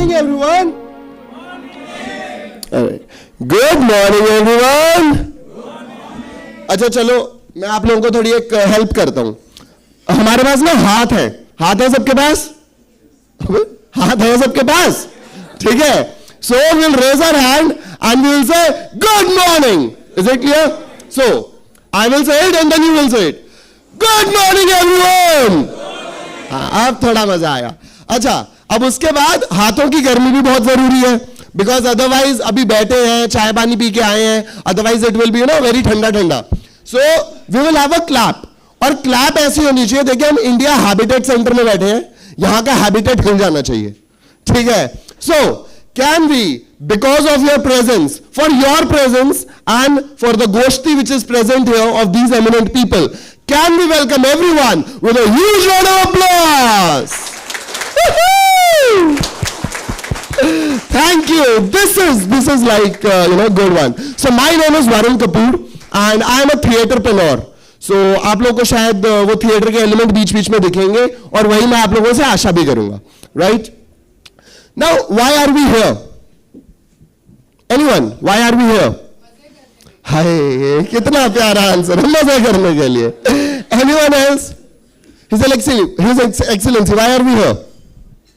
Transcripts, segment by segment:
morning, everyone. Good morning, everyone. अच्छा चलो मैं आप लोगों को थोड़ी एक हेल्प करता हूं. हमारे पास ना हाथ है सबके पास. हाथ है सबके पास, ठीक है. So we'll raise our hand and we will say good morning. Is it clear? So I will say it and then you will say it. Good morning, everyone. अब थोड़ा मजा आया. अच्छा, अब उसके बाद हाथों की गर्मी भी बहुत जरूरी है, बिकॉज अदरवाइज अभी बैठे हैं, चाय पानी पी के आए हैं, otherwise it will be very ठंडा ठंडा. So we will have a clap, और क्लैप ऐसी होनी चाहिए. देखिए हम इंडिया हैबिटेट सेंटर में बैठे हैं, यहां का हैबिटेट हिल जाना चाहिए, ठीक है. So can we, because of your presence, for your presence and for the goshthi which is present here of these eminent people, can we welcome everyone with a huge round of applause? Thank you. This is like good one. So my name is Varun Kapoor and I am a theatrepreneur. So आप लोगों को शायद वो theatre के element बीच बीच में दिखेंगे और वही मैं आप लोगों से आशा भी करूंगा. Right? Now why are we here? Anyone? Why are we here? हाय, कितना प्यारा आंसर है, मजा करने के लिए. Anyone else? His Excellency, why are we here?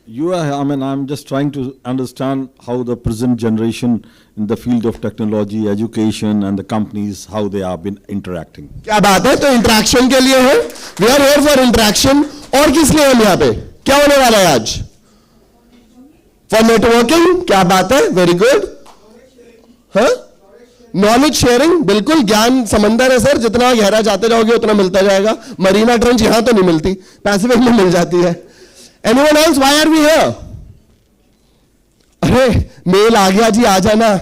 I'm just trying to understand how the present generation in the field of technology, education and the companies, how they have been interacting. क्या बात है, तो interaction के लिए है. We are here for interaction. और किस लिए हम यहाँ पे, क्या होने वाला है आज? For networking. क्या बात है, वेरी गुड. हाँ, नॉलेज शेयरिंग, बिल्कुल. ज्ञान समंदर है सर, जितना गहरा जाते जाओगे उतना मिलता जाएगा. मरीना ट्रेंच यहां तो नहीं मिलती, पैसिफिक में मिल जाती है. Anyone else? Why are we here? अरे मेल आ गया जी, आ जाना,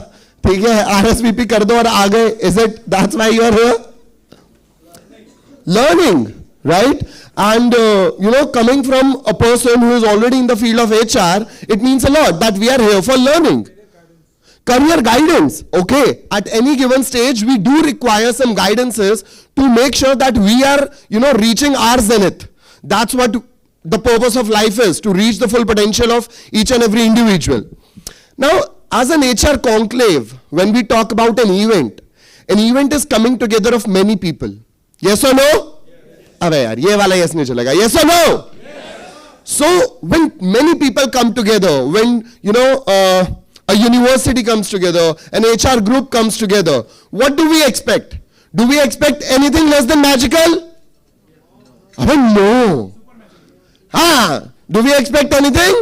ठीक है, आरएसवीपी कर दो और आ गए. Is it that's why you are here? Learning, right? And coming from a person who is already in the field of HR, it means a lot that we are here for learning. Career guidance, okay. At any given stage, we do require some guidances to make sure that we are, reaching our zenith. That's what the purpose of life is, to reach the full potential of each and every individual. Now, as an HR conclave, when we talk about an event is coming together of many people. Yes or no? Yes. अबे यार, ये वाला yes नहीं चलेगा. Yes or no? Yes. So, when many people come together, when, a university comes together, an HR group comes together, what do we expect? Do we expect anything less than magical? No. Do we expect anything?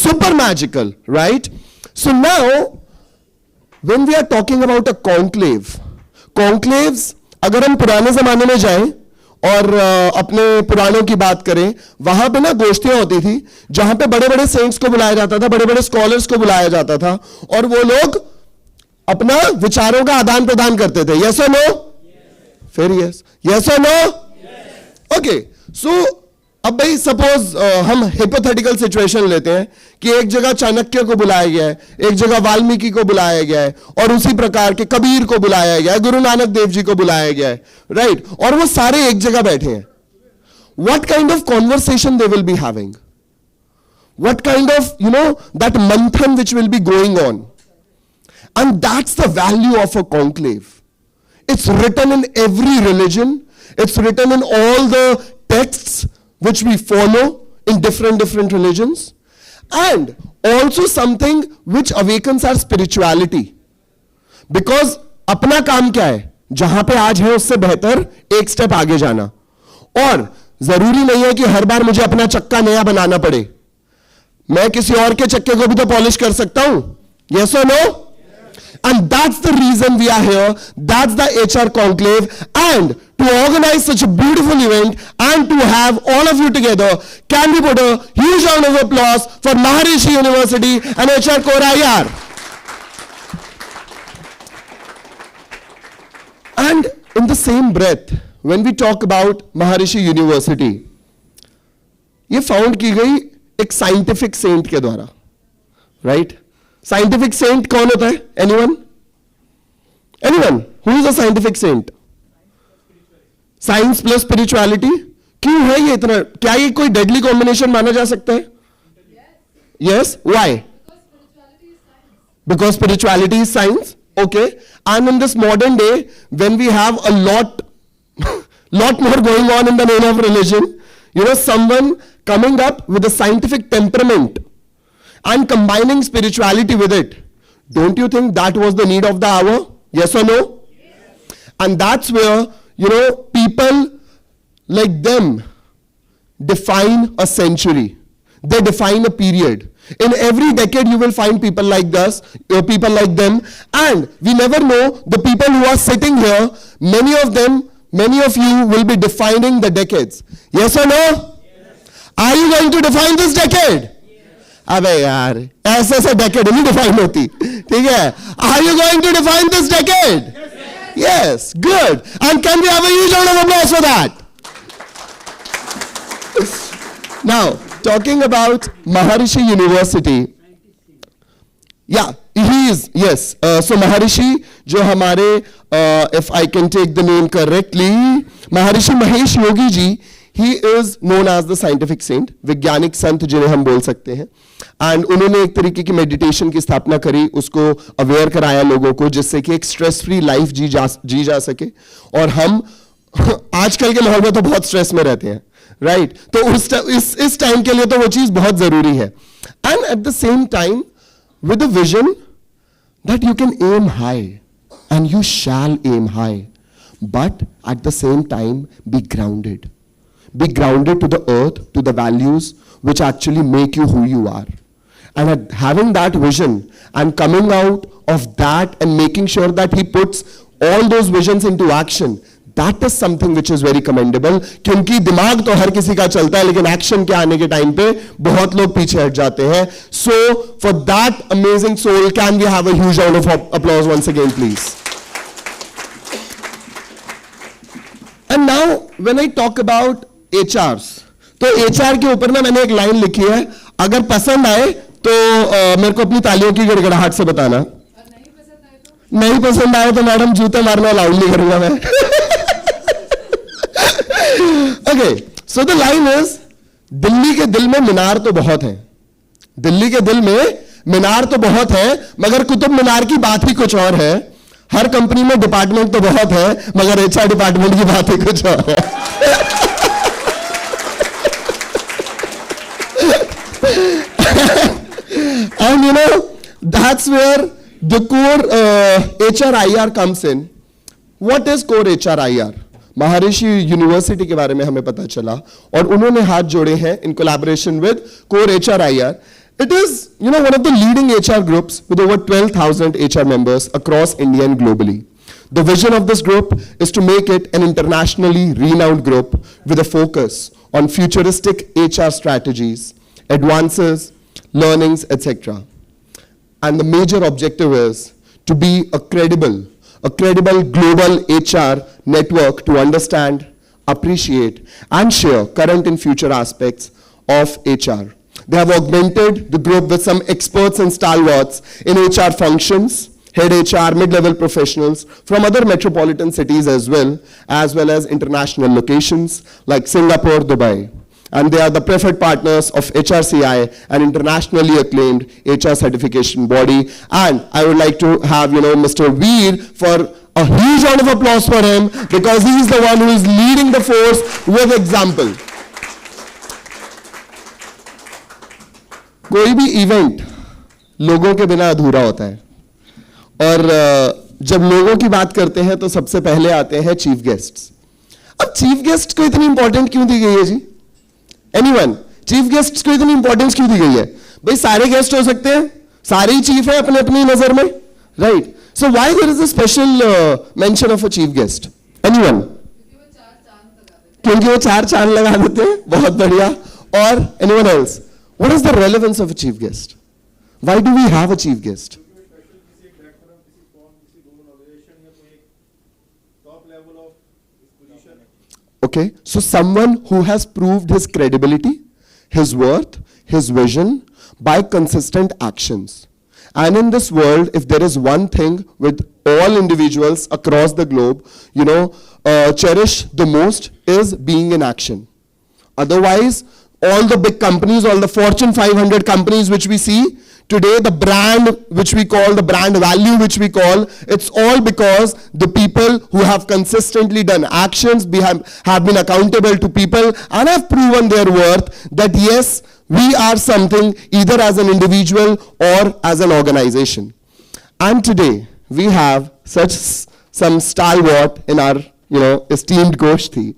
Super magical, right? So now, when we are talking about a conclaves, अगर हम पुराने जमाने में जाएं और अपने पुराणों की बात करें, वहां पे ना गोष्ठियां होती थी जहां पे बड़े बड़े सेंट्स को बुलाया जाता था, बड़े बड़े स्कॉलर्स को बुलाया जाता था, और वो लोग अपना विचारों का आदान प्रदान करते थे. यस और नो? फिर यस और नो? ओके. सो अब भाई सपोज हम हाइपोथेटिकल सिचुएशन लेते हैं कि एक जगह चाणक्य को बुलाया गया है, एक जगह वाल्मीकि को बुलाया गया है, और उसी प्रकार के कबीर को बुलाया गया है, गुरु नानक देव जी को बुलाया गया है, राइट? और वो सारे एक जगह बैठे हैं. What kind of conversation they will be having? What kind of that manthan which will be going on? And that's the value of a conclave. It's written in every religion, it's written in all the texts which we follow in different religions, and also something which awakens our spirituality. Because अपना काम क्या है? जहां पे आज है उससे बेहतर एक स्टेप आगे जाना. और जरूरी नहीं है कि हर बार मुझे अपना चक्का नया बनाना पड़े. मैं किसी और के चक्के को भी तो पॉलिश कर सकता हूं. Yes or no? And that's the reason we are here. That's the HR conclave. And to organize such a beautiful event and to have all of you together, can we put a huge round of applause for Maharishi University and HR Core IR? And in the same breath, when we talk about Maharishi University, ये found की गई एक scientific Saint के द्वारा, right? Scientific Saint कौन होता है? Anyone? Who is a scientific saint? Science plus spirituality. क्यों है ये इतना? क्या ये कोई डेडली कॉम्बिनेशन माना जा सकता है? Yes, why? Because spirituality is science. Okay. And in this modern day, when we have a lot more going on in the name of religion, someone coming up with a scientific temperament and combining spirituality with it, don't you think that was the need of the hour? Yes or no? Yes. And that's where, people like them define a century. They define a period. In every decade, you will find people like us, people like them, and we never know the people who are sitting here. Many of you will be defining the decades. Yes or no? Yes. Are you going to define this decade? Yes. अबे यार, ऐसे decade नहीं define होती, ठीक है? Are you going to define this decade? Yes. Yes, good. And can we have a huge round of applause for that? Now, talking about Maharishi University, yeah, he is, yes. So Maharishi, जो हमारे, if I can take the name correctly, Maharishi Mahesh Yogi ji, he is known as the scientific saint, वैज्ञानिक संत जिन्हें हम बोल सकते हैं. And उन्होंने एक तरीके की मेडिटेशन की स्थापना करी, उसको अवेयर कराया लोगों को, जिससे कि एक स्ट्रेस फ्री लाइफ जी जा सके. और हम आजकल के माहौल में तो बहुत स्ट्रेस में रहते हैं, राइट? तो इस टाइम के लिए तो वो चीज बहुत जरूरी है. And at the same time with a vision that you can am high and you shall am high, but at the same time be grounded to the earth, to the values which actually make you who you are. And having that vision and coming out of that and making sure that he puts all those visions into action, that is something which is very commendable. क्योंकि दिमाग तो हर किसी का चलता है, लेकिन action के आने के टाइम पे बहुत लोग पीछे हट जाते हैं. So for that amazing soul, can we have a huge round of applause once again, please? And now when I talk about HRs, तो HR के ऊपर ना मैंने एक लाइन लिखी है, अगर पसंद आए तो मेरे को अपनी तालियों की गड़गड़ाहट से बताना. नहीं पसंद आए तो मैडम जूते मारना अलाउड नहीं करूंगा मैं. Okay, so the line is, Delhi के दिल में मीनार तो बहुत है, दिल्ली के दिल में मीनार तो बहुत है, मगर कुतुब मीनार की बात ही कुछ और है. हर कंपनी में डिपार्टमेंट तो बहुत है, मगर HR डिपार्टमेंट की बात ही कुछ और है. And that's where the core HRIR comes in. What is core HRIR? Maharshi university के बारे में हमें पता चला और उन्होंने हाथ जोड़े हैं in collaboration with core HRIR. It is, one of the leading HR groups with over 12,000 HR members across India and globally. The vision of this group is to make it an internationally renowned group with a focus on futuristic HR strategies, advances, learnings, etc. And the major objective is to be a credible global HR network to understand, appreciate, and share current and future aspects of HR. They have augmented the group with some experts and stalwarts in HR functions, head HR, mid-level professionals from other metropolitan cities as well as international locations like Singapore, Dubai. And they are the preferred partners of HRCI, an internationally acclaimed HR certification body. And I would like to have, Mr. Veer for a huge round of applause for him, because he is the one who is leading the force with example. कोई भी event लोगों के बिना अधूरा होता है, और जब लोगों की बात करते हैं तो सबसे पहले आते हैं चीफ गेस्ट्स. अब चीफ गेस्ट को इतनी इंपॉर्टेंट क्यों दी गई है जी? एनीवन? चीफ गेस्ट को इतनी इंपॉर्टेंस क्यों दी गई है? भाई सारे गेस्ट हो सकते हैं, सारे ही चीफ है अपने अपनी नजर में, right? So why there is a special mention of a chief guest? Anyone? क्योंकि वो 4 चांद लगा देते हैं. बहुत बढ़िया. और anyone else? What is the relevance of a chief guest? Why do we have a chief guest? Okay, so someone who has proved his credibility, his worth, his vision by consistent actions. And in this world, if there is one thing with all individuals across the globe, cherish the most is being in action. Otherwise, all the big companies, all the Fortune 500 companies which we see today, the brand which we call, the brand value which we call, it's all because the people who have consistently done actions, have been accountable to people and have proven their worth, that yes, we are something either as an individual or as an organization. And today we have some stalwart in our esteemed Goshti.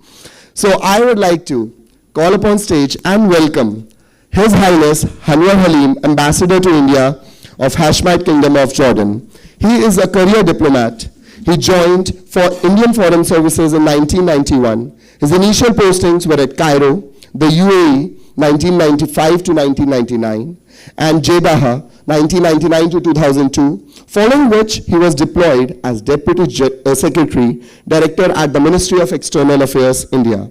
So I would like to call upon stage and welcome His Highness Hanwar Halim, Ambassador to India of Hashemite Kingdom of Jordan. He is a career diplomat. He joined for Indian Foreign Services in 1991. His initial postings were at Cairo, the UAE, 1995 to 1999, and Jeddah, 1999 to 2002, following which he was deployed as Deputy Secretary, Director at the Ministry of External Affairs, India,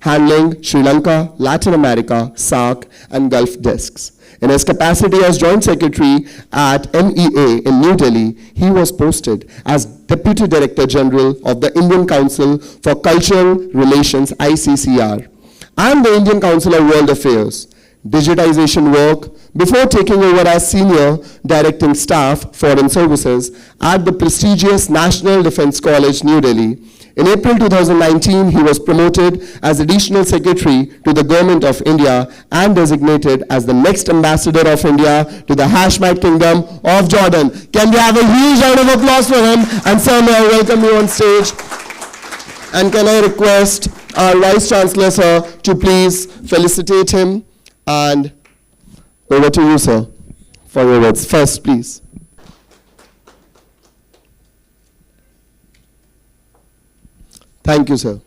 handling Sri Lanka, Latin America, SAARC, and Gulf desks. In his capacity as Joint Secretary at MEA in New Delhi, he was posted as Deputy Director General of the Indian Council for Cultural Relations, ICCR, and the Indian Council of World Affairs, digitization work, before taking over as Senior Directing Staff, Foreign Services, at the prestigious National Defense College, New Delhi. In April 2019, he was promoted as Additional Secretary to the Government of India and designated as the next Ambassador of India to the Hashemite Kingdom of Jordan. Can we have a huge round of applause for him? And sir, may I welcome you on stage? And can I request our Vice Chancellor, sir, to please felicitate him? And over to you, sir, for your words. First, please. Thank you, sir.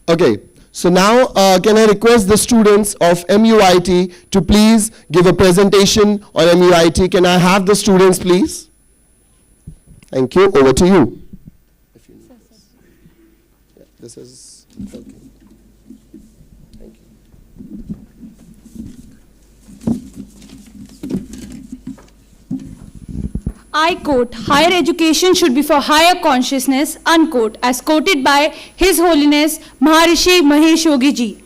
Okay, so now can I request the students of MUIT to please give a presentation on MUIT. Can I have the students, please? Thank you. Over to you. Yeah, this is okay. Thank you. I quote, higher education should be for higher consciousness, unquote, as quoted by His Holiness Maharishi Mahesh Yogi Ji.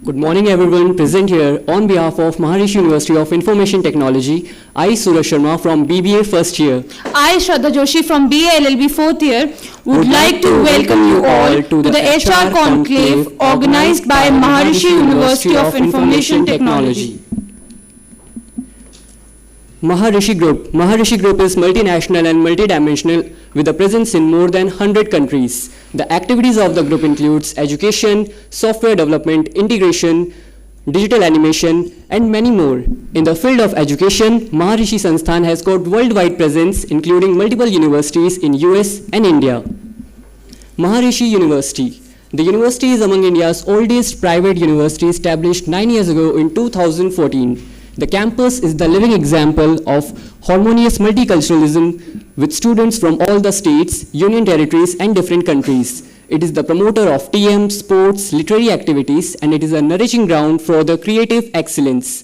Good morning everyone present here on behalf of Maharishi University of Information Technology. I Suraj Sharma from BBA first year. I Shraddha Joshi from BA LLB fourth year would like to welcome you all to the HR Conclave organized by Maharishi University of Information Technology. Maharishi Group is multinational and multidimensional with a presence in more than 100 countries. The activities of the group includes education, software development, integration, digital animation, and many more. In the field of education, Maharishi Sansthan has got worldwide presence, including multiple universities in US and India. Maharishi University. The university is among India's oldest private university, established 9 years ago in 2014. The campus is the living example of harmonious multiculturalism with students from all the states, union territories, and different countries. It is the promoter of TM, sports, literary activities, and it is a nourishing ground for the creative excellence.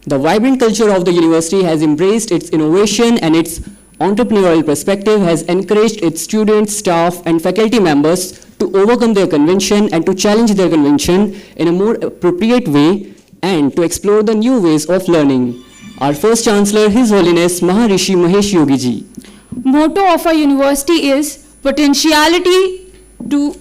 The vibrant culture of the university has embraced its innovation, and its entrepreneurial perspective has encouraged its students, staff, and faculty members to overcome their convention and to challenge their convention in a more appropriate way and to explore the new ways of learning. Our first Chancellor, His Holiness Maharishi Mahesh Yogi Ji. Motto of our university is potentiality to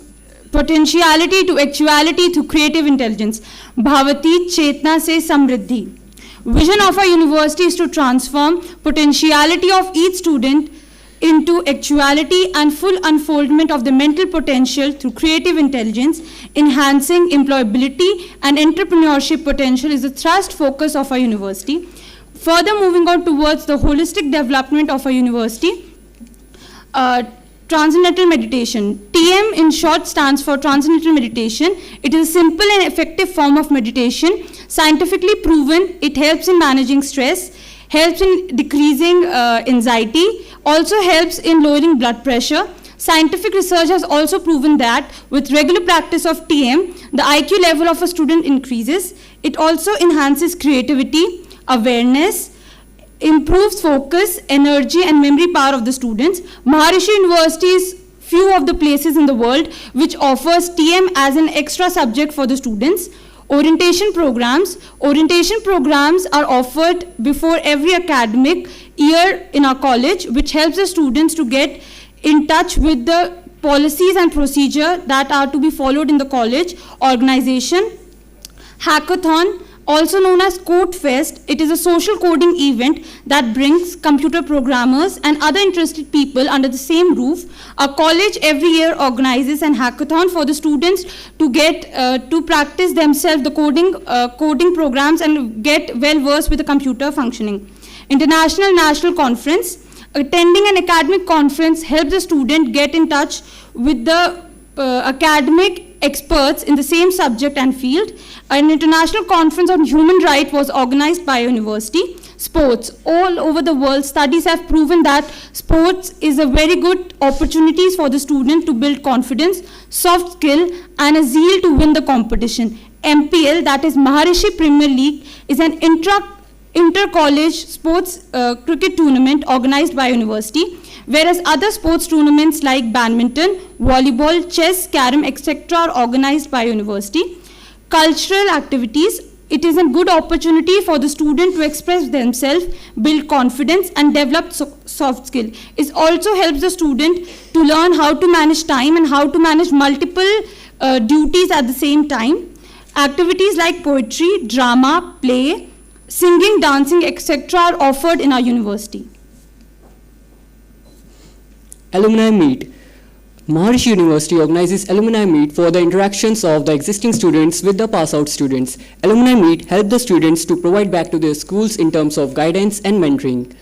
actuality through creative intelligence. Bhavati Chetna se Samriddhi. Vision of our university is to transform potentiality of each student into actuality and full unfoldment of the mental potential through creative intelligence. Enhancing employability and entrepreneurship potential is the thrust focus of our university. Further, moving on towards the holistic development of a university, transcendental meditation. TM in short stands for transcendental meditation. It is a simple and effective form of meditation, scientifically proven. It helps in managing stress, helps in decreasing anxiety, also helps in lowering blood pressure. Scientific research has also proven that with regular practice of TM, the IQ level of a student increases. It also enhances creativity, awareness, improves focus, energy, and memory power of the students. Maharishi University is few of the places in the world which offers TM as an extra subject for the students. Orientation programs. Orientation programs are offered before every academic year in our college, which helps the students to get in touch with the policies and procedure that are to be followed in the college organization. Hackathon, also known as Code Fest, it is a social coding event that brings computer programmers and other interested people under the same roof. Our college every year organizes an hackathon for the students to get to practice themselves the coding programs and get well versed with the computer functioning. International National Conference. Attending an academic conference helps the student get in touch with the academic experts in the same subject and field. An international conference on human rights was organized by a university. Sports. All over the world, studies have proven that sports is a very good opportunity for the student to build confidence, soft skill, and a zeal to win the competition. MPL, that is Maharishi Premier League, is an inter-college sports cricket tournament organized by a university, whereas other sports tournaments like badminton, volleyball, chess, carom, etc. are organized by a university. Cultural activities. It is a good opportunity for the student to express themselves, build confidence, and develop soft skill. It also helps the student to learn how to manage time and how to manage multiple duties at the same time. Activities like poetry, drama, play, singing, dancing, etc. are offered in our university. Alumni Meet. Maharishi University organizes Alumni Meet for the interactions of the existing students with the pass-out students. Alumni Meet help the students to provide back to their schools in terms of guidance and mentoring.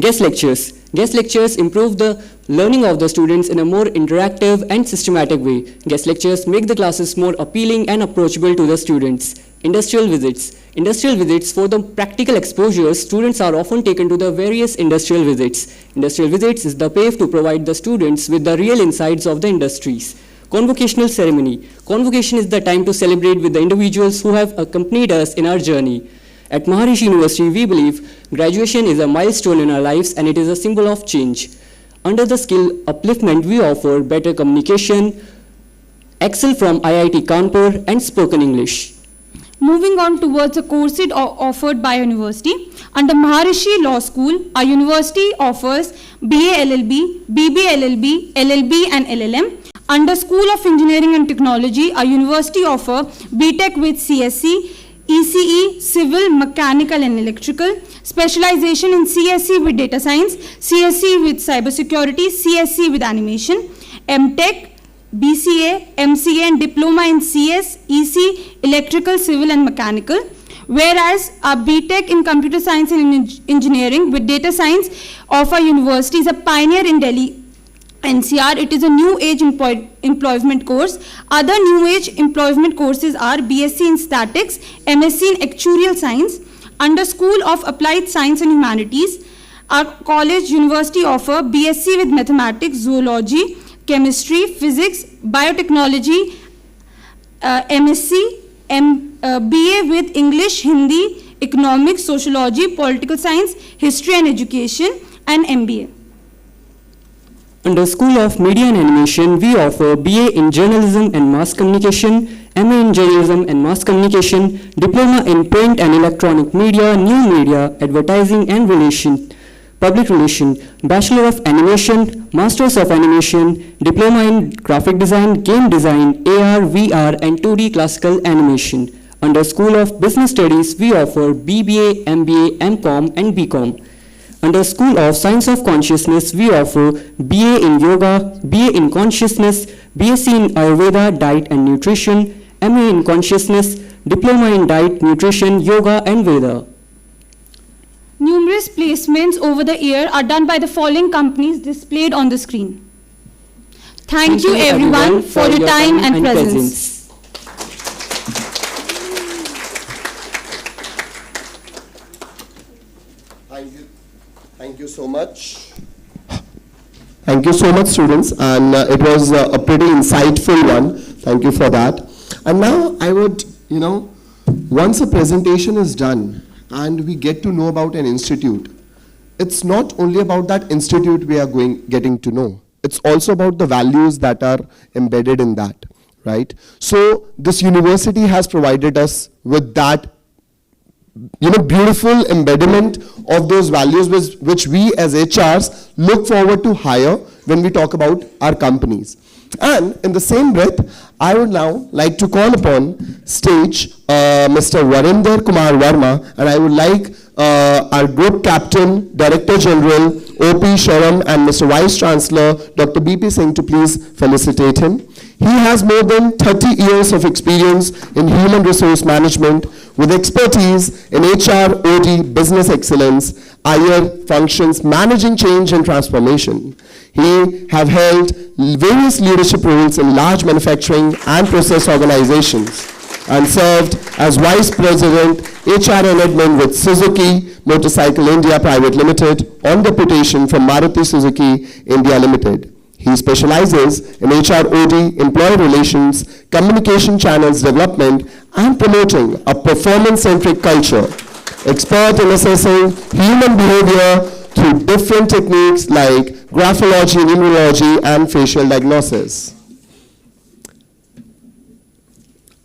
Guest lectures. Guest lectures improve the learning of the students in a more interactive and systematic way. Guest lectures make the classes more appealing and approachable to the students. Industrial visits. Industrial visits, for the practical exposures, students are often taken to the various industrial visits. Industrial visits is the path to provide the students with the real insights of the industries. Convocational ceremony. Convocation is the time to celebrate with the individuals who have accompanied us in our journey. At Maharishi University, we believe graduation is a milestone in our lives and it is a symbol of change. Under the skill upliftment, we offer better communication, Excel from IIT Kanpur, and spoken English. Moving on towards the courses offered by a university. Under Maharishi Law School, our university offers BA LLB, BB LLB, LLB and LLM. Under School of Engineering and Technology, our university offers BTech with CSE, ECE, Civil, Mechanical and Electrical, specialization in CSE with Data Science, CSE with Cybersecurity, CSE with Animation, MTech, BCA, MCA and Diploma in CS, EC, Electrical, Civil and Mechanical. Whereas our BTech in Computer Science and Engineering with Data Science of our university is a pioneer in Delhi NCR. It is a new age employment course. Other new age employment courses are BSc in Statics, MSc in Actuarial Science. Under School of Applied Science and Humanities, our college university offer BSc with Mathematics, Zoology, Chemistry, Physics, Biotechnology, MSc, BA with English, Hindi, Economics, Sociology, Political Science, History and Education, and MBA. Under School of Media and Animation, we offer BA in Journalism and Mass Communication, MA in Journalism and Mass Communication, Diploma in Print and Electronic Media, New Media, Advertising and Public Relation, Bachelor of Animation, Masters of Animation, Diploma in Graphic Design, Game Design, AR, VR and 2D Classical Animation. Under School of Business Studies, we offer BBA, MBA, MCOM and BCom. Under School of Science of Consciousness, we offer BA in Yoga, BA in Consciousness, BSc in Ayurveda, Diet and Nutrition, MA in Consciousness, Diploma in Diet, Nutrition, Yoga and Veda. Numerous placements over the year are done by the following companies displayed on the screen. Thank you everyone for your time and presence. Thank you so much. Thank you so much, students, and it was a pretty insightful one. Thank you for that. And now I would, once a presentation is done and we get to know about an institute, it's not only about that institute we are getting to know. It's also about the values that are embedded in that, right? So this university has provided us with that beautiful embodiment of those values which we as HRs look forward to hire when we talk about our companies. And in the same breath, I would now like to call upon stage Mr. Varinder Kumar Verma, and I would like our group captain, Director General, OP Sharam, and Mr. Vice Chancellor, Dr. BP Singh, to please felicitate him. He has more than 30 years of experience in human resource management with expertise in HR, OD, business excellence, IR functions, managing change and transformation. He have held various leadership roles in large manufacturing and process organizations and served as Vice President, HR and Admin with Suzuki Motorcycle India Private Limited on deputation from Maruti Suzuki India Limited. He specializes in HR, OD, employee relations, communication channels development, and promoting a performance-centric culture. Expert in assessing human behavior through different techniques like graphology, numerology, and facial diagnosis.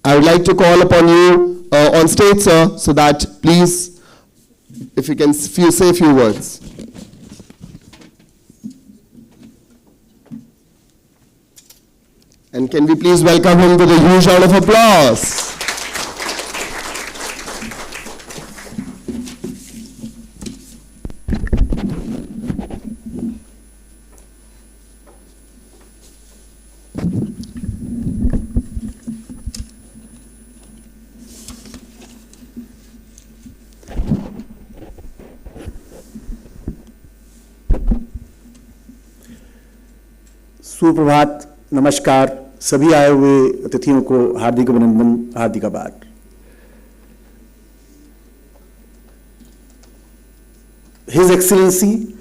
I would like to call upon you on stage, sir, so that please, if you can say a few words. And can we please welcome him with a huge round of applause? सुप्रभात, नमस्कार, सभी आए हुए अतिथियों को हार्दिक अभिनंदन, हार्दिक आभार। His Excellency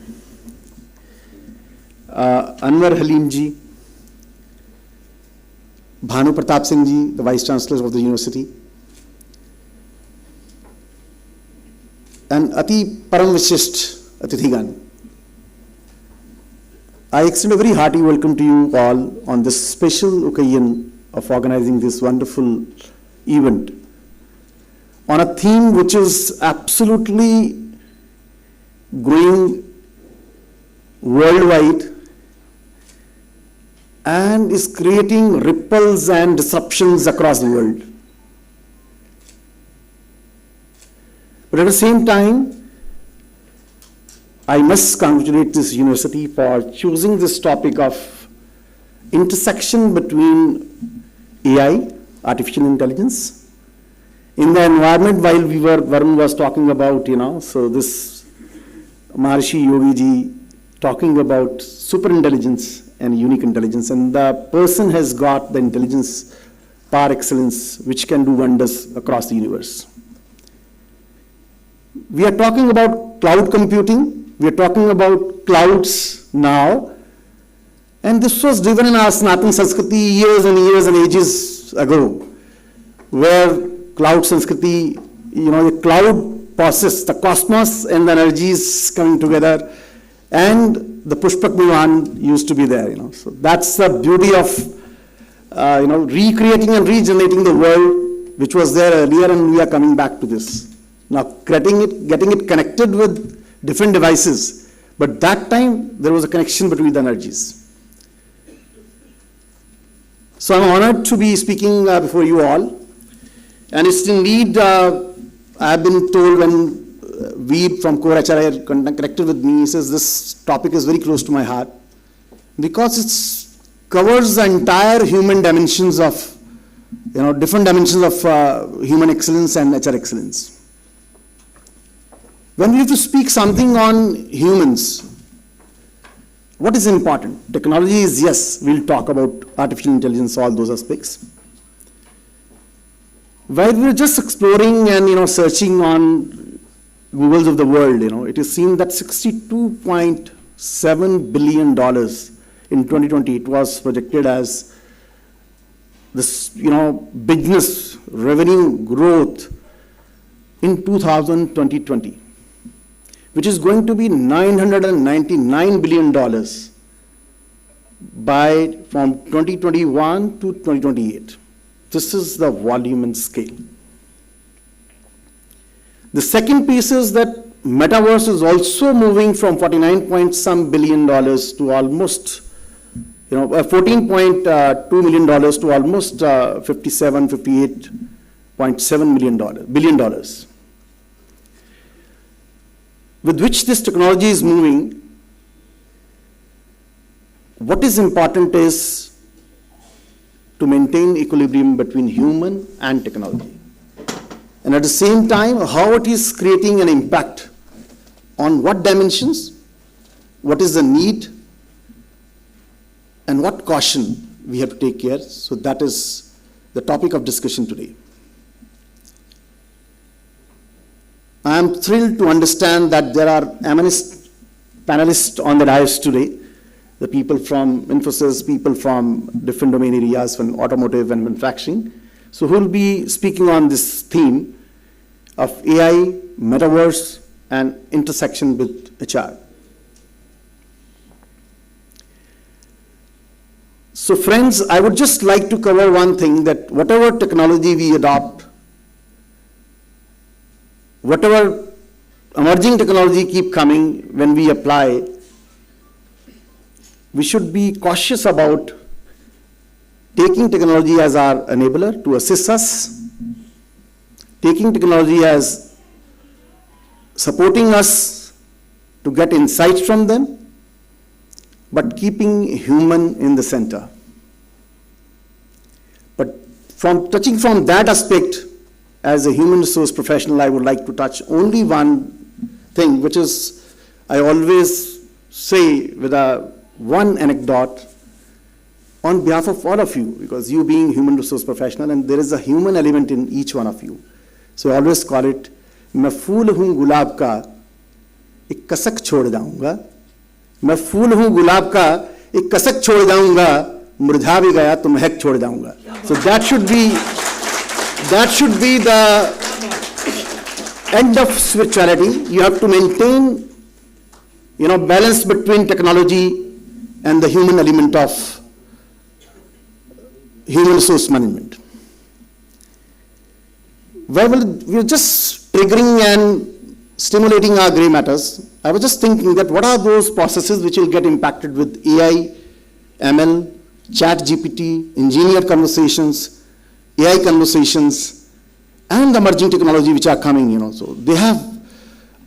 Anwar Halim ji, Bhanu Pratap Singh ji, the Vice Chancellor of the University, and Ati Param Vishisht Atithigan. I extend a very hearty welcome to you all on this special occasion of organizing this wonderful event on a theme which is absolutely growing worldwide and is creating ripples and disruptions across the world. But at the same time, I must congratulate this university for choosing this topic of intersection between AI, artificial intelligence, in the environment while Varun was talking about, so this Maharishi Yogi ji talking about super intelligence and unique intelligence, and the person has got the intelligence par excellence which can do wonders across the universe. We are talking about cloud computing. We are talking about clouds now, and this was driven in our Sanatan Sanskriti years and years and ages ago, where cloud Sanskriti, the cloud process, the cosmos and the energies coming together, and the Pushpak Viman used to be there, So that's the beauty of, recreating and regenerating the world which was there earlier, and we are coming back to this. Now, getting it connected with different devices, but that time there was a connection between the energies. So I'm honored to be speaking before you all, and it's indeed, I've been told when Veer from Core HR connected with me, he says this topic is very close to my heart because it covers the entire human dimensions of, different dimensions of human excellence and HR excellence. When we have to speak something on humans, what is important? Technology is, yes, we'll talk about artificial intelligence, all those aspects. While we're just exploring and searching on Googles of the world, it is seen that $62.7 billion in 2020, it was projected as this, business revenue growth in 2020, which is going to be $999 billion from 2021 to 2028. This is the volume and scale. The second piece is that metaverse is also moving from 49 point some billion dollars to almost, $14.2 million to almost 58.7 billion dollars. With which this technology is moving, what is important is to maintain equilibrium between human and technology. And at the same time, how it is creating an impact on what dimensions, what is the need, and what caution we have to take care. So that is the topic of discussion today. I am thrilled to understand that there are eminent panelists on the dais today, the people from Infosys, people from different domain areas, from automotive and manufacturing. So who will be speaking on this theme of AI, metaverse, and intersection with HR. So friends, I would just like to cover one thing, that whatever technology we adopt, whatever emerging technology keep coming when we apply, we should be cautious about taking technology as our enabler to assist us, taking technology as supporting us to get insights from them, but keeping human in the center. But touching from that aspect, as a human resource professional, I would like to touch only one thing, which is, I always say with one anecdote on behalf of all of you, because you being human resource professional, and there is a human element in each one of you. So I always call it, मैं फूल हूँ गुलाब का एक कसक छोड़ जाऊंगा, मैं फूल हूँ गुलाब का एक कसक छोड़ जाऊंगा, मुरझा भी गया तो महक छोड़ जाऊंगा. So that should be the end of spirituality. You have to maintain, balance between technology and the human element of human resource management. Well, we're just triggering and stimulating our gray matters. I was just thinking that what are those processes which will get impacted with AI, ML, chat GPT, engineered conversations, AI conversations, and the emerging technology which are coming, So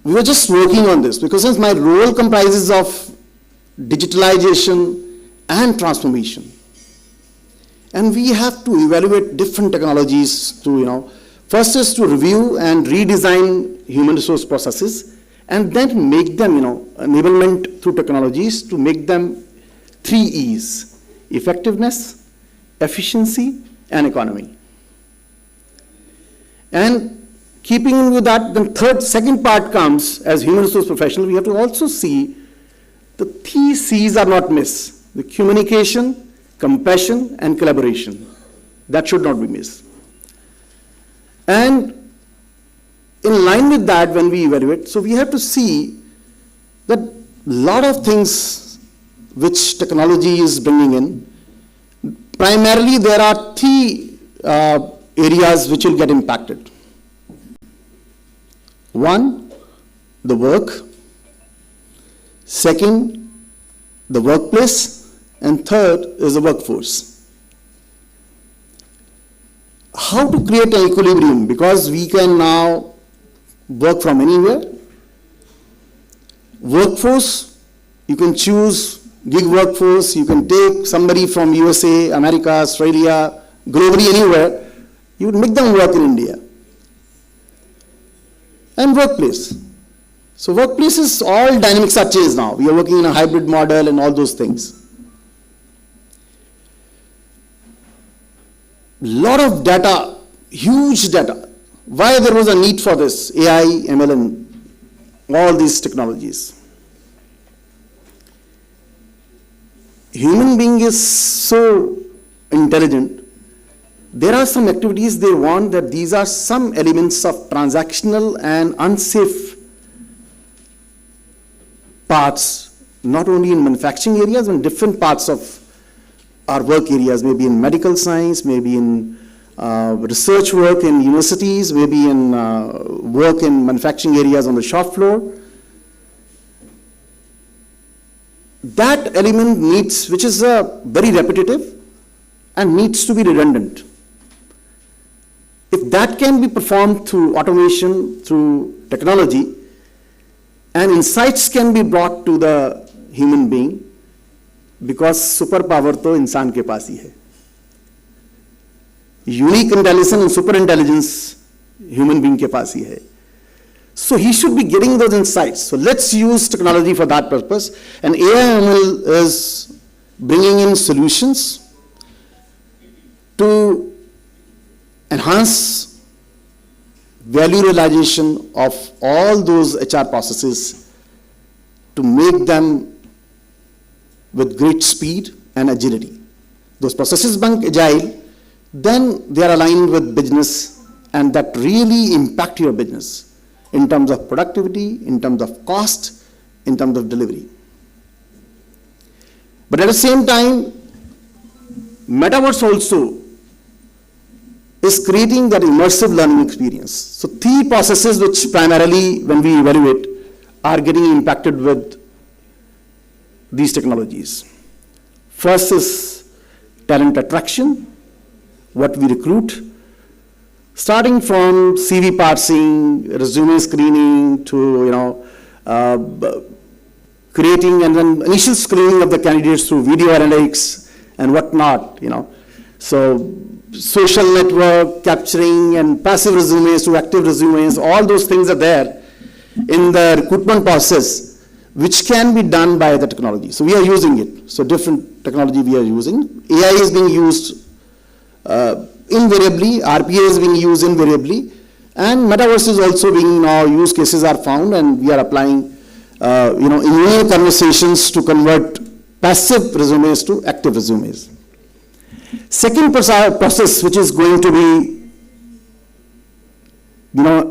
we were just working on this, because since my role comprises of digitalization and transformation, and we have to evaluate different technologies to, first is to review and redesign human resource processes, and then make them, enablement through technologies to make them 3 E's: effectiveness, efficiency, and economy. And keeping with that, the second part comes, as human resource professional, we have to also see the 3 C's are not missed: the communication, compassion, and collaboration. That should not be missed. And in line with that, when we evaluate, so we have to see that a lot of things which technology is bringing in, primarily there are 3 areas which will get impacted. One, the work. Second, the workplace. And third is the workforce. How to create an equilibrium? Because we can now work from anywhere. Workforce, you can choose gig workforce, you can take somebody from USA, America, Australia, globally anywhere, you would make them work in India. And workplace. So workplaces, all dynamics are changed now. We are working in a hybrid model and all those things. Lot of data, huge data. Why there was a need for this AI, ML, and all these technologies? Human being is so intelligent. There are some activities they want that these are some elements of transactional and unsafe parts, not only in manufacturing areas, but in different parts of our work areas, maybe in medical science, maybe in research work in universities, maybe in work in manufacturing areas on the shop floor. That element needs, which is very repetitive and needs to be redundant. If that can be performed through automation, through technology, and insights can be brought to the human being, because superpower to इंसान के पास ही है. Unique intelligence and super intelligence human being के पास ही है. So he should be getting those insights. So let's use technology for that purpose. And AI/ML is bringing in solutions to enhance value realization of all those HR processes, to make them with great speed and agility. Those processes being agile, then they are aligned with business, and that really impact your business in terms of productivity, in terms of cost, in terms of delivery. But at the same time, metaverse also is creating that immersive learning experience. So 3 processes which primarily, when we evaluate, are getting impacted with these technologies. First is talent attraction, what we recruit, starting from CV parsing, resume screening, to creating and then initial screening of the candidates through video analytics and whatnot. So social network capturing and passive resumes to active resumes, all those things are there in the recruitment process, which can be done by the technology. So we are using it. So different technology we are using. AI is being used invariably, RPA is being used invariably, and metaverse is also being now, use cases are found, and we are applying in conversations to convert passive resumes to active resumes. Second process, which is going to be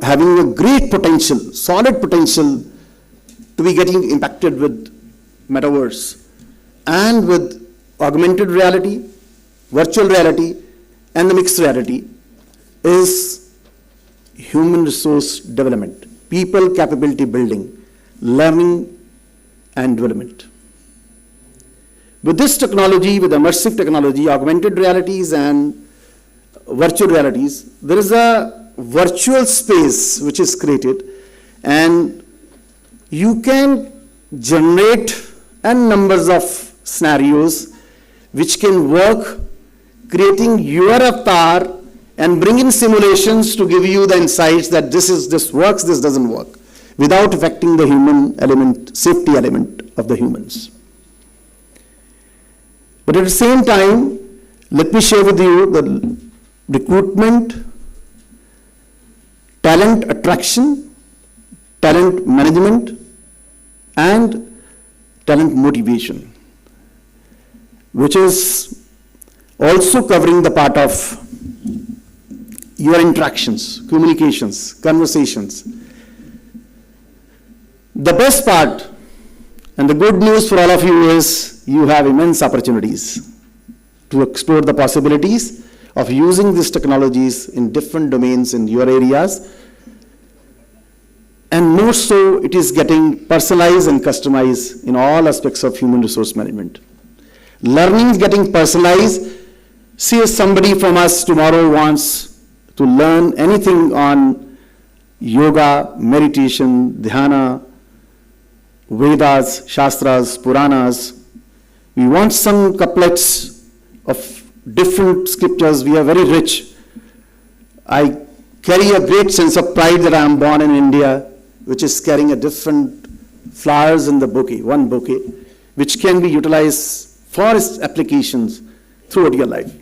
having a great potential, solid potential to be getting impacted with metaverse and with augmented reality, virtual reality, and the mixed reality, is human resource development, people capability building, learning and development. With this technology, with immersive technology, augmented realities and virtual realities, there is a virtual space which is created, and you can generate n numbers of scenarios which can work, creating your avatar and bring in simulations to give you the insights that this works, this doesn't work, without affecting the human element, safety element of the humans. But at the same time, let me share with you the recruitment, talent attraction, talent management, and talent motivation, which is also covering the part of your interactions, communications, conversations. The best part and the good news for all of you is you have immense opportunities to explore the possibilities of using these technologies in different domains in your areas. And more so, it is getting personalized and customized in all aspects of human resource management. Learning is getting personalized. See, if somebody from us tomorrow wants to learn anything on yoga, meditation, dhyana, Vedas, Shastras, Puranas, we want some couplets of different scriptures. We are very rich. I carry a great sense of pride that I am born in India, which is carrying a different flowers in the bouquet, one bouquet, which can be utilized for its applications throughout your life.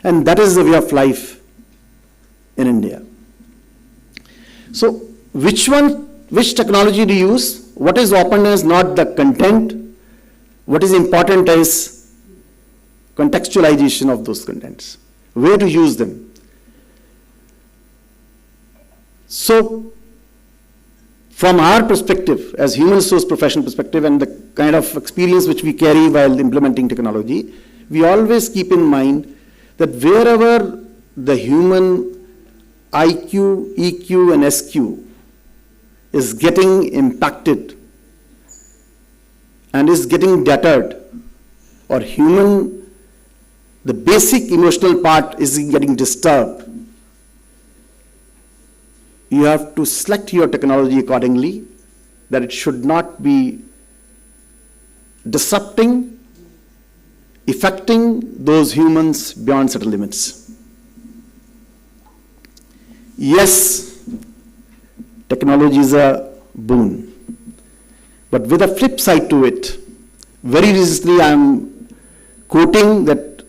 And that is the way of life in India. So which technology do you use? What is open is not the content. What is important is contextualization of those contents, where to use them. So from our perspective, as human resource professional perspective and the kind of experience which we carry while implementing technology, we always keep in mind that wherever the human IQ, EQ and SQ is getting impacted and is getting deterred, or the basic emotional part is getting disturbed, you have to select your technology accordingly, that it should not be disrupting, affecting those humans beyond certain limits. Yes, technology is a boon, but with a flip side to it. Very recently I am quoting that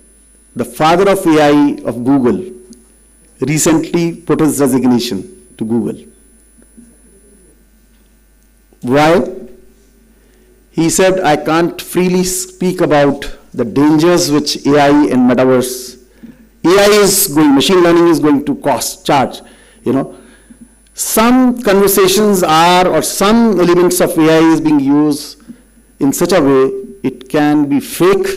the father of AI of Google recently put his resignation to Google. Why? He said, I can't freely speak about the dangers which AI and metaverse. Machine learning is going to charge. Some conversations are, or some elements of AI is being used in such a way, it can be fake,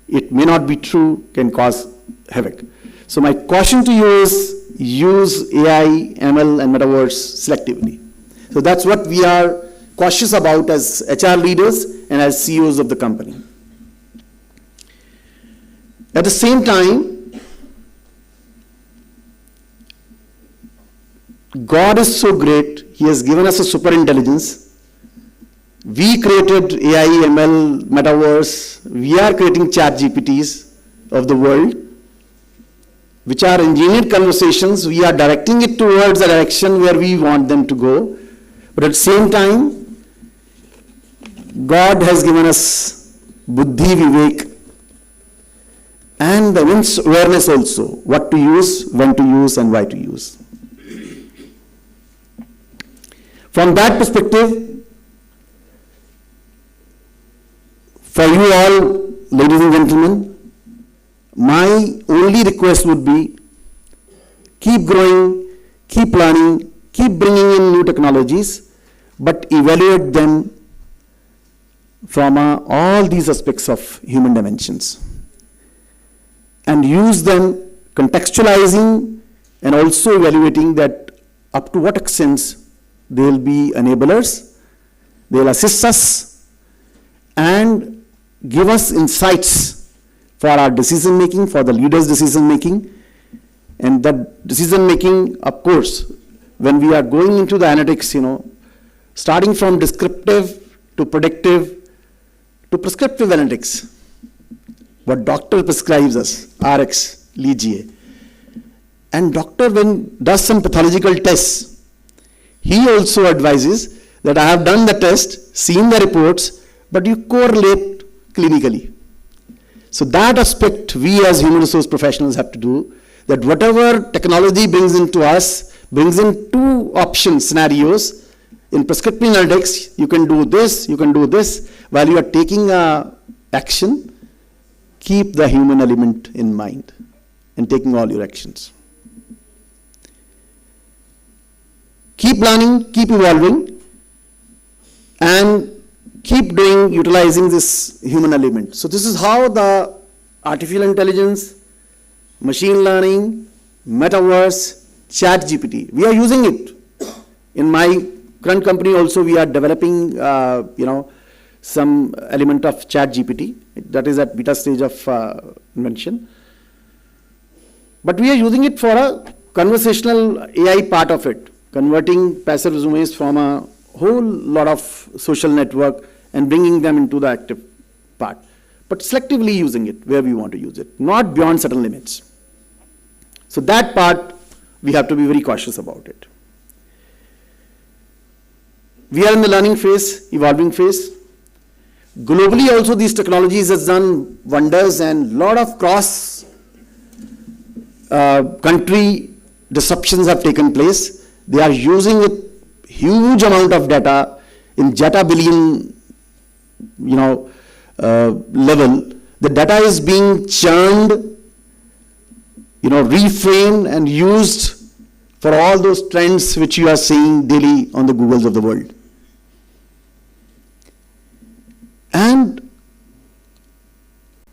it may not be true, can cause havoc. So my caution to you is, use AI, ML and metaverse selectively. So that's what we are cautious about as HR leaders and as CEOs of the company. At the same time, God is so great, He has given us a super intelligence. We created AI, ML, metaverse. We are creating chat GPTs of the world, which are engineered conversations. We are directing it towards the direction where we want them to go. But at the same time, God has given us buddhi, vivek, and the immense awareness also, what to use, when to use, and why to use. From that perspective, for you all, ladies and gentlemen, my only request would be, keep growing, keep learning, keep bringing in new technologies, but evaluate them from all these aspects of human dimensions. And use them contextualizing and also evaluating that up to what extent they will be enablers, they will assist us and give us insights for our decision making, for the leaders' decision making. And that decision making, of course, when we are going into the analytics, starting from descriptive to predictive to prescriptive analytics, what doctor prescribes us, RX, लीजिए. And doctor, when does some pathological tests, he also advises that I have done the test, seen the reports, but you correlate clinically. So that aspect we as human resource professionals have to do, that whatever technology brings into us, brings in two option scenarios. In prescriptive analytics, you can do this, you can do this. While you are taking action, keep the human element in mind in taking all your actions. Keep learning, keep evolving, and keep utilizing this human element. So this is how the artificial intelligence, machine learning, metaverse, chat GPT, we are using it. In my current company also we are developing, some element of chat GPT. That is at beta stage of invention. But we are using it for a conversational AI part of it, converting passive resumes from a whole lot of social network and bringing them into the active part. But selectively using it where we want to use it, not beyond certain limits. So that part, we have to be very cautious about it. we are in the learning phase, evolving phase. Globally also these technologies has done wonders, and lot of cross country disruptions have taken place. They are using a huge amount of data in billion, level. The data is being churned, reframed and used for all those trends which you are seeing daily on the Googles of the world. And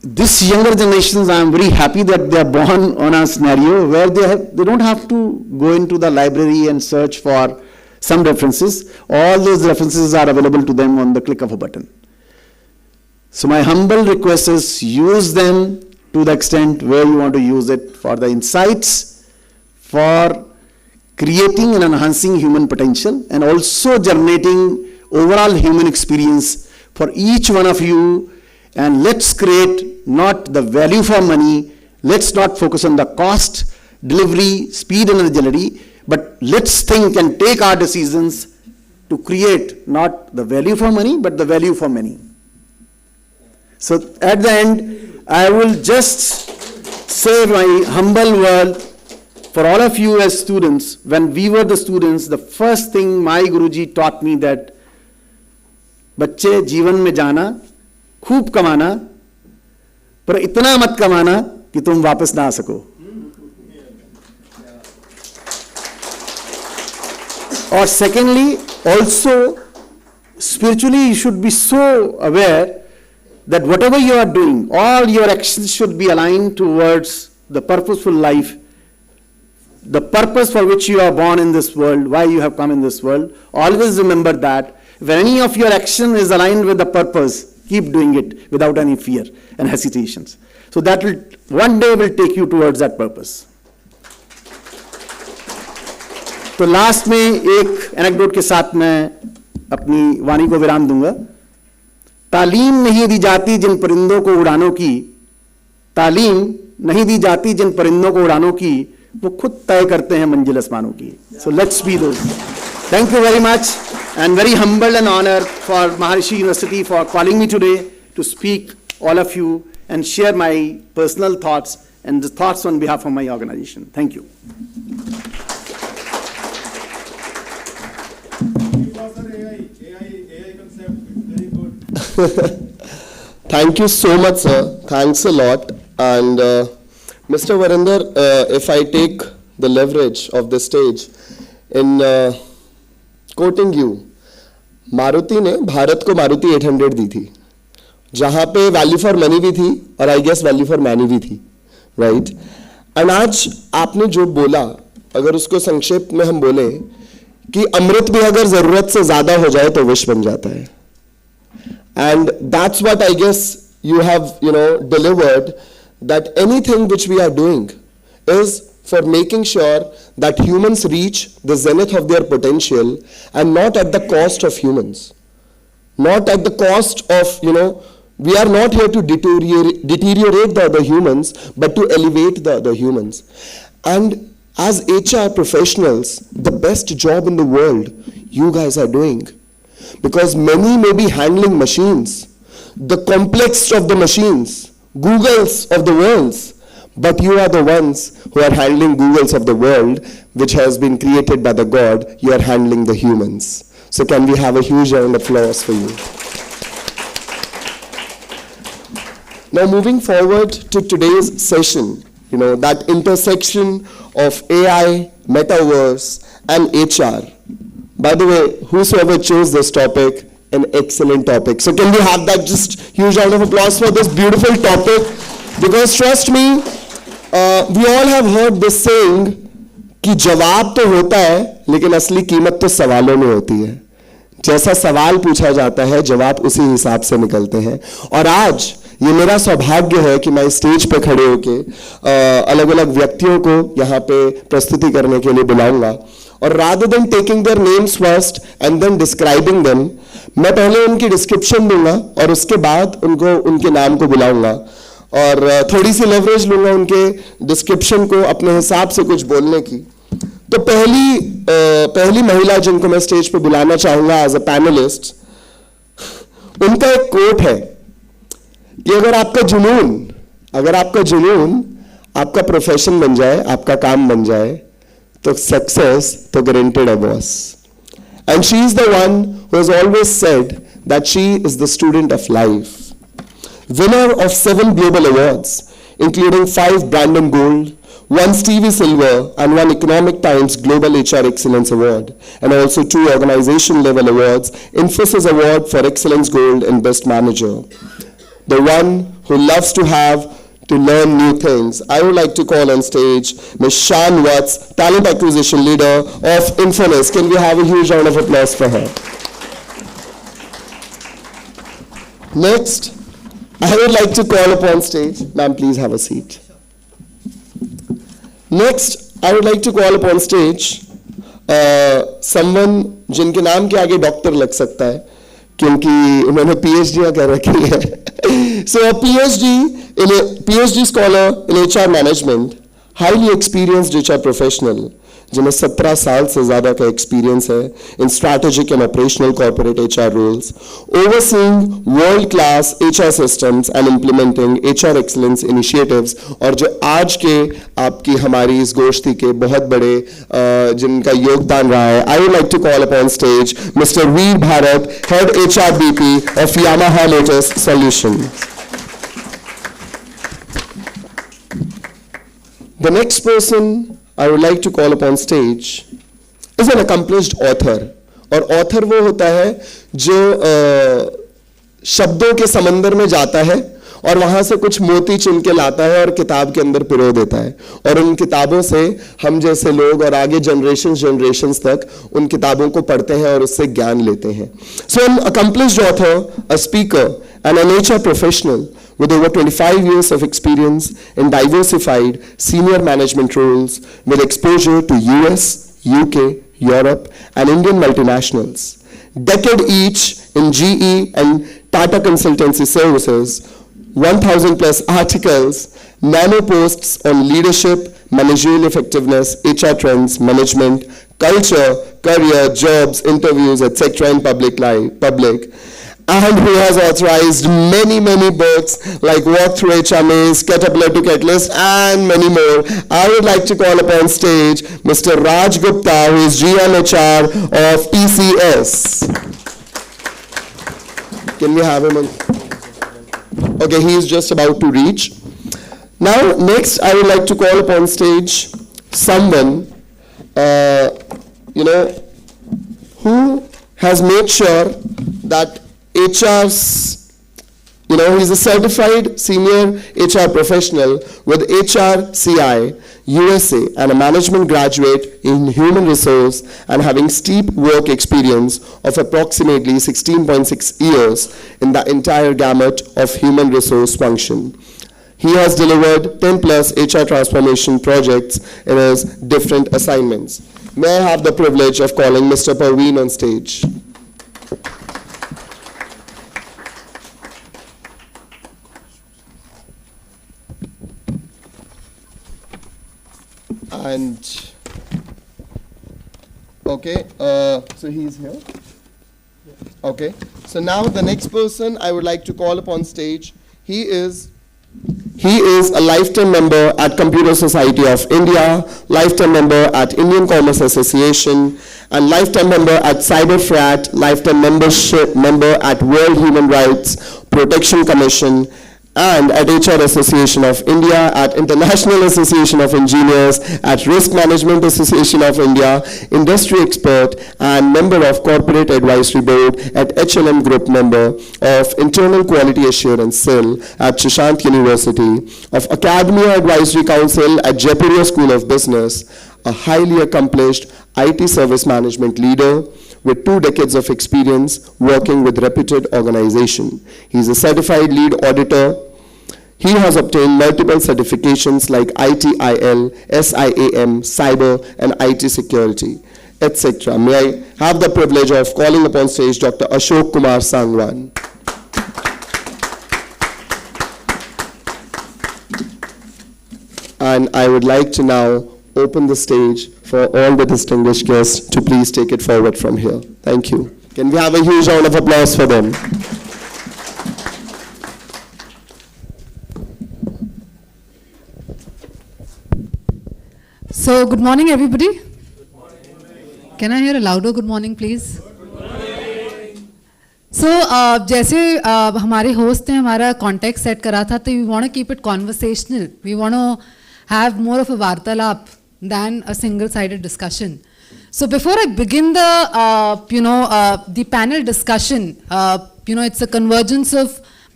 this younger generations, I am very happy that they are born on a scenario where they don't have to go into the library and search for some references. All those references are available to them on the click of a button. So my humble request is use them to the extent where you want to use it for the insights, for creating and enhancing human potential, and also generating overall human experience for each one of you. And let's create not the value for money, let's not focus on the cost, delivery, speed and agility, but let's think and take our decisions to create not the value for money, but the value for many. So at the end, I will just say my humble word for all of you as students. When we were the students, the first thing my Guruji taught me that बच्चे जीवन में जाना, खूब कमाना, पर इतना मत कमाना कि तुम वापस ना आ सको. Or secondly, also spiritually you should be so aware that whatever you are doing, all your actions should be aligned towards the purposeful life, the purpose for which you are born in this world, why you have come in this world. Always remember that if any of your action is aligned with the purpose, keep doing it without any fear and hesitations. So that will one day will take you towards that purpose. तो last में एक anecdote के साथ मैं अपनी वाणी को विराम दूंगा. तालीम नहीं दी जाती जिन परिंदों को उड़ानों की, तालीम नहीं दी जाती जिन परिंदों को उड़ानों की, वो खुद तय करते हैं मंजिल आसमानों की. So let's be those. Thank you very much, and very humbled and honored for Maharishi University for calling me today to speak all of you and share my personal thoughts and the thoughts on behalf of my organization. Thank you. Thank you so much, sir. Thanks a lot. And Mr. Varinder, if I take the leverage of the stage in quoting you, Maruti ने भारत को मारुति 800 दी थी, जहां पे value for money भी थी और I guess value for many भी थी, राइट? एंड आज आपने जो बोला, अगर उसको संक्षेप में हम बोले कि अमृत भी अगर जरूरत से ज्यादा हो जाए तो विष बन जाता है. And that's what I guess you have, delivered, that anything which we are doing is for making sure that humans reach the zenith of their potential and not at the cost of humans. Not at the cost of, we are not here to deteriorate the other humans, but to elevate the other humans. And as HR professionals, the best job in the world you guys are doing. Because many may be handling machines, the complex of the machines, Googles of the worlds, but you are the ones who are handling Googles of the world, which has been created by the God. You are handling the humans. So can we have a huge round of applause for you? Now moving forward to today's session, that intersection of AI, metaverse, and HR. By the way, whosoever chose this topic, an excellent topic. So can we have that just huge round of applause for this beautiful topic? Because trust me, we all have heard this saying कि जवाब तो होता है, लेकिन असली कीमत तो सवालों में होती है. जैसा सवाल पूछा जाता है, जवाब उसी हिसाब से निकलते हैं. और आज ये मेरा सौभाग्य है कि मैं स्टेज पे खड़े होके अलग अलग व्यक्तियों को यहाँ पे प्रस्तुति करने के लिए बुलाऊंगा. और rather than taking their names first and then describing them, मैं पहले उनकी डिस्क्रिप्शन दूंगा और उसके बाद उनको उनके नाम को बुलाऊंगा और थोड़ी सी लेवरेज लूंगा उनके डिस्क्रिप्शन को अपने हिसाब से कुछ बोलने की. तो पहली महिला जिनको मैं स्टेज पे बुलाना चाहूंगा एज अ पैनलिस्ट, उनका एक कोट है कि अगर आपका जुनून आपका प्रोफेशन बन जाए, आपका काम बन जाए, तो सक्सेस तो गारंटेड है boss. And she is the one who has always said that she is the student of life. Winner of 7 global awards, including 5 Brandon Gold, 1 Stevie Silver, and 1 Economic Times Global HR Excellence Award, and also 2 organization level awards, Infosys Award for Excellence Gold and Best Manager. The one who loves to learn new things. I would like to call on stage Ms. Shan Watts, Talent Acquisition Leader of Infosys. Can we have a huge round of applause for her? Next, I would like to call upon stage, ma'am, please have a seat. Next, I would like to call upon stage someone जिनके नाम के आगे doctor लग सकता है क्योंकि उन्होंने PhD कर रखी है. So a PhD scholar in HR management, highly experienced HR professional, जिन्हें 17 साल से ज़्यादा का एक्सपीरियंस है in strategic and operational corporate HR roles, overseeing world-class HR systems and implementing HR excellence initiatives, और जो आज के आपकी हमारी इस गोष्ठी के बहुत बड़े जिनका योगदान रहा है, I would like to call upon stage Mr. Veer Bharat, Head HR BP of Yamaha Motors Solutions. The next person I would like to call upon stage is an accomplished author. और author वो होता है जो शब्दों के समंदर में जाता है और वहां से कुछ मोती चुन के लाता है और किताब के अंदर पिरो देता है, और उन किताबों से हम जैसे लोग और आगे जनरेशंस तक उन किताबों को पढ़ते हैं और उससे ज्ञान लेते हैं. So an accomplished author, a speaker and an HR professional with over 25 years of experience in diversified senior management roles with exposure to US, UK, Europe and Indian multinationals, decade each in GE and Tata Consultancy Services, 1,000 plus articles, nano posts on leadership, managerial effectiveness, HR trends, management, culture, career, jobs, interviews, etc. in public, and who has authorized many books like Walk Through HR Maze, Caterpillar to Catalyst, and many more. I would like to call upon stage Mr. Raj Gupta, who is GM HR of TCS. Can we have him on? Okay, he is just about to reach. Now, next, I would like to call upon stage someone, who has made sure that HR's, he's a certified senior HR professional with HRCI, USA, and a management graduate in human resource and having steep work experience of approximately 16.6 years in the entire gamut of human resource function. He has delivered 10 plus HR transformation projects in his different assignments. May I have the privilege of calling Mr. Parveen on stage. And okay, so he's here. Okay, so now the next person I would like to call upon stage. He is a lifetime member at Computer Society of India, lifetime member at Indian Commerce Association, and lifetime member at CyberFrat, lifetime member at World Human Rights Protection Commission, and at HR Association of India, at International Association of Engineers, at Risk Management Association of India, industry expert and member of Corporate Advisory Board at HLM Group, member of Internal Quality Assurance Cell at Shishant University, of Academia Advisory Council at Jaipur School of Business, a highly accomplished IT service management leader with 2 decades of experience working with reputed organization. He is a certified lead auditor. He has obtained multiple certifications like ITIL, SIAM, Cyber, and IT Security, etc. May I have the privilege of calling upon stage Dr. Ashok Kumar Sangwan. And I would like to now open the stage for all the distinguished guests to please take it forward from here. Thank you. Can we have a huge round of applause for them? So, good morning, everybody. Good morning. Can I hear a louder good morning, please? So, जैसे हमारे host ने हमारा context set करा था, तो we want to keep it conversational. We want to have more of a वार्तालाप than a single-sided discussion. So, before I begin the panel discussion, it's a convergence of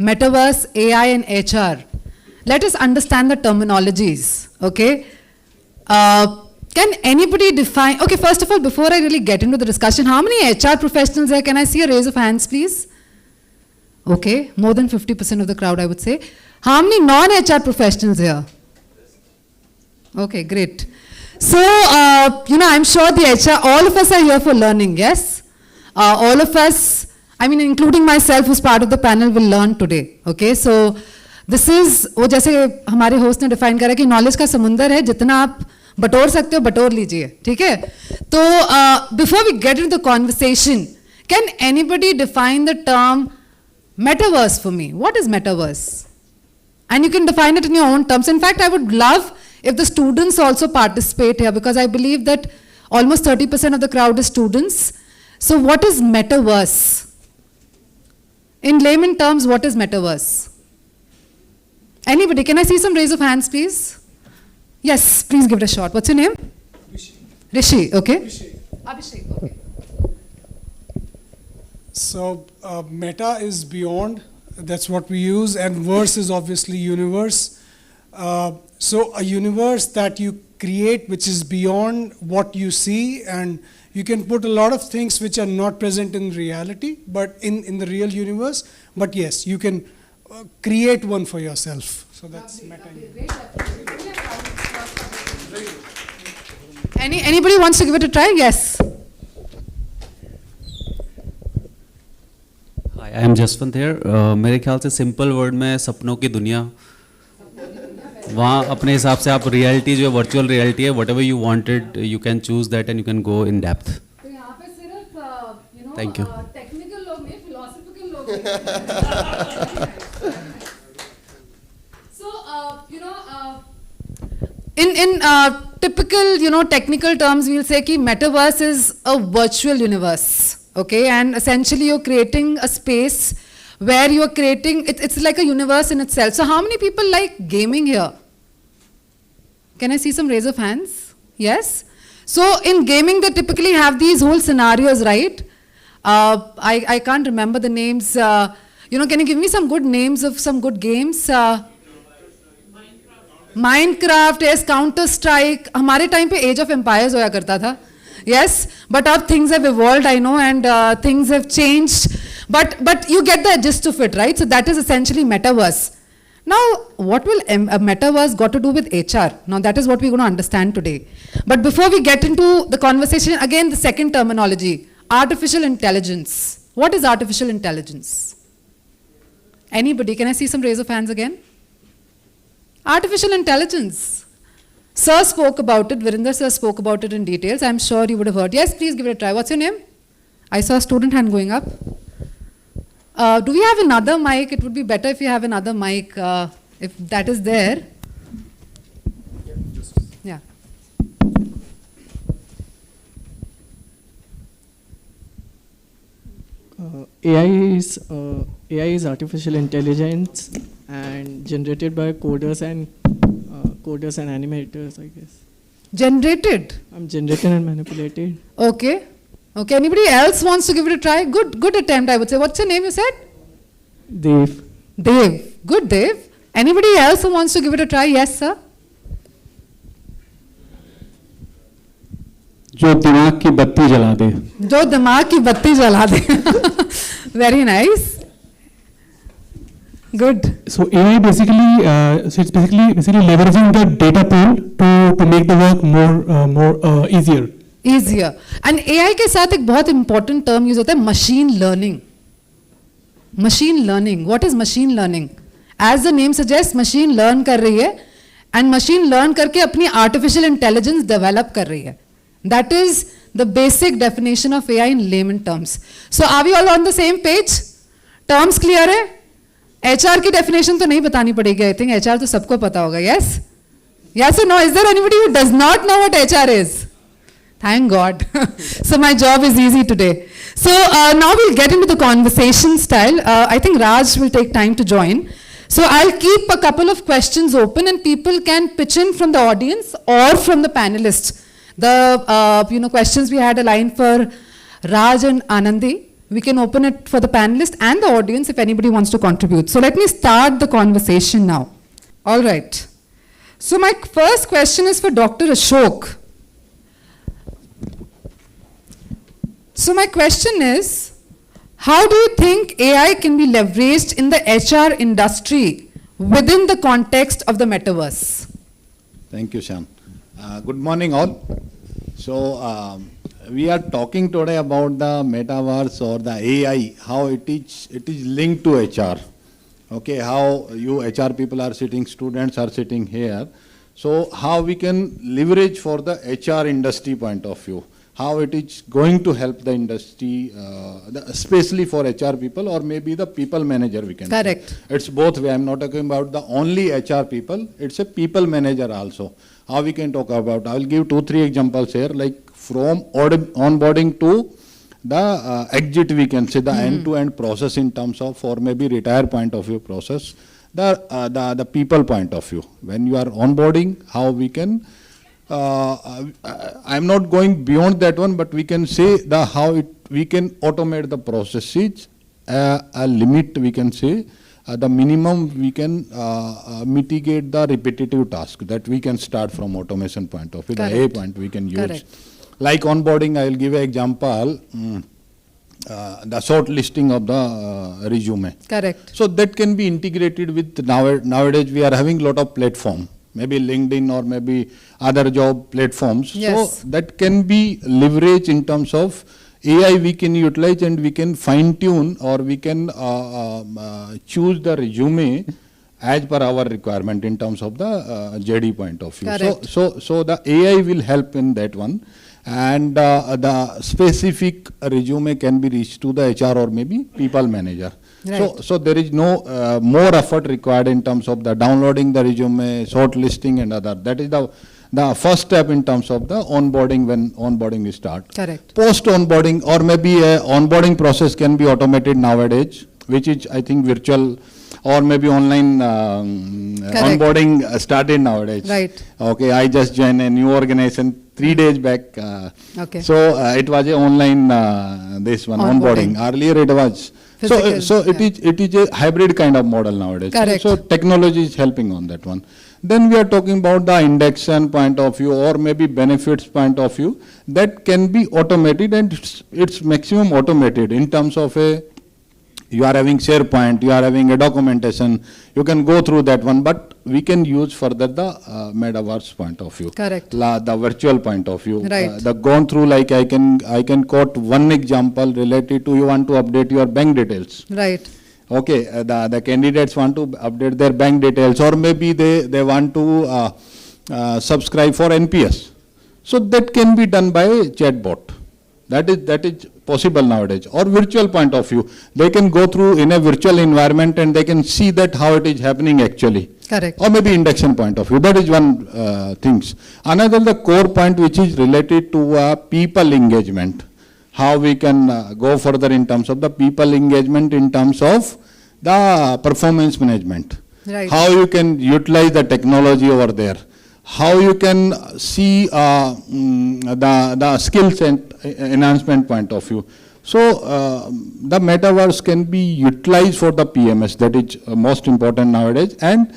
metaverse, AI, and HR. Let us understand the terminologies. Okay. Can anybody define, okay, first of all, before I really get into the discussion, how many HR professionals there? Can I see a raise of hands, please? Okay, more than 50% of the crowd, I would say. How many non-HR professionals here? Okay, great. So, I'm sure the HR, all of us are here for learning, yes? All of us, I mean, including myself, who's part of the panel, will learn today, okay? So, this is, वो जैसे हमारे host ने define करा कि knowledge का समुंदर है, जितना आप बटोर सकते हो बटोर लीजिए, ठीक है? तो before we get into the conversation, can anybody define the term metaverse for me? What is metaverse? And you can define it in your own terms. In fact, I would love if the students also participate here, because I believe that almost 30% of the crowd is students. So what is metaverse? In layman terms, what is metaverse? Anybody? Can I see some raise of hands, please? Yes, please give it a shot. What's your name? Rishi, okay. Abhishek, okay. So, meta is beyond, that's what we use, and verse is obviously universe. So, a universe that you create which is beyond what you see, and you can put a lot of things which are not present in reality, but in the real universe. But yes, you can create one for yourself. So, that's meta. Anybody wants to give it a try? Yes. I am Jaswant here. मेरे ख्याल से simple word में सपनों की दुनिया, वहाँ अपने हिसाब से आप रियलिटी जो वर्चुअल रियलिटी है, what ever you wanted you can choose that and you can go in depth. तो यहाँ पे सिर्फ थैंक यू. टेक्निकल लोग नहीं, फिलोसॉफिकल लोग हैं. So in typical technical terms, we'll say कि metaverse is a virtual universe. Okay, and essentially you're creating a space where you're creating, it's like a universe in itself. So how many people like gaming here? Can I see some raise of hands? Yes? So in gaming they typically have these whole scenarios, right? I can't remember the names. Can you give me some good names of some good games? Minecraft, yes, Counter-Strike. हमारे time पे Age of Empires होया करता था. Yes, but now things have evolved, I know, and things have changed. But you get the gist of it, right? So that is essentially metaverse. Now, what will a metaverse got to do with HR? Now, that is what we're going to understand today. But before we get into the conversation, again, the second terminology, artificial intelligence. What is artificial intelligence? Anybody? Can I see some raise of hands again? Artificial intelligence. Sir spoke about it, Virinder sir spoke about it in details. I'm sure you would have heard. Yes, please give it a try. What's your name? I saw a student hand going up. Do we have another mic? It would be better if you have another mic, if that is there. Yeah. AI is artificial intelligence and generated by coders and animators, I guess. Generated? I'm generated and manipulated. Okay. Okay. Anybody else wants to give it a try? Good attempt, I would say. What's your name, you said? Dev. Dev. Good, Dev. Anybody else who wants to give it a try? Yes, sir. जो दिमाग की बत्ती जला दे. जो दिमाग की बत्ती जला दे. Very nice. Good. So AI basically, it's basically leveraging the data pool to make the work more easier. Easier. And AI के साथ एक बहुत important term use होता है machine learning. Machine learning. What is machine learning? As the name suggests, machine learn कर रही है and machine learn करके अपनी artificial intelligence develop कर रही है. That is the basic definition of AI in layman terms. So are we all on the same page? Terms clear है? HR की definition तो नहीं बतानी पड़ेगी, I think HR तो सबको पता होगा, yes? Yes or no? Is there anybody who does not know what HR is? Thank God. So my job is easy today. So now we'll get into the conversation style. I think Raj will take time to join. So I'll keep a couple of questions open and people can pitch in from the audience or from the panelists. The questions we had aligned for Raj and Anandi. We can open it for the panelists and the audience if anybody wants to contribute. So let me start the conversation now. All right. So my first question is for Dr. Ashok. So my question is, how do you think AI can be leveraged in the HR industry within the context of the metaverse? Thank you, Shan. Good morning, all. So we are talking today about the metaverse or the AI, how it is linked to HR. Okay, how you HR people are sitting, students are sitting here. So how we can leverage for the HR industry point of view, how it is going to help the industry, especially for HR people or maybe the people manager we can Correct. say. It's both way. I'm not talking about the only HR people, it's a people manager also. How we can talk about, I will give 2-3 examples here, like from onboarding to the exit, we can say the end-to-end process in terms of, or maybe retire point of view process, the people point of view. When you are onboarding, how we can, I'm not going beyond that one, but we can say the how we can automate the processes, a limit we can say, the minimum we can mitigate the repetitive task that we can start from automation point of view, Correct. the A point we can use. Correct. Like onboarding, I will give an example, the short listing of the resume. Correct. So that can be integrated with, nowadays we are having lot of platform, maybe LinkedIn or maybe other job platforms. Yes. So that can be leveraged in terms of AI we can utilize and we can fine tune or we can choose the resume as per our requirement in terms of the JD point of view. Correct. So the AI will help in that one. And the specific resume can be reached to the HR or maybe people manager. Right. So there is no more effort required in terms of the downloading the resume, shortlisting and other. That is the first step in terms of the onboarding when onboarding is start. Correct. Post onboarding or maybe a onboarding process can be automated nowadays, which is I think virtual or maybe online onboarding started nowadays. Right. Okay, I just joined a new organization 3 days back. Okay. So it was a online this one onboarding. Earlier it was. Physical, So it is a hybrid kind of model nowadays. Correct. So technology is helping on that one. Then we are talking about the induction point of view or maybe benefits point of view that can be automated and it's maximum automated in terms of you are having SharePoint, you are having a documentation, you can go through that one, but we can use further the metaverse point of view. Correct. The virtual point of view. Right. The gone through, like I can quote one example related to you want to update your bank details. Right. Okay, the candidates want to update their bank details or maybe they want to subscribe for NPS. So that can be done by chatbot. That is possible nowadays. Or virtual point of view. They can go through in a virtual environment and they can see that how it is happening actually. Correct. Or maybe induction point of view. That is one things. Another the core point which is related to people engagement. How we can go further in terms of the people engagement in terms of the performance management. Right. How you can utilize the technology over there. How you can see the skills and enhancement point of view. So the metaverse can be utilized for the PMS. That is most important nowadays. And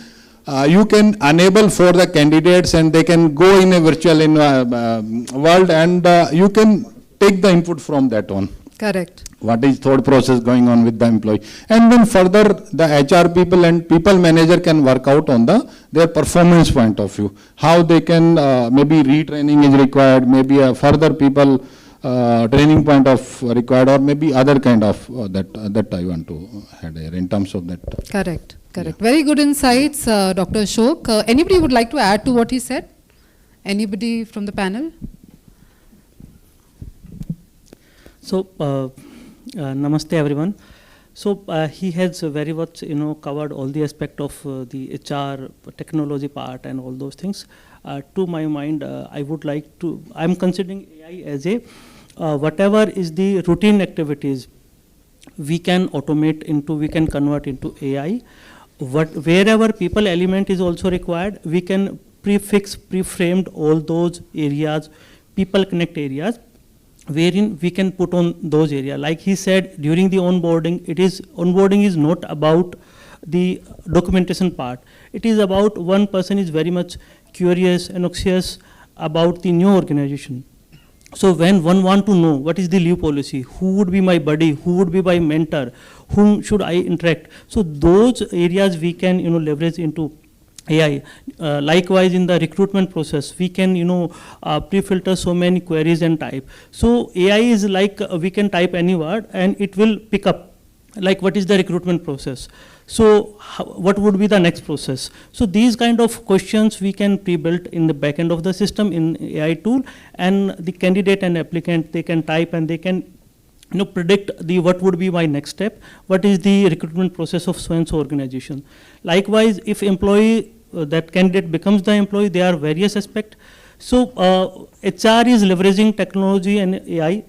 you can enable for the candidates and they can go in a virtual world and you can take the input from that one. Correct. What is thought process going on with the employee. And then further the HR people and people manager can work out on their performance point of view. How they can maybe retraining is required, maybe a further people training point of required or maybe other kind of that I want to add here in terms of that. Correct. Correct. Yeah. Very good insights, Dr. Ashok. Anybody would like to add to what he said? Anybody from the panel? So, namaste everyone. So he has very much, covered all the aspect of the HR technology part and all those things. To my mind, I would like to. I'm considering AI as a whatever is the routine activities we can automate into, we can convert into AI. Wherever people element is also required, we can pre-framed all those areas, people connect areas, wherein we can put on those areas. Like he said, during the onboarding, onboarding is not about the documentation part. It is about one person is very much curious and anxious about the new organization. So when one want to know what is the leave policy, who would be my buddy, who would be my mentor, whom should I interact? So those areas we can leverage into AI. Likewise, in the recruitment process, we can pre-filter so many queries and type. So AI is like we can type any word and it will pick up like what is the recruitment process. So what would be the next process? So these kind of questions we can pre-build in the back end of the system in AI tool, and the candidate and applicant, they can type and they can predict what would be my next step, what is the recruitment process of so-and-so organization. Likewise, if employee, that candidate becomes the employee, there are various aspects. So HR is leveraging technology and AI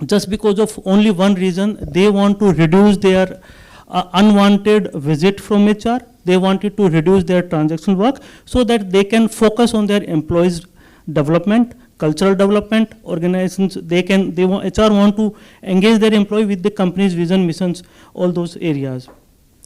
just because of only one reason. They want to reduce their unwanted visit from HR. They wanted to reduce their transactional work so that they can focus on their employees' development, cultural development, organizations. HR want to engage their employee with the company's vision, missions, all those areas.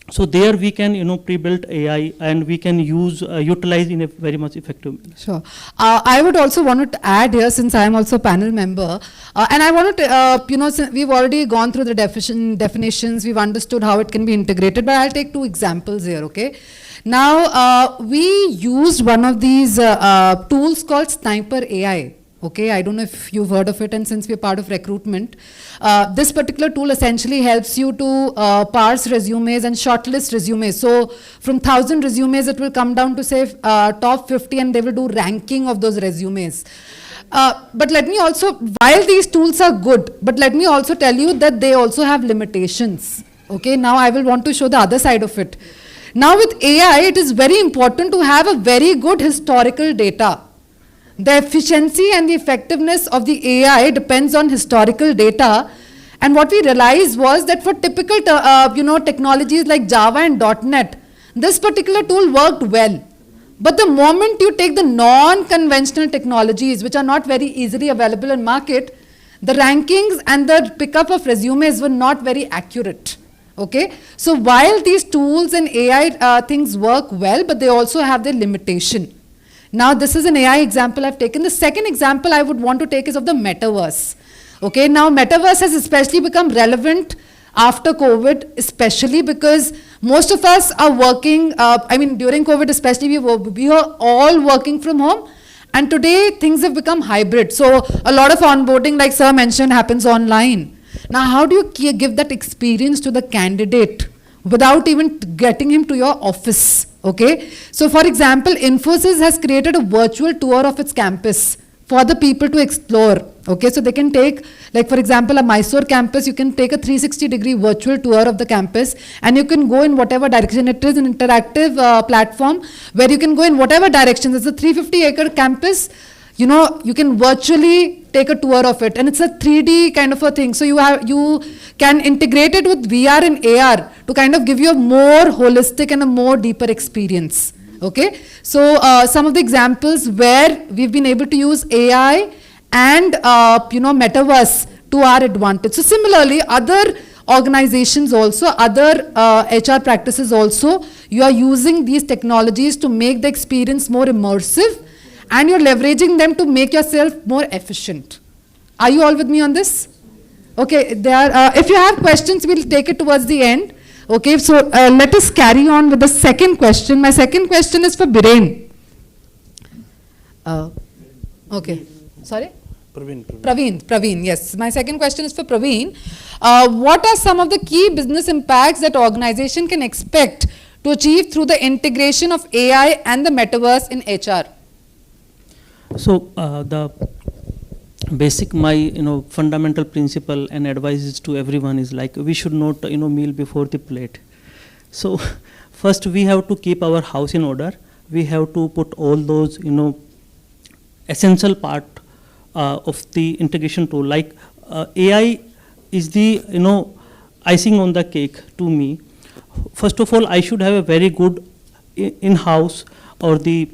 So there we can pre-build AI and we can utilize in a very much effective manner. Sure. I would also want to add here, since I am also a panel member, and I wanted to, since we've already gone through the definitions, we've understood how it can be integrated, but I'll take two examples here, okay? Now, we used one of these tools called Sniper AI. Okay, I don't know if you've heard of it, and since we're part of recruitment, this particular tool essentially helps you to parse resumes and shortlist resumes. So from 1,000 resumes, it will come down to say top 50, and they will do ranking of those resumes. But let me also, while these tools are good, but let me also tell you that they also have limitations. Okay, now I will want to show the other side of it. Now with AI, it is very important to have a very good historical data. The efficiency and the effectiveness of the AI depends on historical data. And what we realized was that for typical technologies like Java and .NET, this particular tool worked well. But the moment you take the non-conventional technologies, which are not very easily available in market, the rankings and the pickup of resumes were not very accurate. Okay, so while these tools and AI things work well, but they also have their limitation. Now, this is an AI example I've taken. The second example I would want to take is of the metaverse. Okay, now metaverse has especially become relevant after COVID, especially because most of us are working, during COVID especially, we were all working from home. And today, things have become hybrid. So, a lot of onboarding, like Sir mentioned, happens online. Now, how do you give that experience to the candidate without even getting him to your office? Okay, so for example, Infosys has created a virtual tour of its campus for the people to explore. Okay, so they can take, like for example, a Mysore campus, you can take a 360-degree virtual tour of the campus, and you can go in whatever direction. It is an interactive platform where you can go in whatever direction. It's a 350-acre campus. You can virtually take a tour of it, and it's a 3D kind of a thing. So you can integrate it with VR and AR to kind of give you a more holistic and a more deeper experience. Okay, so some of the examples where we've been able to use AI and metaverse to our advantage. So similarly, other organizations also, other HR practices also, you are using these technologies to make the experience more immersive, and you're leveraging them to make yourself more efficient. Are you all with me on this? Okay, if you have questions, we'll take it towards the end. Okay, so let us carry on with the second question. My second question is for Biren. Okay, sorry? Praveen, yes. My second question is for Praveen. What are some of the key business impacts that organization can expect to achieve through the integration of AI and the metaverse in HR? So basic my fundamental principle and advices to everyone is like we should not meal before the plate. So first we have to keep our house in order. We have to put all those essential part of the integration tool. Like AI is the icing on the cake to me. First of all, I should have a very good in-house or the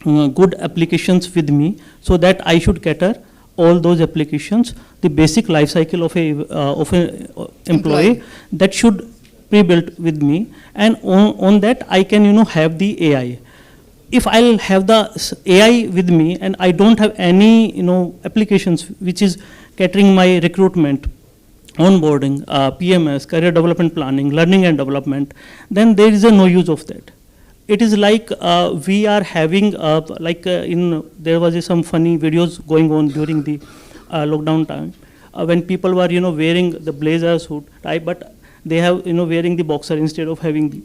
good applications with me, so that I should cater all those applications, the basic life cycle of a employee that should be built with me, and on that I can have the AI. If I'll have the AI with me and I don't have any applications which is catering my recruitment, onboarding, PMS, career development planning, learning and development, then there is no use of that. It is like we are having there was some funny videos going on during the lockdown time when people were wearing the blazer suit, right? But they have wearing the boxer instead of having the.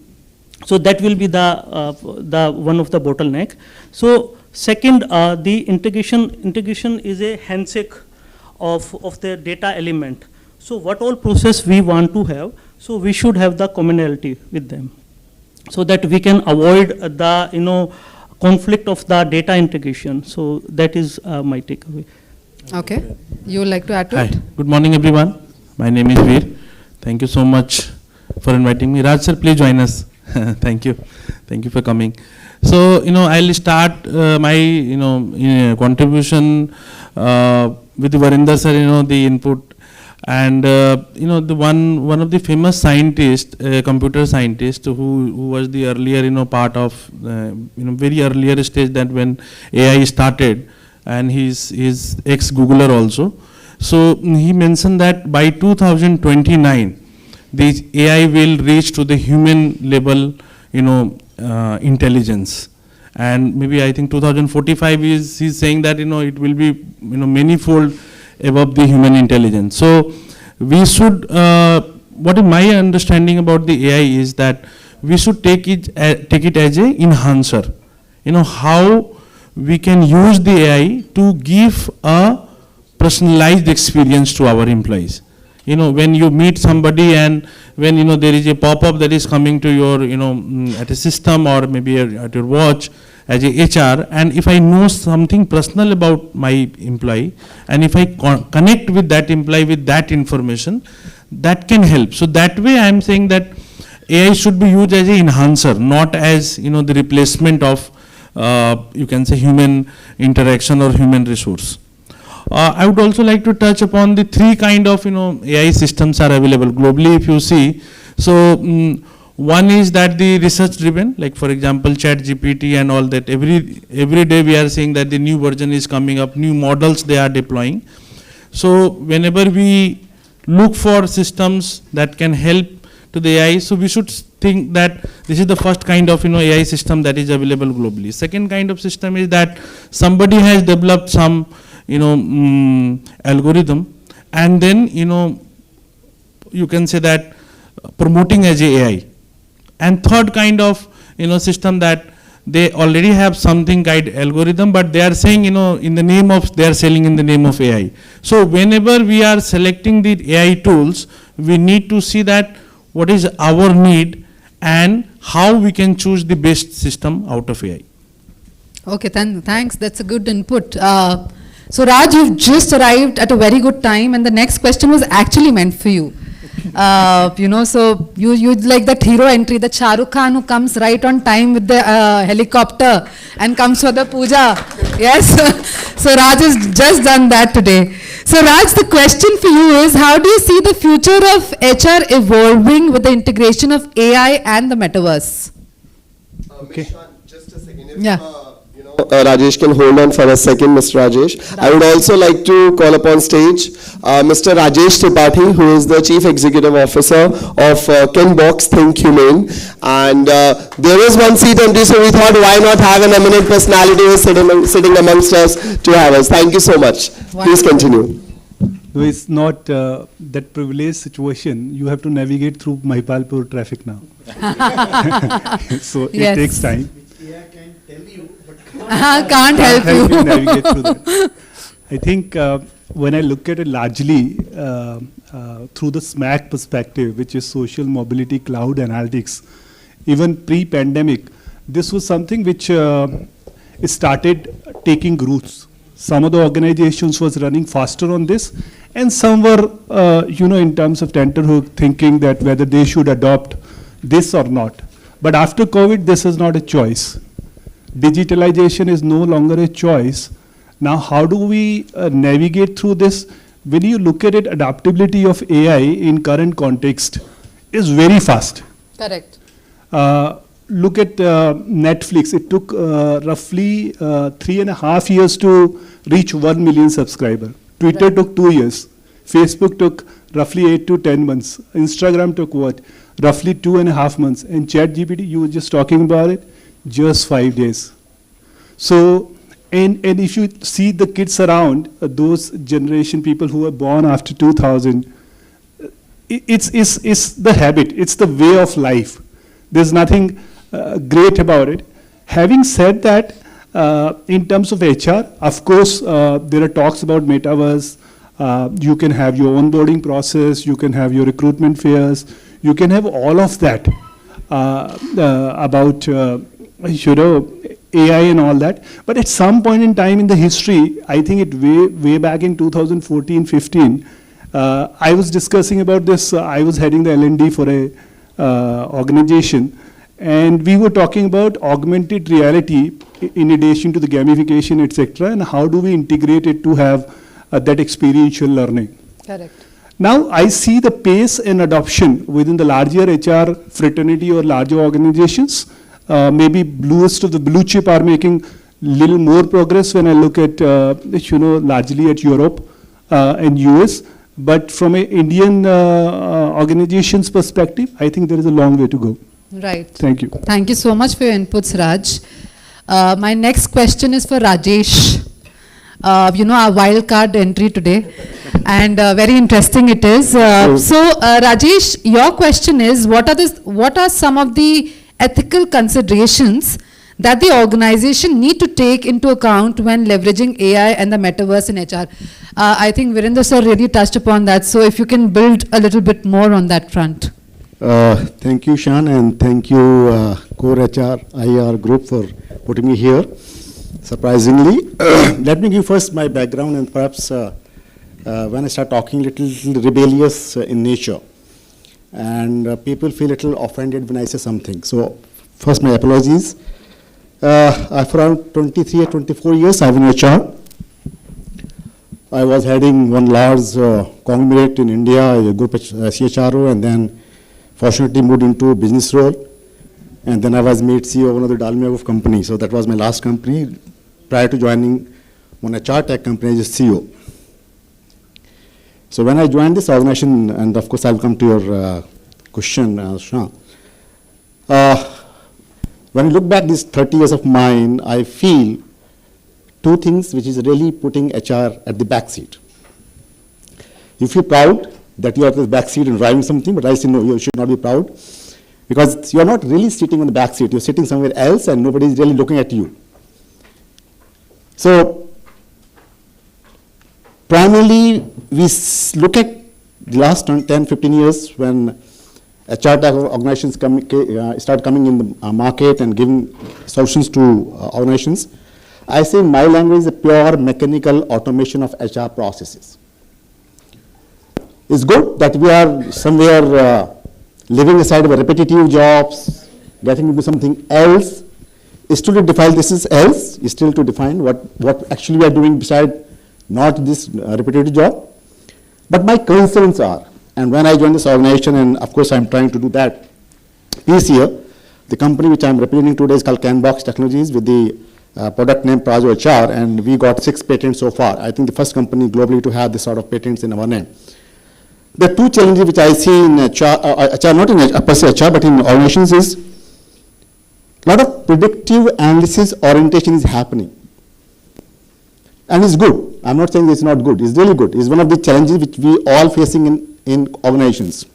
So that will be the one of the bottleneck. So second, the integration is a handshake of the data element. So what all process we want to have, so we should have the commonality with them, so that we can avoid the conflict of the data integration. So that is my takeaway. Okay, you would like to add to it? Hi, good morning everyone. My name is Veer. Thank you so much for inviting me. Raj sir, please join us. Thank you for coming. So I'll start my contribution with Varinder sir, the input. And the one of the famous scientists, computer scientist, who was the earlier part of very earlier stage that when AI started, and he's ex Googler also. So he mentioned that by 2029, the AI will reach to the human level, intelligence, and maybe I think 2045 he's saying that it will be manifold above the human intelligence. So we should, what is my understanding about the AI is that we should take it as a enhancer. How we can use the AI to give a personalized experience to our employees. When you meet somebody and when there is a pop-up that is coming to your at a system or maybe at your watch as a HR, and if I know something personal about my employee, and if I connect with that employee with that information, that can help. So that way I am saying that AI should be used as an enhancer, not as the replacement of you can say human interaction or human resource. I would also like to touch upon the three kind of AI systems are available globally. If you see, so one is that the research driven, like for example ChatGPT and all that. Every day we are seeing that the new version is coming up, new models they are deploying. So whenever we look for systems that can help to the AI, so we should think that this is the first kind of AI system that is available globally. Second kind of system is that somebody has developed some algorithm, and then you can say that promoting as AI. And third kind of system that they already have something guide algorithm, but they are saying in the name of, they are selling in the name of AI. So whenever we are selecting the AI tools, we need to see that what is our need and how we can choose the best system out of AI. Okay, then thanks. That's a good input. So Raj, you've just arrived at a very good time, and the next question was actually meant for you. So you like that hero entry, the Shah Rukh Khan who comes right on time with the helicopter and comes for the puja. Yes. So Raj has just done that today. So Raj, the question for you is, how do you see the future of HR evolving with the integration of AI and the metaverse? Okay. Just a second. Yeah. Rajesh can hold on for a second, Mr. Rajesh. I would also like to call upon stage Mr. Rajesh Tripathi, who is the Chief Executive Officer of Kenbox Think Humane. And there is one seat empty, so we thought why not have an eminent personality who is sitting amongst us to have us. Thank you so much. Please continue. No, it's not that privileged situation. You have to navigate through Mahipalpur traffic now. So it takes time. Can't help you. Navigate through that. I think when I look at it largely through the SMAC perspective, which is social mobility cloud analytics, even pre-pandemic, this was something which started taking roots. Some of the organizations was running faster on this, and some were, in terms of tenterhook, thinking that whether they should adopt this or not. But after COVID, this is not a choice. Digitalization is no longer a choice. Now, how do we navigate through this? When you look at it, adaptability of AI in current context is very fast. Correct. Look at Netflix. It took roughly 3.5 years to reach 1 million subscribers. Twitter took 2 years. Facebook took roughly 8 to 10 months. Instagram took what? Roughly 2.5 months. And ChatGPT, you were just talking about it, just 5 days. So, and if you see the kids around, those generation people who were born after 2000, it's the habit, it's the way of life. There's nothing great about it. Having said that, in terms of HR, of course, there are talks about metaverse. You can have your onboarding process, you can have your recruitment fairs, you can have all of that about, AI and all that. But at some point in time in the history, I think it way back in 2014-15, I was discussing about this. I was heading the L&D for a organization, and we were talking about augmented reality in addition to the gamification, etc., and how do we integrate it to have that experiential learning. Correct. Now I see the pace and adoption within the larger HR fraternity or larger organizations. Maybe bluest of the blue chip are making little more progress when I look at, largely at Europe and US. But from an Indian organization's perspective, I think there is a long way to go. Right. Thank you. Thank you so much for your inputs, Raj. My next question is for Rajesh. Our wild card entry today. And very interesting it is. Rajesh, your question is, what are some of the ethical considerations that the organization need to take into account when leveraging AI and the metaverse in HR? I think Virendra sir really touched upon that. So if you can build a little bit more on that front. Thank you, Shan, and thank you, Core HR IR group for putting me here. Surprisingly, let me give first my background, and perhaps when I start talking, little rebellious in nature, and people feel a little offended when I say something. So first, my apologies. For around 23 or 24 years, I've been in HR. I was heading one large conglomerate in India, a group CHRO, and then fortunately moved into a business role. And then I was made CEO of one of the Dalmia Group company. So that was my last company prior to joining one HR tech company as CEO. So when I joined this organization, and of course I'll come to your question, Shah. When I look back these 30 years of mine, I feel two things which is really putting HR at the back seat. You feel proud that you are at the back seat and driving something, but I say no, you should not be proud, because you are not really sitting on the back seat. You're sitting somewhere else and nobody is really looking at you. So primarily, we look at the last 10, 15 years when HR tech organizations start coming in the market and giving solutions to organizations. I say my language is a pure mechanical automation of HR processes. It's good that we are somewhere living aside of repetitive jobs, getting into something else. Is still to define this is else, is still to define what actually we are doing beside not this repetitive job. But my concerns are, and when I joined this organization, and of course I'm trying to do that this year, the company which I'm representing today is called Canbox Technologies with the product name Prajo HR, and we got 6 patents so far. I think the first company globally to have this sort of patents in our name. The two challenges which I see in HR, not in per se HR, but in organizations is a lot of predictive analysis orientation is happening. And it's good. I'm not saying it's not good. It's really good. It's one of the challenges which we all facing in organizations.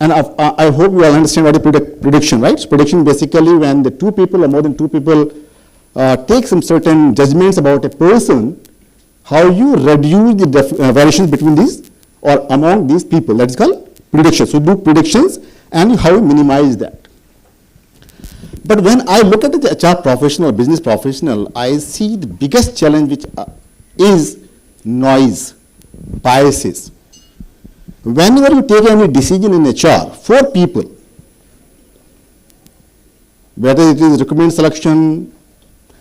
And I hope you all understand what is prediction, right? So prediction basically when the two people or more than two people take some certain judgments about a person, how you reduce the variations between these or among these people. That is called predictions. So do predictions and how you minimize that. But when I look at the HR professional, business professional, I see the biggest challenge which is noise, biases. Whenever you take any decision in HR for people, whether it is recruitment selection,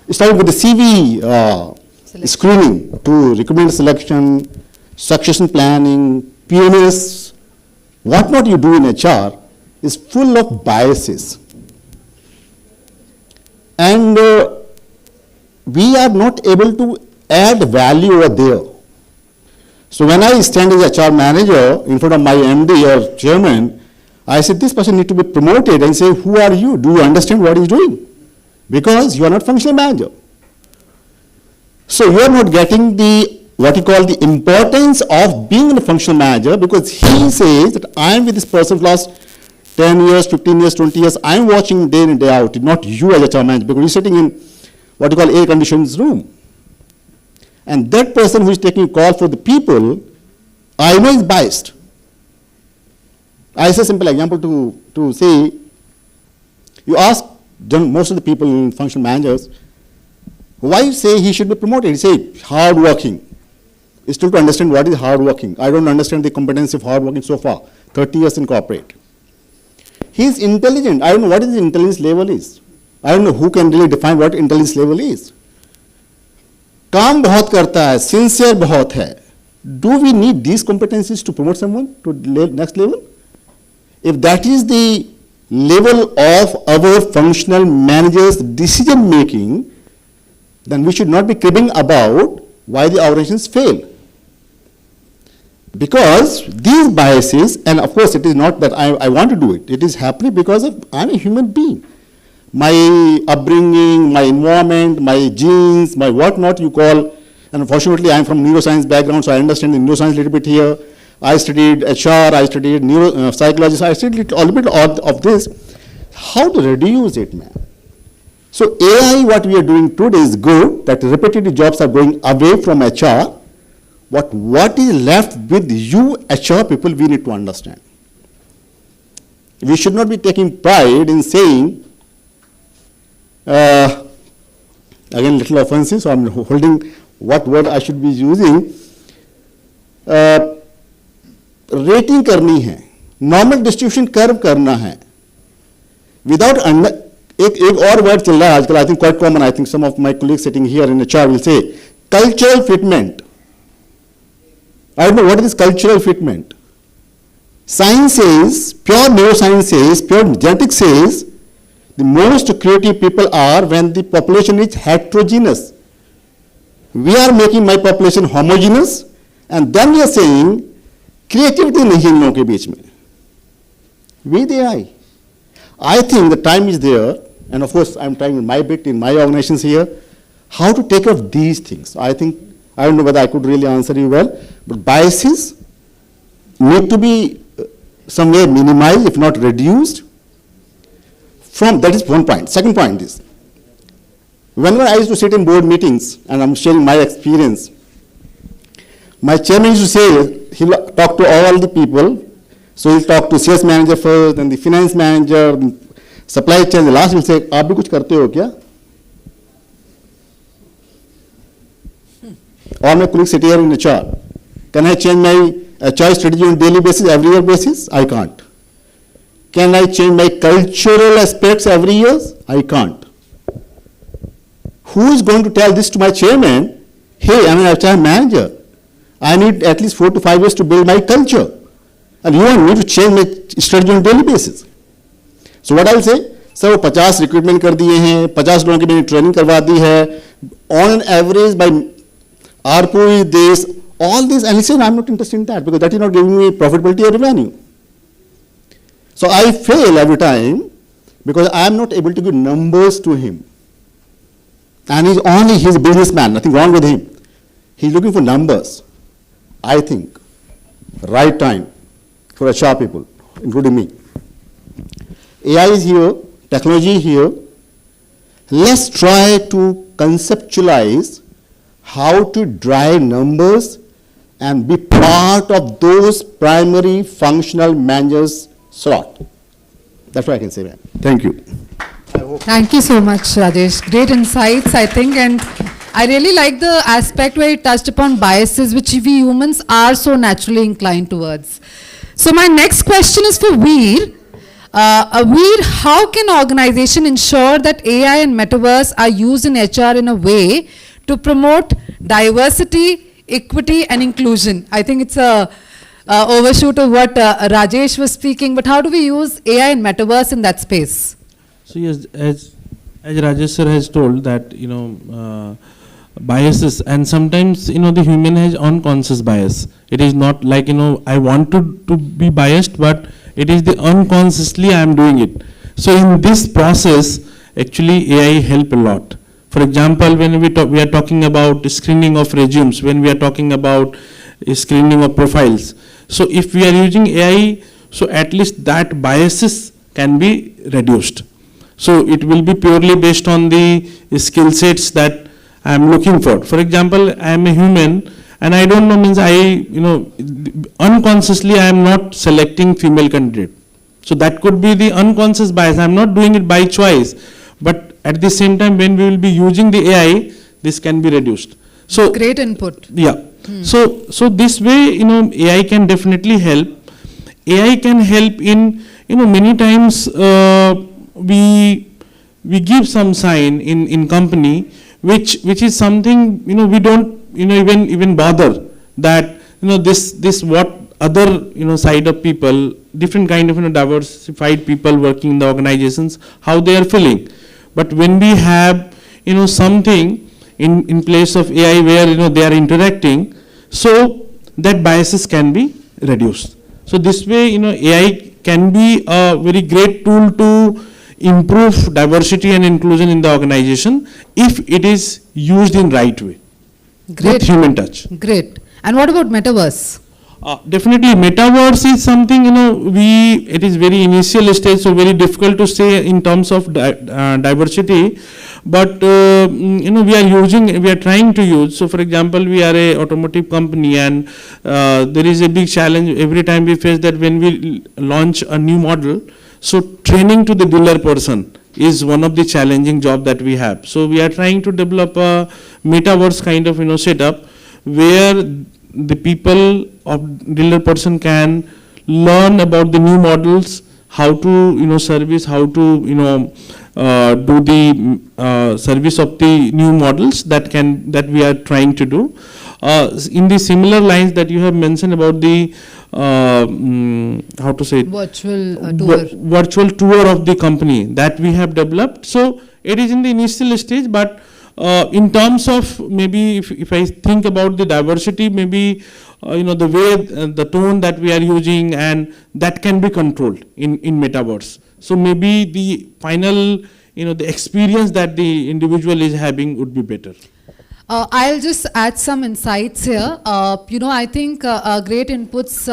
starting with the CV screening to recruitment selection, succession planning, PMS, what not you do in HR is full of biases. And we are not able to add value over there. So when I stand as HR manager in front of my MD or chairman, I said this person needs to be promoted and say, who are you? Do you understand what he's doing? Because you are not functional manager. So you are not getting the, what you call the importance of being a functional manager, because he says that I am with this person for last 10 years, 15 years, 20 years, I am watching day in and day out, not you as a HR manager, because you're sitting in what you call air-conditioned room. And that person who is taking a call for the people, I know is biased. I say a simple example to say, you ask most of the people, functional managers, why you say he should be promoted? He say hard-working. It's still to understand what is hard-working. I don't understand the competence of hard-working so far, 30 years in corporate. He is intelligent. I don't know what his intelligence level is. I don't know who can really define what intelligence level is. काम बहुत करता है, sincere बहुत है. Do we need these competencies to promote someone to next level? If that is the level of our functional managers' decision making, then we should not be cribbing about why the organizations fail. Because these biases, and of course it is not that I want to do it, it is happening because of I'm a human being. My upbringing, my environment, my genes, my whatnot you call, and unfortunately I am from neuroscience background, so I understand the neuroscience a little bit here. I studied HR, I studied psychology, so I studied a little bit of this. How to reduce it, man? So AI, what we are doing today is good, that repetitive jobs are going away from HR. What is left with you HR people, we need to understand. We should not be taking pride in saying, again little offensive, so I'm holding what word I should be using. Rating करनी है, normal distribution curve करना है, without एक और word चल रहा है आजकल, I think quite common, I think some of my colleagues sitting here in HR will say, cultural fitment. I don't know what is cultural fitment. Science says, pure neuroscience says, pure genetics says, the most creative people are when the population is heterogeneous. We are making my population homogeneous, and then we are saying, creativity नहीं इन लोगों के बीच में. With AI. I think the time is there, and of course I'm trying my bit in my organizations here, how to take care of these things. I think, I don't know whether I could really answer you well, but biases need to be somewhere minimized, if not reduced. That is one point. Second point is, whenever I used to sit in board meetings, and I'm sharing my experience, my chairman used to say, he'll talk to all the people, so he'll talk to sales manager first, then the finance manager, supply chain, the last he'll say, आप भी कुछ करते हो क्या? All my colleagues sit here in HR. Can I change my HR strategy on daily basis, every year basis? I can't. Can I change my cultural aspects every year? I can't. Who is going to tell this to my chairman? Hey, I'm an HR manager. I need at least 4 to 5 years to build my culture. And you want me to change my strategy on daily basis. So what I'll say, sir, 50 recruitment कर दिए हैं, 50 लोगों की मैंने training करवा दी है, on an average by ARPU is this, all this, and he said, I'm not interested in that because that is not giving me profitability or revenue. So I fail every time because I am not able to give numbers to him. And he's a businessman, nothing wrong with him. He's looking for numbers. I think, right time for HR people, including me. AI is here, technology is here. Let's try to conceptualize how to drive numbers and be part of those primary functional managers' slot. That's what I can say, ma'am. Thank you. Thank you so much, Rajesh. Great insights, I think, and I really like the aspect where you touched upon biases, which we humans are so naturally inclined towards. So my next question is for Veer. Veer, how can organization ensure that AI and metaverse are used in HR in a way to promote diversity, equity, and inclusion? I think it's a overshoot of what Rajesh was speaking, but how do we use AI and metaverse in that space? So yes, as Rajesh sir has told that, biases, and sometimes, the human has unconscious bias. It is not like, I want to be biased, but it is the unconsciously I am doing it. So in this process, actually AI help a lot. For example, when we are talking about screening of resumes, when we are talking about screening of profiles. So if we are using AI, so at least that biases can be reduced. So it will be purely based on the skill sets that I am looking for. For example, I am a human and I don't know, means unconsciously I am not selecting female candidate. So that could be the unconscious bias. I am not doing it by choice. But at the same time, when we will be using the AI, this can be reduced. So great input. Yeah. So this way, AI can definitely help. AI can help in, many times we give some sign in company which is something, we don't, even bother that, this what other, side of people, different kind of, diversified people working in the organizations, how they are feeling. But when we have, something in place of AI where, they are interacting, so that biases can be reduced. So this way, AI can be a very great tool to improve diversity and inclusion in the organization if it is used in right way. Great. With human touch. Great. And what about metaverse? Definitely, metaverse is something, it is very initial stage, so very difficult to say in terms of diversity. But, we are trying to use. So, for example, we are a automotive company and there is a big challenge every time we face that when we launch a new model. So, training to the dealer person is one of the challenging job that we have. So, we are trying to develop a metaverse kind of, setup where the people of dealer person can learn about the new models, how to service, how to do the service of the new models that we are trying to do. In the similar lines that you have mentioned about the how to say it? Virtual tour of the company that we have developed. So it is in the initial stage, but in terms of maybe if I think about the diversity, maybe the way the tone that we are using, and that can be controlled in metaverse. So maybe the final the experience that the individual is having would be better. I'll just add some insights here. I think great inputs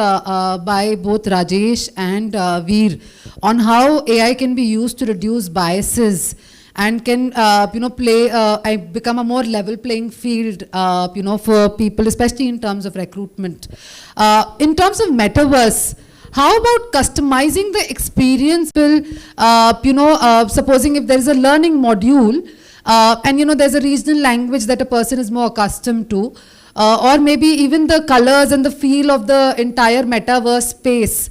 by both Rajesh and Veer on how AI can be used to reduce biases and can become a more level playing field for people, especially in terms of recruitment. In terms of metaverse, how about customizing the experience? Supposing if there is a learning module and there's a regional language that a person is more accustomed to, or maybe even the colors and the feel of the entire metaverse space,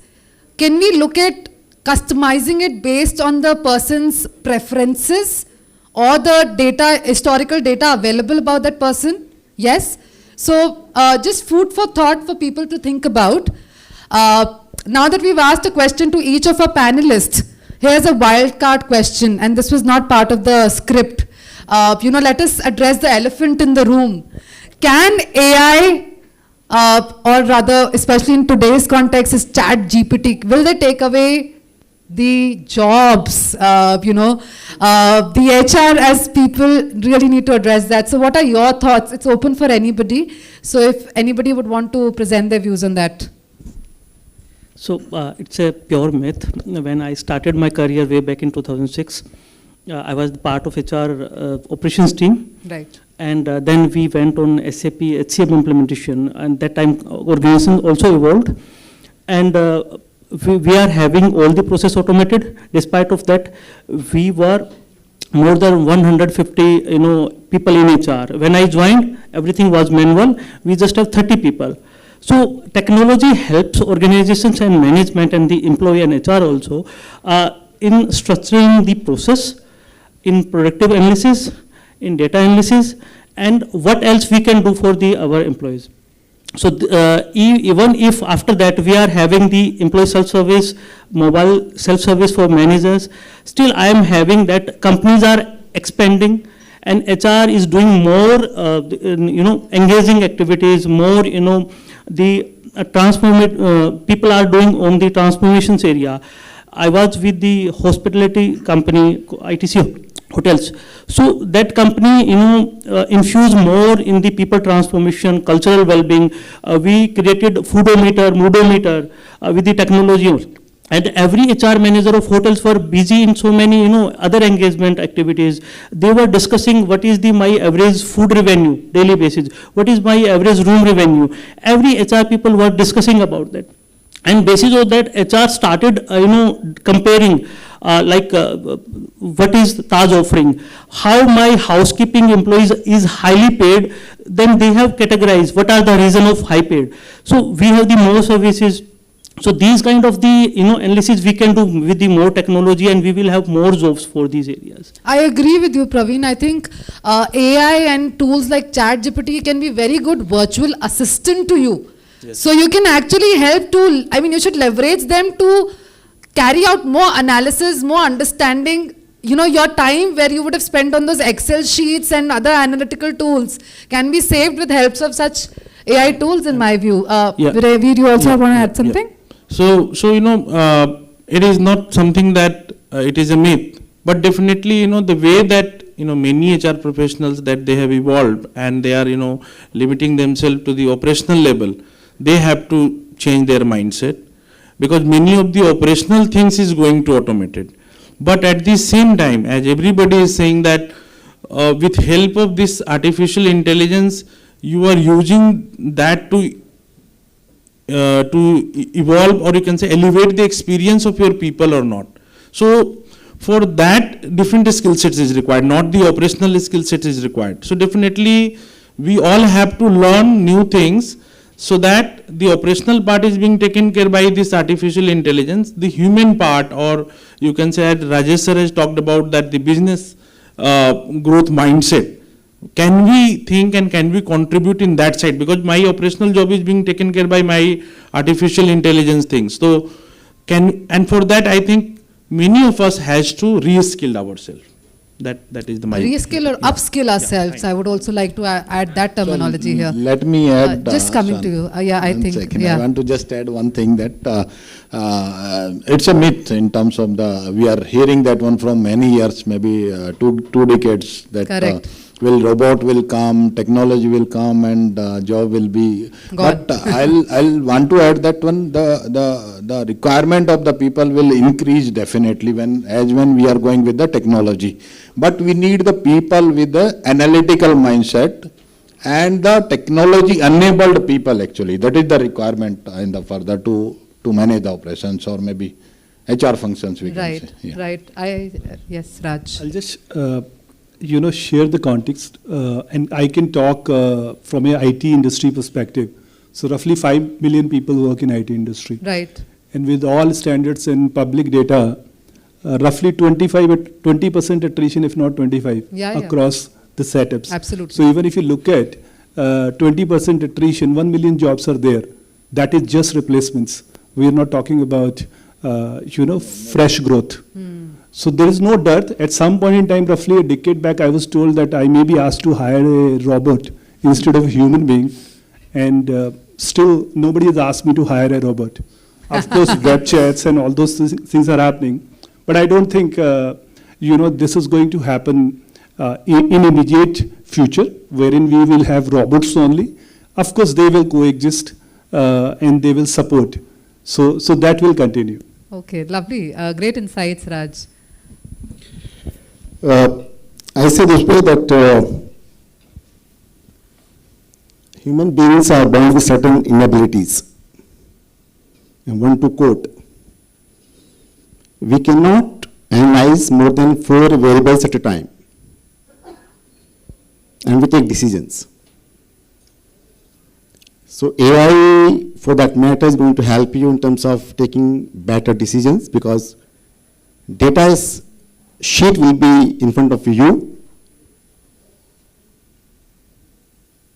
can we look at customizing it based on the person's preferences or the data, historical data available about that person? Yes. So just food for thought for people to think about. Now that we've asked a question to each of our panelists, here's a wildcard question, and this was not part of the script. Let us address the elephant in the room. Can AI, or rather, especially in today's context, is ChatGPT, will they take away the jobs? The HR as people really need to address that. So what are your thoughts? It's open for anybody. So if anybody would want to present their views on that. So it's a pure myth. When I started my career way back in 2006, I was part of HR operations team. Right. and then we went on SAP HCM implementation, and that time organization also evolved, and we are having all the process automated. Despite of that, we were more than 150 people in HR. When I joined, everything was manual. We just have 30 people. So technology helps organizations and management and the employee and HR also in structuring the process, in productive analysis, in data analysis, and what else we can do for our employees. So even if after that we are having the employee self-service, mobile self-service for managers, still I am having that companies are expanding and HR is doing more, engaging activities, more, the people are doing on the transformations area. I was with the hospitality company, ITC Hotels. So that company, infused more in the people transformation, cultural well-being. We created foodometer, moodometer with the technology. And every HR manager of hotels were busy in so many, other engagement activities. They were discussing what is my average food revenue, daily basis. What is my average room revenue? Every HR people were discussing about that. And basis of that, HR started, comparing what is Taj offering, how my housekeeping employees is highly paid, then they have categorized what are the reason of high paid. So we have the more services. So these kind of the analysis we can do with the more technology, and we will have more jobs for these areas. I agree with you, Praveen. I think AI and tools like ChatGPT can be very good virtual assistant to you. Yes. So you can actually help to, you should leverage them to carry out more analysis, more understanding. Your time where you would have spent on those Excel sheets and other analytical tools can be saved with helps of such AI tools, in my view. Veer, you also want to add something? Yeah. So it is not something that it is a myth, but definitely, the way that, many HR professionals that they have evolved and they are, limiting themselves to the operational level, they have to change their mindset, because many of the operational things is going to automated. But at the same time, as everybody is saying that with help of this artificial intelligence, you are using that to evolve, or you can say elevate the experience of your people or not. So for that, different skill sets is required, not the operational skill sets is required. So definitely we all have to learn new things, so that the operational part is being taken care by this artificial intelligence. The human part, or you can say, that Rajesh sir has talked about, that the business growth mindset. Can we think and can we contribute in that side? Because my operational job is being taken care by my artificial intelligence things. So and for that, I think many of us has to re-skill ourselves. That is the mind. Reskill or upskill ourselves. I would also like to add that terminology here. Let me add. Just coming to you. I think. Second. I want to just add one thing, that it's a myth in terms of we are hearing that one from many years, maybe two decades, that robot will come, technology will come, and job will be. God. But I'll want to add that one, the requirement of the people will increase definitely when we are going with the technology. But we need the people with the analytical mindset and the technology enabled people actually. That is the requirement in the further to manage the operations, or maybe HR functions we can say. Yeah. Right. Yes, Raj. I'll just share the context, and I can talk from a IT industry perspective. So roughly 5 million people work in IT industry. Right. And with all standards and public data, roughly 20% attrition, if not 25, across the setups. Absolutely. So even if you look at 20% attrition, 1 million jobs are there. That is just replacements. We are not talking about fresh growth. So there is no doubt. At some point in time, roughly a decade back, I was told that I may be asked to hire a robot instead of a human being, and still nobody has asked me to hire a robot. Of course, web chats and all those things are happening, but I don't think this is going to happen in immediate future, wherein we will have robots only. Of course, they will coexist and they will support. So that will continue. Okay, lovely. Great insights, Raj. I say this way, that human beings are born with certain inabilities. And one to quote, we cannot analyze more than 4 variables at a time. And we take decisions. So AI, for that matter, is going to help you in terms of taking better decisions, because data sheet will be in front of you.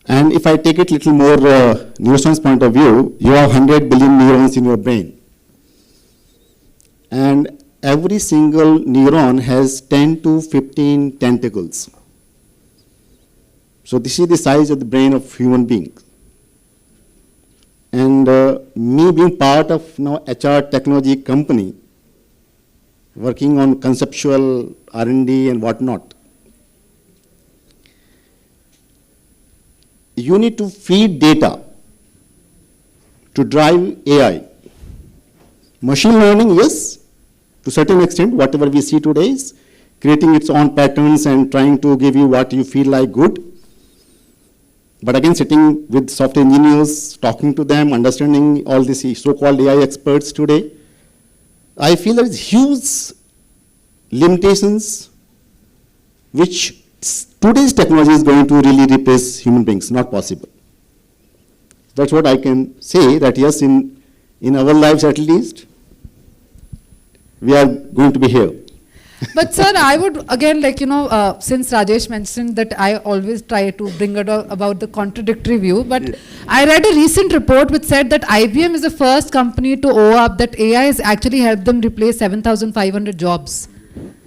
And if I take it a little more neuroscience point of view, you have 100 billion neurons in your brain. And every single neuron has 10 to 15 tentacles. So this is the size of the brain of human beings. And me being part of now HR technology company, working on conceptual R&D and whatnot, you need to feed data to drive AI. Machine learning, yes, to a certain extent, whatever we see today is creating its own patterns and trying to give you what you feel like good. But again, sitting with software engineers, talking to them, understanding all these so-called AI experts today, I feel there is huge limitations which today's technology is going to really replace human beings, not possible. That's what I can say, that yes, in our lives at least, we are going to be here. But sir, I would again, since Rajesh mentioned that I always try to bring about the contradictory view, but I read a recent report which said that IBM is the first company to owe up that AI has actually helped them replace 7,500 jobs.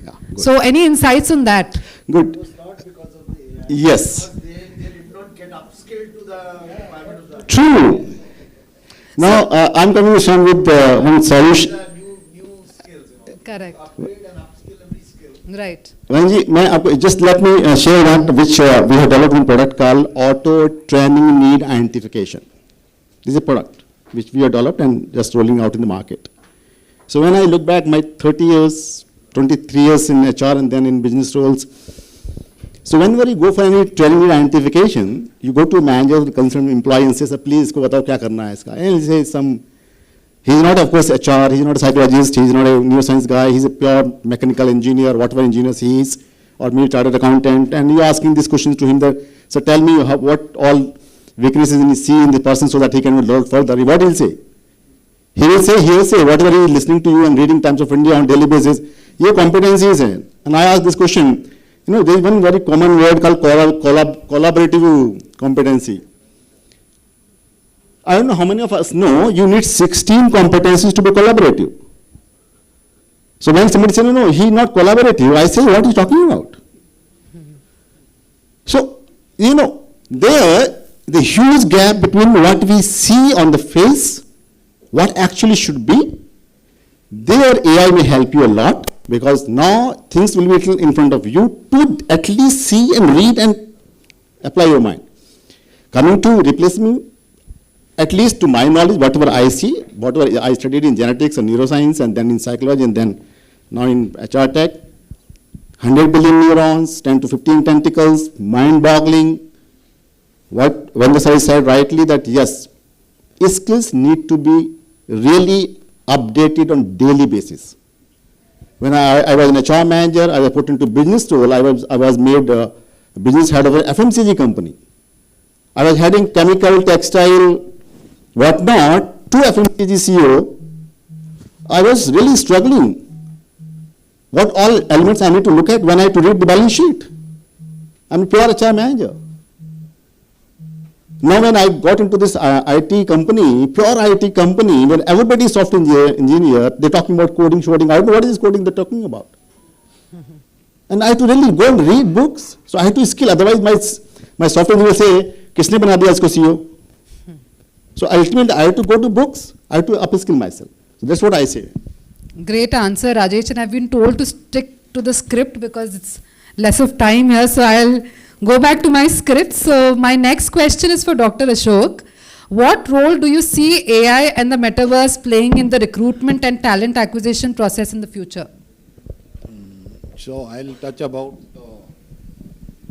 Yeah, so any insights on that? Good. Yes. They did not get upskilled to the requirement of the... True. Now, I'm coming to some with one solution. New skills, Correct. Upgrade and upskill every skill. Right. Ranji, just let me share that which we have developed a product called Auto Training Need Identification. This is a product which we have developed and just rolling out in the market. So when I look back my 30 years, 23 years in HR and then in business roles, so whenever you go for any training need identification, you go to a manager, the concerned employee and say, sir, please, isko batao kya karna hai iska. And he says he's not of course HR, he's not a psychologist, he's not a neuroscience guy, he's a pure mechanical engineer, whatever engineers he is, or maybe chartered accountant, and you're asking these questions to him that, so tell me what all weaknesses you see in the person so that he can learn further. What he'll say? He will say, whatever he is listening to you and reading Times of India on daily basis, your competencies hai. And I ask this question, there is one very common word called collaborative competency. I don't know how many of us know you need 16 competencies to be collaborative. So when somebody says, no, he's not collaborative, I say, what are you talking about? So, there, the huge gap between what we see on the face, what actually should be, there AI may help you a lot, because now things will be little in front of you to at least see and read and apply your mind. Coming to replacement, at least to my knowledge, whatever I see, whatever I studied in genetics and neuroscience and then in psychology and then now in HR tech, 100 billion neurons, 10 to 15 tentacles, mind-boggling. What Vandasari said rightly that yes, skills need to be really updated on daily basis. When I was an HR manager, I was put into business role, I was made business head of an FMCG company. I was heading chemical, textile, whatnot, to FMCG CEO. I was really struggling. What all elements I need to look at when I have to read the balance sheet. I'm a pure HR manager. Now when I got into this IT company, pure IT company, when everybody is software engineer, they're talking about coding, shorting. I don't know what is coding they're talking about. And I had to really go and read books. So I had to skill. Otherwise my software engineer will say, Kisne bana diya isko CEO? So ultimately I had to go to books. I had to upskill myself. So that's what I say. Great answer, Rajesh. And I've been told to stick to the script because it's less of time here. So I'll go back to my script. So my next question is for Dr. Ashok. What role do you see AI and the metaverse playing in the recruitment and talent acquisition process in the future? So I'll touch about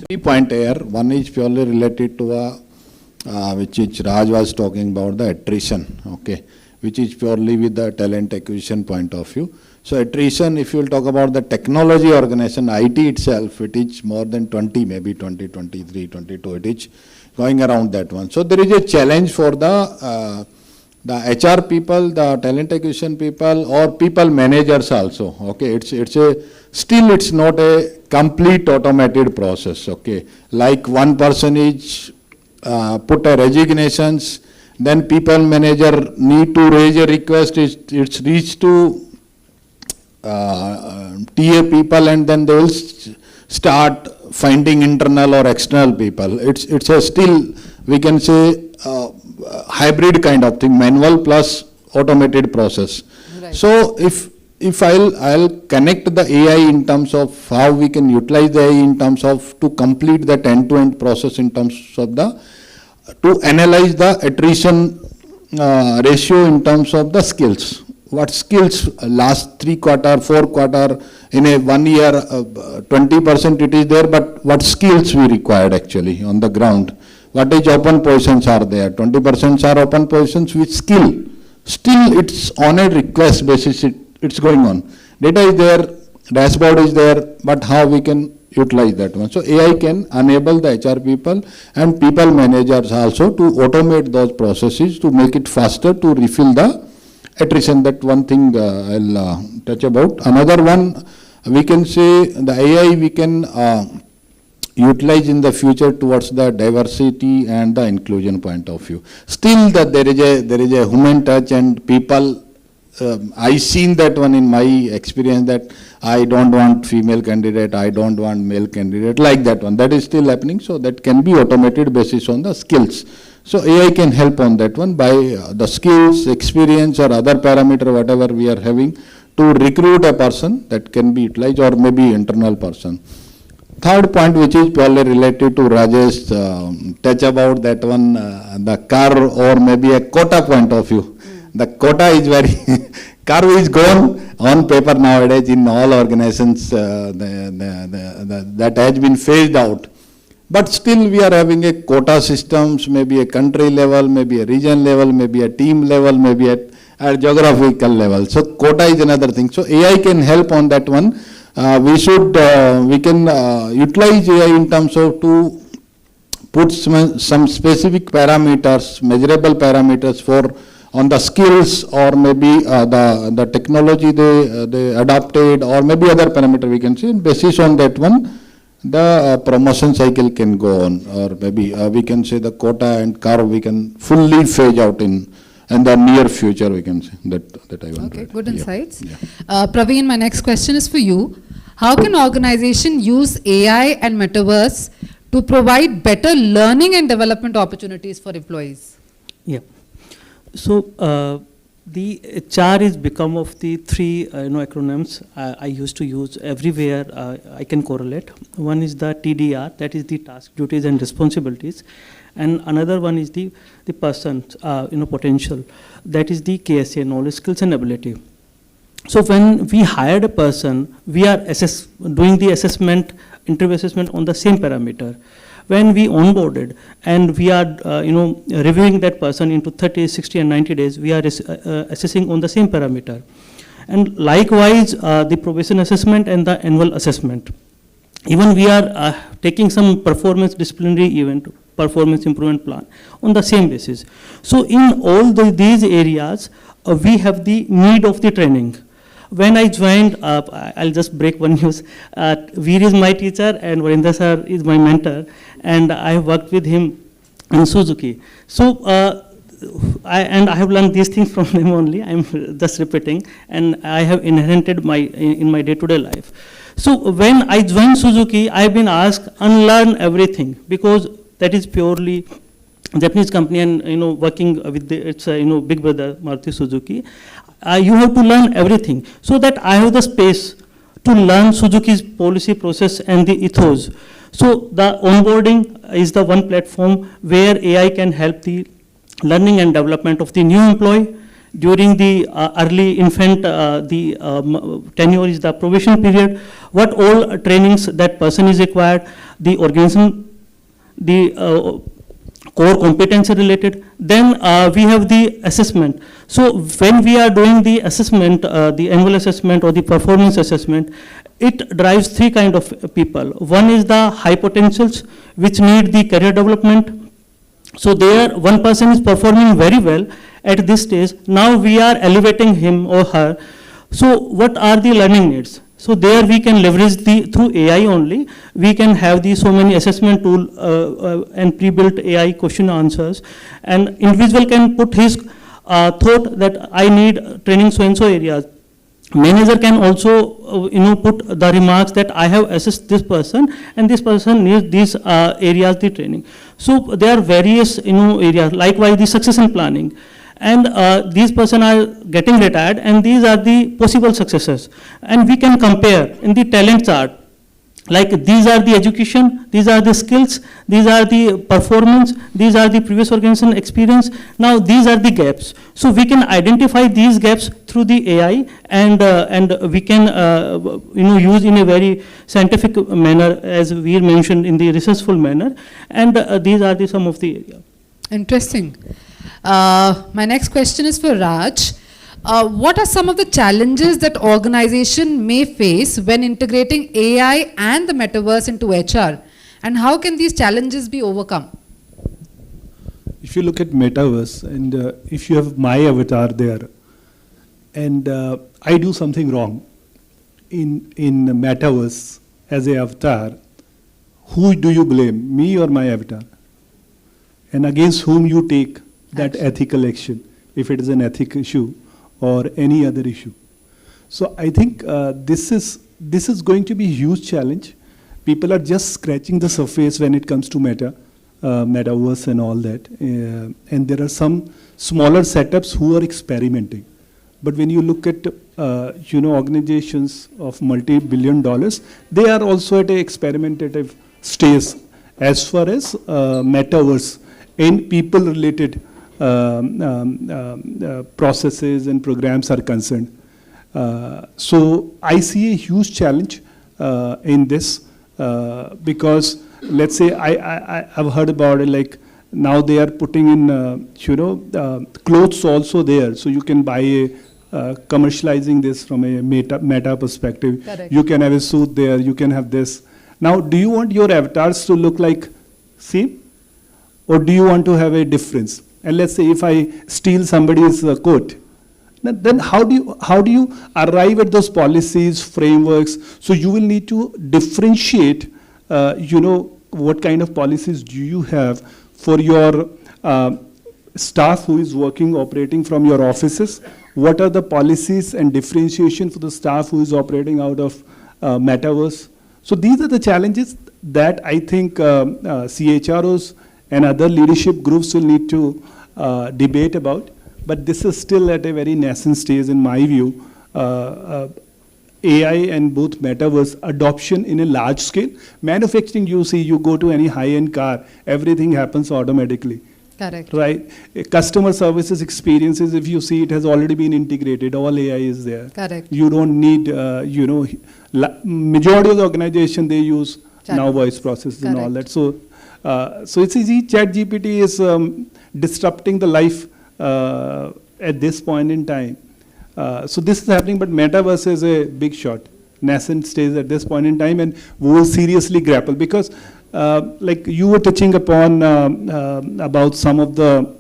3 points here. One is purely related to which Raj was talking about, the attrition, okay, which is purely with the talent acquisition point of view. So attrition, if you will talk about the technology organization, IT itself, it is more than 20, maybe 20, 23, 22, it is going around that one. So there is a challenge for the HR people, the talent acquisition people, or people managers also, okay. Still it's not a complete automated process, okay. Like one person is put a resignations, then people manager need to raise a request, it's reached to TA people, and then they will start finding internal or external people. It's a still, we can say, hybrid kind of thing, manual plus automated process. Right. So if I'll connect the AI in terms of how we can utilize the AI in terms of to complete that end-to-end process in terms of to analyze the attrition ratio in terms of the skills. What skills last 3 quarter, 4 quarter, in a 1 year, 20% it is there, but what skills we required actually on the ground. What is open positions are there? 20% are open positions with skill. Still it's on a request basis, it's going on. Data is there, dashboard is there, but how we can utilize that one. So AI can enable the HR people and people managers also to automate those processes to make it faster to refill the attrition. That one thing I'll touch about. Another one, we can say the AI we can utilize in the future towards the diversity and the inclusion point of view. Still that there is a human touch and people, I seen that one in my experience that I don't want female candidate, I don't want male candidate, like that one. That is still happening, so that can be automated basis on the skills. So AI can help on that one by the skills, experience or other parameter, whatever we are having, to recruit a person that can be utilized, or maybe internal person. Third point, which is purely related to Rajesh, touch about that one, the curve or maybe a quota point of view. The quota is very, curve is gone on paper nowadays in all organizations, that has been phased out. But still we are having a quota systems, maybe a country level, maybe a region level, maybe a team level, maybe at geographical level. So quota is another thing. So AI can help on that one. We can utilize AI in terms of to put some specific parameters, measurable parameters for on the skills, or maybe the technology they adopted, or maybe other parameter we can say. Basis on that one, the promotion cycle can go on, or maybe we can say the quota and curve we can fully phase out in the near future, we can say that I want. Okay, good insights. Yeah. Praveen, my next question is for you. How can organization use AI and metaverse to provide better learning and development opportunities for employees? Yeah. So the HR is become of the 3 acronyms I used to use everywhere. I can correlate. One is the TDR, that is the task, duties and responsibilities, and another one is the person potential, that is the KSA, knowledge, skills and ability. So when we hired a person, we are doing the assessment, interview assessment on the same parameter. When we onboarded and we are reviewing that person into 30, 60 and 90 days, we are assessing on the same parameter. And likewise, the probation assessment and the annual assessment. Even we are taking some performance disciplinary event, performance improvement plan on the same basis. So in all these areas, we have the need of the training. When I joined, I'll just break one news. Veer is my teacher and Varinder sir is my mentor, and I have worked with him in Suzuki. So I have learned these things from them only. I'm just repeating, and I have inherited in my day-to-day life. So when I joined Suzuki, I've been asked unlearn everything, because that is purely Japanese company and working with its big brother Maruti Suzuki. You have to learn everything, so that I have the space to learn Suzuki's policy, process and the ethos. So the onboarding is the one platform where AI can help the learning and development of the new employee. During the early infant, the tenure is the probation period. What all trainings that person is required, the organism, the core competency related. Then we have the assessment. So when we are doing the assessment, the annual assessment or the performance assessment, it drives three kind of people. One is the high potentials, which need the career development. So there, one person is performing very well at this stage. Now we are elevating him or her. So what are the learning needs? So there we can leverage through AI only. We can have so many assessment tool and pre-built AI question answers. And individual can put his thought that I need training so and so areas. Manager can also put the remarks that I have assessed this person and this person needs these areas the training. So there are various areas. Likewise the succession planning. And these persons are getting retired and these are the possible successors. And we can compare in the talent chart, like these are the education, these are the skills, these are the performance, these are the previous organization experience. Now these are the gaps. So we can identify these gaps through the AI and we can use in a very scientific manner, as we mentioned, in the researchful manner. And these are the some of the areas. Interesting. My next question is for Raj. What are some of the challenges that organization may face when integrating AI and the metaverse into HR? And how can these challenges be overcome? If you look at metaverse and if you have my avatar there and I do something wrong in metaverse as a avatar, who do you blame, me or my avatar? And against whom you take that ethical action, if it is an ethical issue or any other issue. So I think this is going to be a huge challenge. People are just scratching the surface when it comes to metaverse and all that. And there are some smaller setups who are experimenting. But when you look at organizations of multi-billion dollars, they are also at an experimentative stage as far as metaverse and people-related processes and programs are concerned. So I see a huge challenge in this because let's say I've heard about it, like now they are putting in clothes also there, so you can buy commercializing this from a meta perspective. Correct. You can have a suit there, you can have this. Now, do you want your avatars to look like same, or do you want to have a difference? And let's say if I steal somebody's coat, then how do you arrive at those policies, frameworks? So you will need to differentiate, what kind of policies do you have for your staff who is working, operating from your offices? What are the policies and differentiation for the staff who is operating out of metaverse? So these are the challenges that I think CHROs and other leadership groups will need to debate about, but this is still at a very nascent stage in my view. AI and both metaverse adoption in a large scale. Manufacturing, you see, you go to any high-end car, everything happens automatically. Correct. Right? Customer services experiences, if you see, it has already been integrated. All AI is there. Correct. You don't need, majority of the organization, they use now voice processes and all that. So it's easy. ChatGPT is disrupting the life at this point in time. So this is happening, but metaverse is a big shot, nascent stage at this point in time, and we will seriously grapple because, like you were touching upon about some of the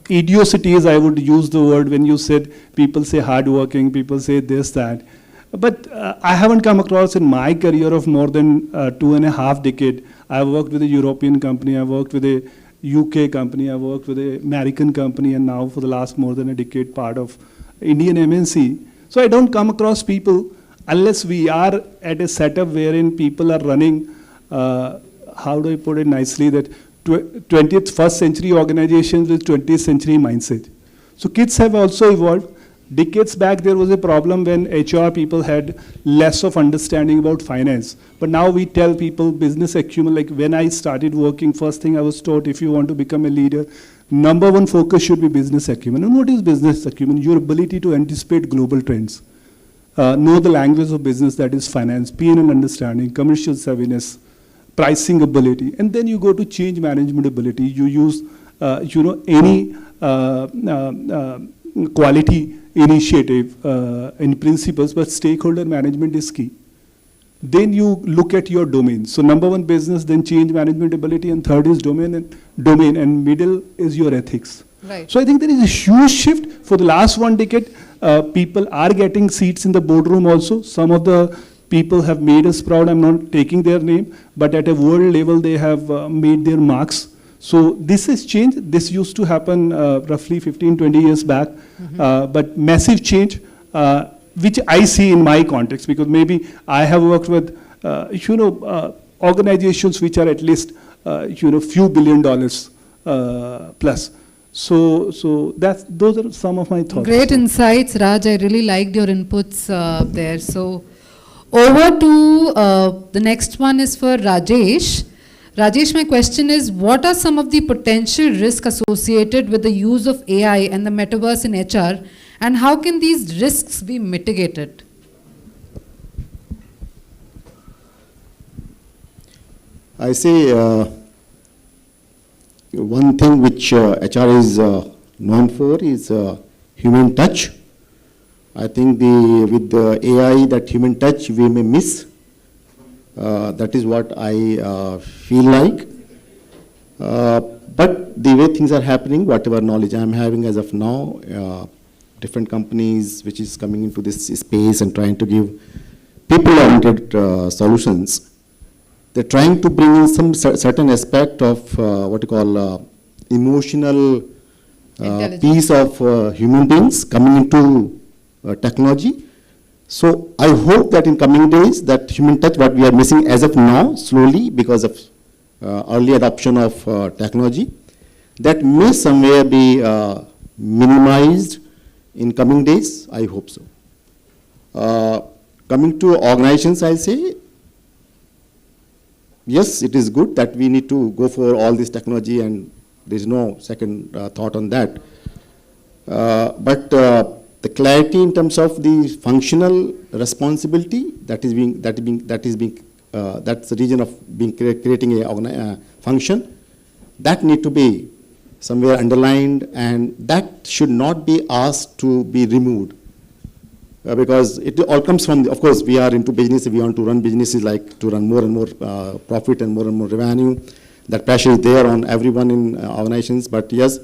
idiocies, I would use the word when you said people say hardworking, people say this, that. But I haven't come across in my career of more than 2.5 decades. I've worked with a European company, I've worked with a UK company, I've worked with an American company, and now for the last more than a decade part of Indian MNC. So I don't come across people unless we are at a setup wherein people are running, how do I put it nicely, that 21st century organizations with 20th century mindset. So kids have also evolved. Decades back, there was a problem when HR people had less of understanding about finance. But now we tell people business acumen, like when I started working, first thing I was taught, if you want to become a leader, number one focus should be business acumen. And what is business acumen? Your ability to anticipate global trends. Know the language of business, that is finance, P&L understanding, commercial savviness, pricing ability, and then you go to change management ability. You use, any quality initiative and principles, but stakeholder management is key. Then you look at your domain. So number one, business, then change management ability, and third is domain, and middle is your ethics. Right. So I think there is a huge shift. For the last 1 decade, people are getting seats in the boardroom also. Some of the people have made us proud. I'm not taking their name, but at a world level, they have made their marks. So this has changed. This used to happen roughly 15, 20 years back, but massive change, which I see in my context, because maybe I have worked with, organizations which are at least, few $1 billion plus. So those are some of my thoughts. Great insights, Raj. I really liked your inputs there. So over to the next one is for Rajesh. Rajesh, my question is, what are some of the potential risks associated with the use of AI and the metaverse in HR, and how can these risks be mitigated? I say one thing which HR is known for is human touch. I think with the AI, that human touch we may miss. That is what I feel like. But the way things are happening, whatever knowledge I'm having as of now, different companies which is coming into this space and trying to give people-oriented solutions, they're trying to bring in some certain aspect of what you call emotional piece of human beings coming into technology. So I hope that in coming days, that human touch, what we are missing as of now, slowly because of early adoption of technology, that may somewhere be minimized in coming days. I hope so. Coming to organizations, I say, yes, it is good that we need to go for all this technology, and there is no second thought on that. But the clarity in terms of the functional responsibility that's the region of creating a function, that need to be somewhere underlined, and that should not be asked to be removed. Because it all comes from, of course, we are into business. We want to run businesses like to run more and more profit and more revenue. That pressure is there on everyone in organizations. But yes,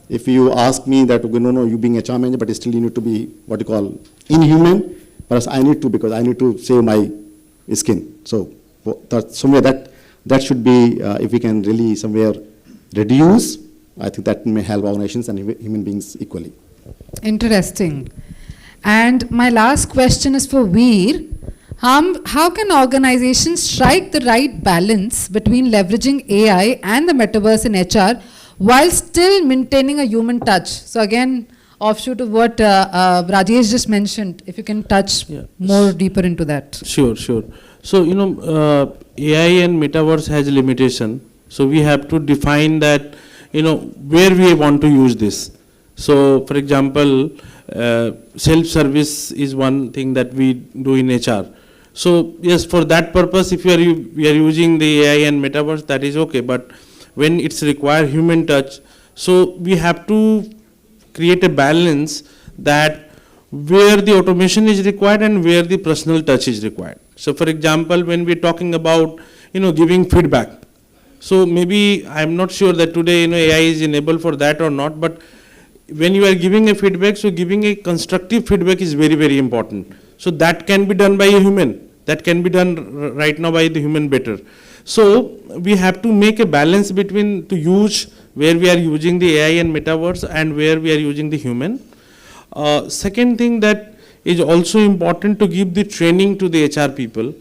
if you ask me that, no, you being a HR manager, but still you need to be what you call inhuman, whereas I need to, because I need to save my skin. So somewhere that should be, if we can really somewhere reduce, I think that may help organizations and human beings equally. Interesting. And my last question is for Veer. How can organizations strike the right balance between leveraging AI and the metaverse in HR while still maintaining a human touch? So again, offshoot of what Rajesh just mentioned, if you can touch more deeper into that. Sure. So, AI and metaverse has limitation. So we have to define that, where we want to use this. So, for example, self-service is one thing that we do in HR. So yes, for that purpose, if we are using the AI and metaverse, that is okay. But when it's require human touch, so we have to create a balance that where the automation is required and where the personal touch is required. So for example, when we're talking about giving feedback, so maybe I'm not sure that today AI is enabled for that or not, but when you are giving a feedback, so giving a constructive feedback is very, very important. So that can be done by a human. That can be done right now by the human better. So we have to make a balance between to use where we are using the AI and metaverse and where we are using the human. Second thing that is also important to give the training to the HR people,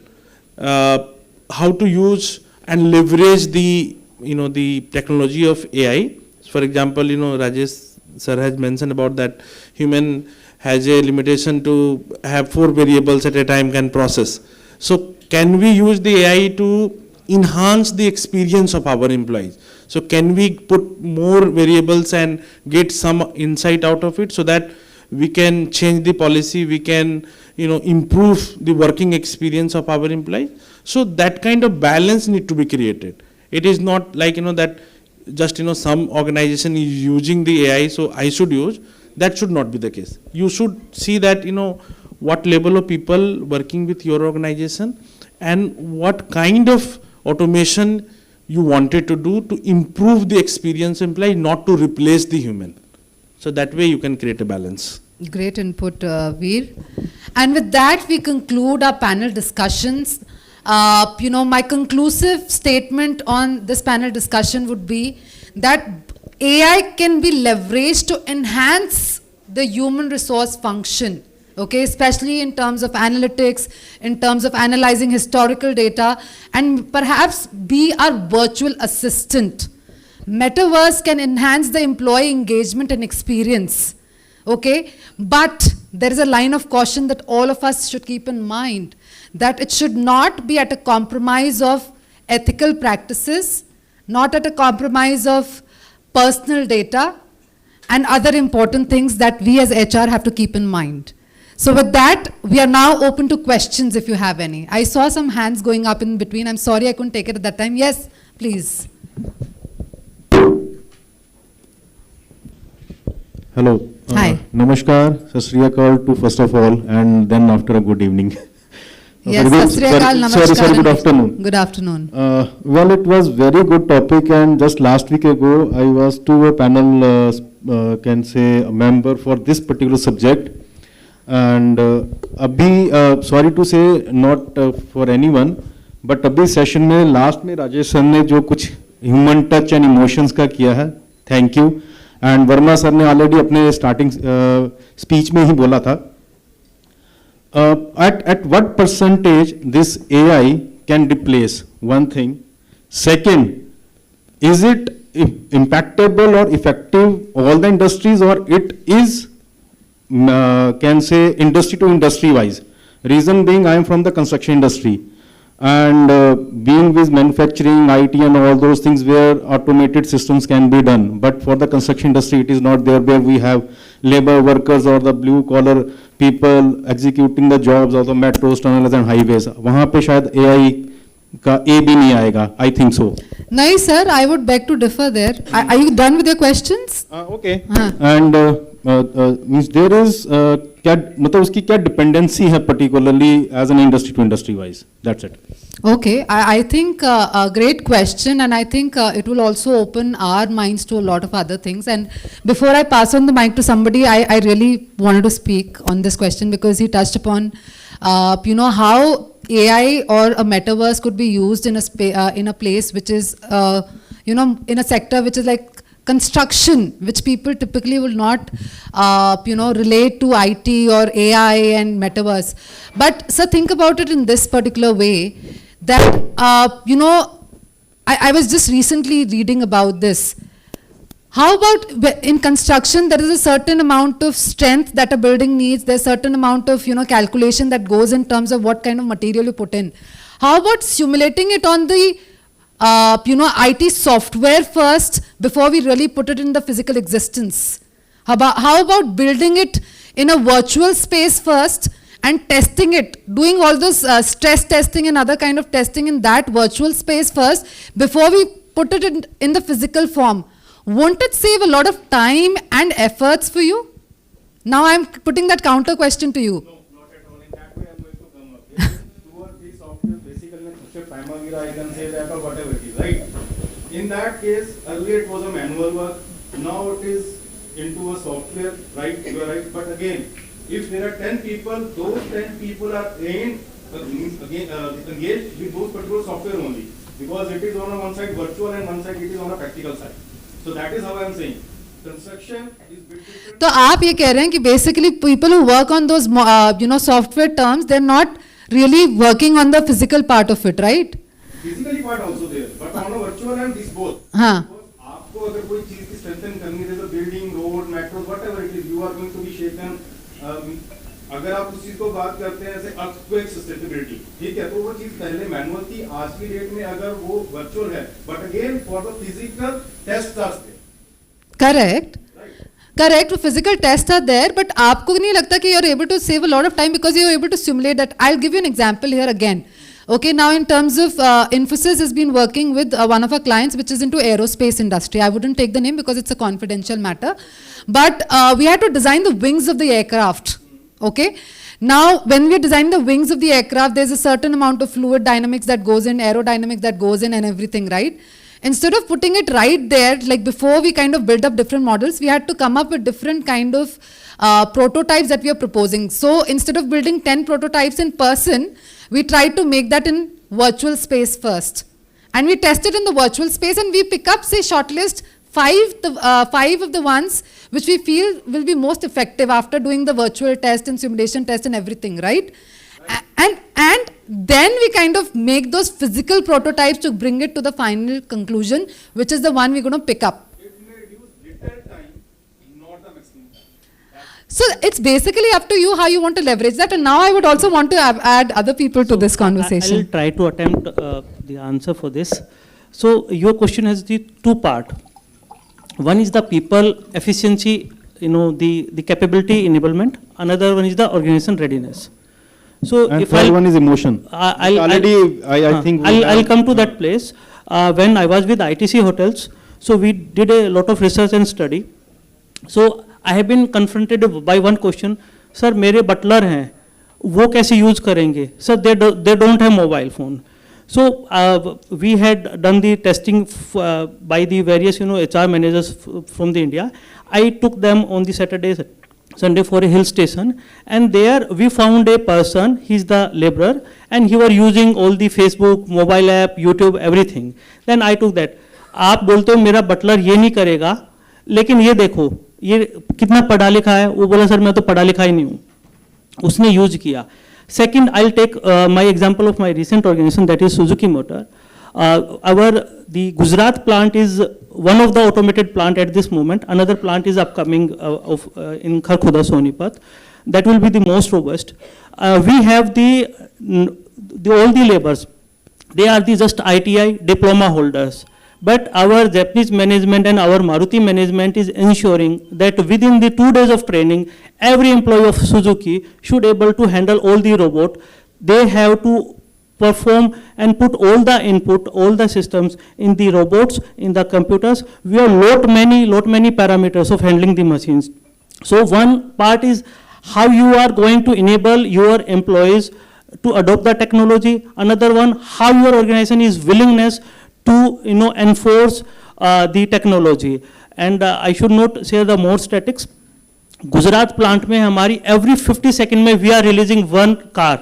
how to use and leverage the the technology of AI. For example, Rajesh sir has mentioned about that human has a limitation to have 4 variables at a time can process. So can we use the AI to enhance the experience of our employees? So can we put more variables and get some insight out of it so that we can change the policy, we can improve the working experience of our employees? So that kind of balance need to be created. It is not like, that just, some organization is using the AI, so I should use. That should not be the case. You should see that, what level of people working with your organization and what kind of automation you wanted to do to improve the experience employee, not to replace the human. So that way you can create a balance. Great input, Veer. And with that, we conclude our panel discussions. My conclusive statement on this panel discussion would be that AI can be leveraged to enhance the human resource function, okay, especially in terms of analytics, in terms of analyzing historical data, and perhaps be our virtual assistant. Metaverse can enhance the employee engagement and experience, okay, but there is a line of caution that all of us should keep in mind, that it should not be at a compromise of ethical practices, not at a compromise of personal data, and other important things that we as HR have to keep in mind. So with that, we are now open to questions if you have any. I saw some hands going up in between. I'm sorry I couldn't take it at that time. Yes, please. Hello. Hi. Namaskar, Sat Sri Akal to first of all, and then after a good evening. Yes, Sat Sri Akal, Namaskar. Sorry, good afternoon. Good afternoon. Well, it was very good topic, and just last week ago, I was to a panel, can say, a member for this particular subject. And abhi, sorry to say, not for anyone, but abhi session में last में Rajesh sir ने जो कुछ human touch and emotions का किया है, thank you. And Verma sir ने already अपने starting speech में ही बोला था. At what percentage this AI can replace? One thing. Second, is it impactable or effective all the industries, or it is can say industry to industry wise? Reason being, I am from the construction industry, and being with manufacturing, IT and all those things where automated systems can be done, but for the construction industry it is not there, where we have labor workers or the blue collar people executing the jobs of the metros, tunnels and highways. वहाँ पे शायद AI का A भी नहीं आएगा, I think so. No, sir, I would beg to differ there. Are you done with your questions? Okay. And means there is क्या मतलब उसकी क्या dependency है particularly as an industry to industry wise? That's it. Okay, I think a great question, and I think it will also open our minds to a lot of other things. And before I pass on the mic to somebody, I really wanted to speak on this question because he touched upon, how AI or a metaverse could be used in a place which is, in a sector which is like construction, which people typically will not, relate to IT or AI and metaverse. But so think about it in this particular way, that, I was just recently reading about this. How about in construction, there is a certain amount of strength that a building needs, there's a certain amount of, calculation that goes in terms of what kind of material you put in. How about simulating it on the IT software first before we really put it in the physical existence? How about building it in a virtual space first and testing it, doing all those stress testing and other kind of testing in that virtual space first before we put it in the physical form? Won't it save a lot of time and efforts for you? Now I'm putting that counter question to you. I can say that or whatever it is, right? In that case, earlier it was a manual work, now it is into a software, right? You are right. But again, if there are 10 people, those 10 people are trained, engaged with those particular software only. Because it is on one side virtual and one side it is on a practical side. So that is how I am saying. Construction is bit different. तो आप ये कह रहे हैं कि basically people who work on those software terms, they're not really working on the physical part of it, right? Physically part also there, but on a virtual and this both. हाँ. आपको अगर कोई चीज की strengthen करनी है, जैसे building, road, metro, whatever it is, you are going to be shaken. अगर आप उस चीज को बात करते हैं जैसे earthquake susceptibility, ठीक है, तो वो चीज पहले मैनुअल थी, आज की डेट में अगर वो वर्चुअल है, but again for the physical tests are there. Correct. Correct. Physical tests are there, but आपको नहीं लगता कि you're able to save a lot of time because you're able to simulate that? I'll give you an example here again. Okay, now in terms of Infosys has been working with one of our clients which is into aerospace industry. I wouldn't take the name because it's a confidential matter. But we had to design the wings of the aircraft. Okay. Now, when we are designing the wings of the aircraft, there's a certain amount of fluid dynamics that goes in, aerodynamics that goes in and everything, right? Instead of putting it right there, like before we kind of build up different models, we had to come up with different kind of prototypes that we are proposing. So instead of building 10 prototypes in person, we tried to make that in virtual space first. And we tested in the virtual space and we pick up, say, shortlist five of the ones which we feel will be most effective after doing the virtual test and simulation test and everything, right? And then we kind of make those physical prototypes to bring it to the final conclusion, which is the one we're going to pick up. So it's basically up to you how you want to leverage that. And now I would also want to add other people to this conversation. I'll try to attempt the answer for this. So your question has the two part. One is the people efficiency, the capability enablement. Another one is the organization readiness. So And if third one is emotion. I think I'll come to that place. When I was with ITC Hotels, so we did a lot of research and study. So I have been confronted by one question, sir, मेरे butler हैं, वो कैसे use करेंगे? Sir, they don't have mobile phone. So we had done the testing by the various HR managers from the India. I took them on the Saturday, Sunday for a hill station, and there we found a person, he's the laborer, and he was using all the Facebook, mobile app, YouTube, everything. Then I took that. आप बोलते हो मेरा Buttler ये नहीं करेगा, लेकिन ये देखो ये कितना पढ़ा लिखा है. वो बोला सर मैं तो पढ़ा लिखा ही नहीं हूँ. उसने यूज किया. Second, I'll take my example of my recent organization, that is Suzuki Motor. The Gujarat plant is one of the automated plant at this moment. Another plant is upcoming in Kharkhuda, Sonipat. That will be the most robust. We have all the laborers. They are the just ITI diploma holders. But our Japanese management and our Maruti management is ensuring that within the 2 days of training, every employee of Suzuki should able to handle all the robot. They have to perform and put all the input, all the systems in the robots, in the computers. We have lot many parameters of handling the machines. So one part is how you are going to enable your employees to adopt the technology. Another one, how your organization is willingness to enforce the technology. And I should not share the more statistics. Gujarat plant में हमारी every 50 second में we are releasing one car.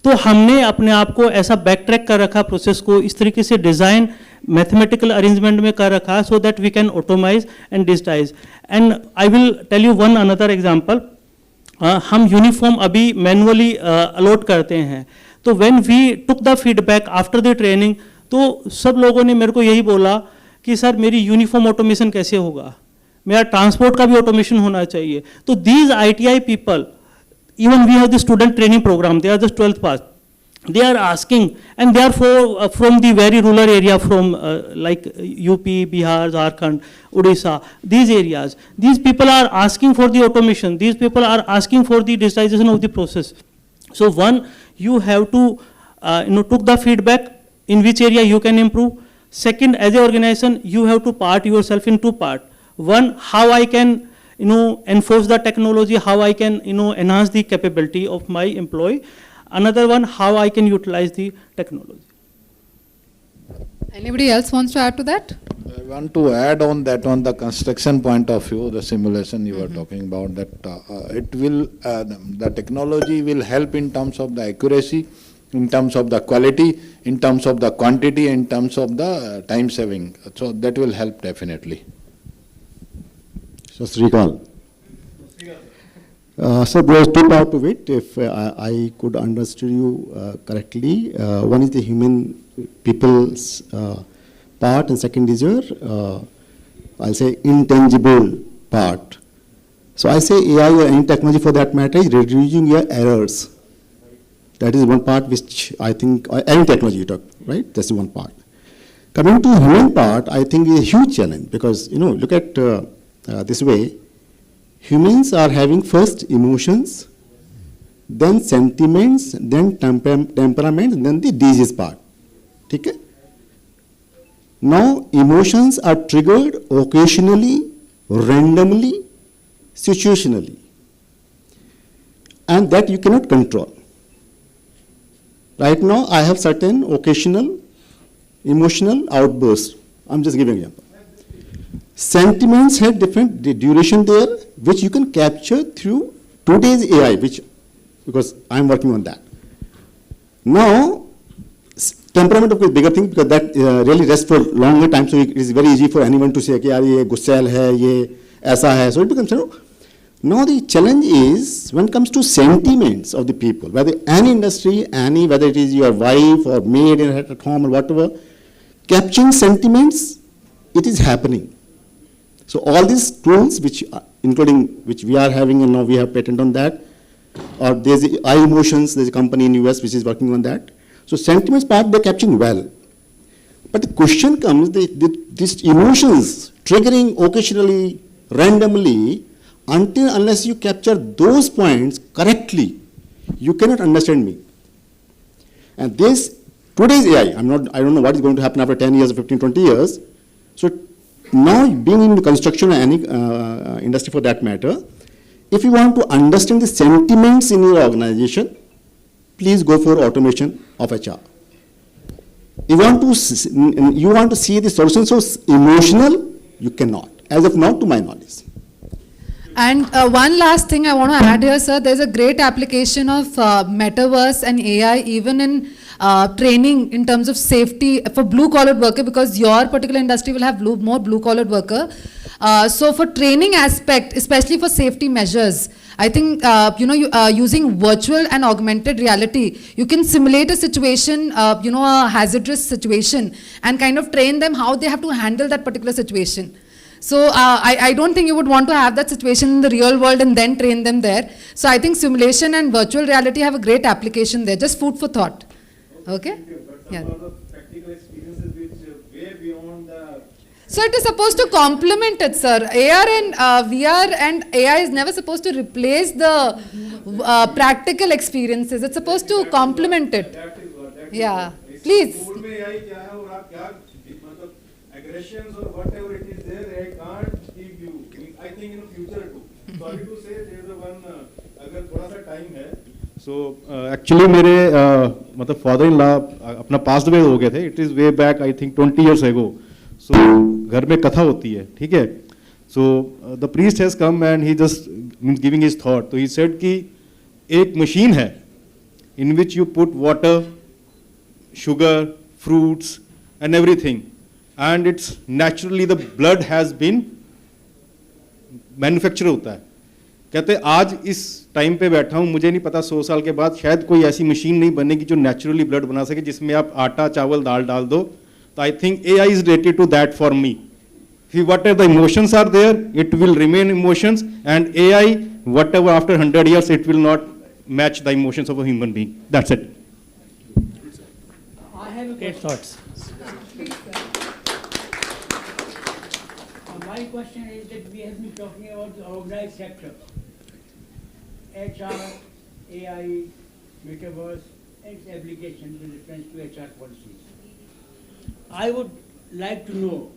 तो हमने अपने आप को ऐसा back track कर रखा प्रोसेस को, इस तरीके से डिजाइन मैथमेटिकल अरेंजमेंट में कर रखा so that we can automize and digitize. And I will tell you one another example. हम यूनिफॉर्म अभी मैनुअली अलॉट करते हैं. तो when we took the feedback after the training, तो सब लोगों ने मेरे को यही बोला कि सर मेरी यूनिफॉर्म ऑटोमेशन कैसे होगा, मेरा ट्रांसपोर्ट का भी ऑटोमेशन होना चाहिए. तो these ITI people, even we have the student training program, they are just 12th pass, they are asking, and they are from the very rural area, from like UP, Bihar, Jharkhand, Odisha, these areas. These people are asking for the automation, these people are asking for the digitization of the process. So one, you have to took the feedback in which area you can improve. Second, as an organization, you have to part yourself in two parts. One, how I can enforce the technology, how I can enhance the capability of my employee. Another one, how I can utilize the technology. Anybody else wants to add to that? I want to add on that, on the construction point of view, the simulation you were talking about, that it will, the technology will help in terms of the accuracy, in terms of the quality, in terms of the quantity, in terms of the time saving. So that will help definitely. So Srikal. So there is two parts to it, if I could understand you correctly. One is the human people's part, and second is your, I'll say, intangible part. So I say AI or any technology for that matter is reducing your errors. That is one part which I think, any technology you talk, right? That's one part. Coming to the human part, I think is a huge challenge because, look at this way. Humans are having first emotions, then sentiments, then temperament, then the disease part. Okay? Now, emotions are triggered occasionally, randomly, situationally, and that you cannot control. Right now, I have certain occasional emotional outbursts. I'm just giving you. Sentiments have different duration there, which you can capture through today's AI, because I'm working on that. Now, temperament of a bigger thing, because that really rests for longer time, so it is very easy for anyone to say, कि यार ये गुस्सैल है, ये ऐसा है. So it becomes, now the challenge is when it comes to sentiments of the people, whether any industry, whether it is your wife or maid at home or whatever, capturing sentiments, it is happening. So all these tools, including which we are having, and now we have patent on that, or there's iEmotions, there's a company in US which is working on that. So sentiments part they're capturing well. But the question comes, these emotions triggering occasionally, randomly, unless you capture those points correctly, you cannot understand me. And today's AI, I don't know what is going to happen after 10 years or 15, 20 years. So now being in the construction or any industry for that matter, if you want to understand the sentiments in your organization, please go for automation of HR. You want to see the solution so emotional, you cannot, as of now to my knowledge. And one last thing I want to add here, sir, there's a great application of metaverse and AI even in training in terms of safety for blue-collar worker, because your particular industry will have more blue-collar worker. So for training aspect, especially for safety measures, I think using virtual and augmented reality, you can simulate a situation, a hazardous situation, and kind of train them how they have to handle that particular situation. So I don't think you would want to have that situation in the real world and then train them there. So I think simulation and virtual reality have a great application there. Just food for thought. Okay? Yeah. Practical experiences which way beyond the. So it is supposed to complement it, sir. AR and VR and AI is never supposed to replace the practical experiences. It's supposed to complement it. Yeah. Please. Aggressions or whatever it is there, I can't give you. I think in the future too. Sorry to say, there is one. अगर थोड़ा सा time है. So actually मेरे मतलब father-in-law अपना passed away हो गए थे. It is way back I think 20 years ago. So घर में कथा होती है, ठीक है? So the priest has come and he just means giving his thought. So he said कि एक machine है in which you put water, sugar, fruits and everything. And it's naturally the blood has been manufactured होता है. कहते आज इस time पे बैठा हूँ, मुझे नहीं पता 100 साल के बाद शायद कोई ऐसी मशीन नहीं बनेगी जो नेचुरली ब्लड बना सके, जिसमें आप आटा चावल दाल डाल दो. तो I think AI is related to that for me. Whatever the emotions are there, it will remain emotions, and AI, whatever after 100 years, it will not match the emotions of a human being. That's it. I have great thoughts. My question is that we have been talking about the organized sector, HR, AI, metaverse, and its application with reference to HR policies. I would like to know,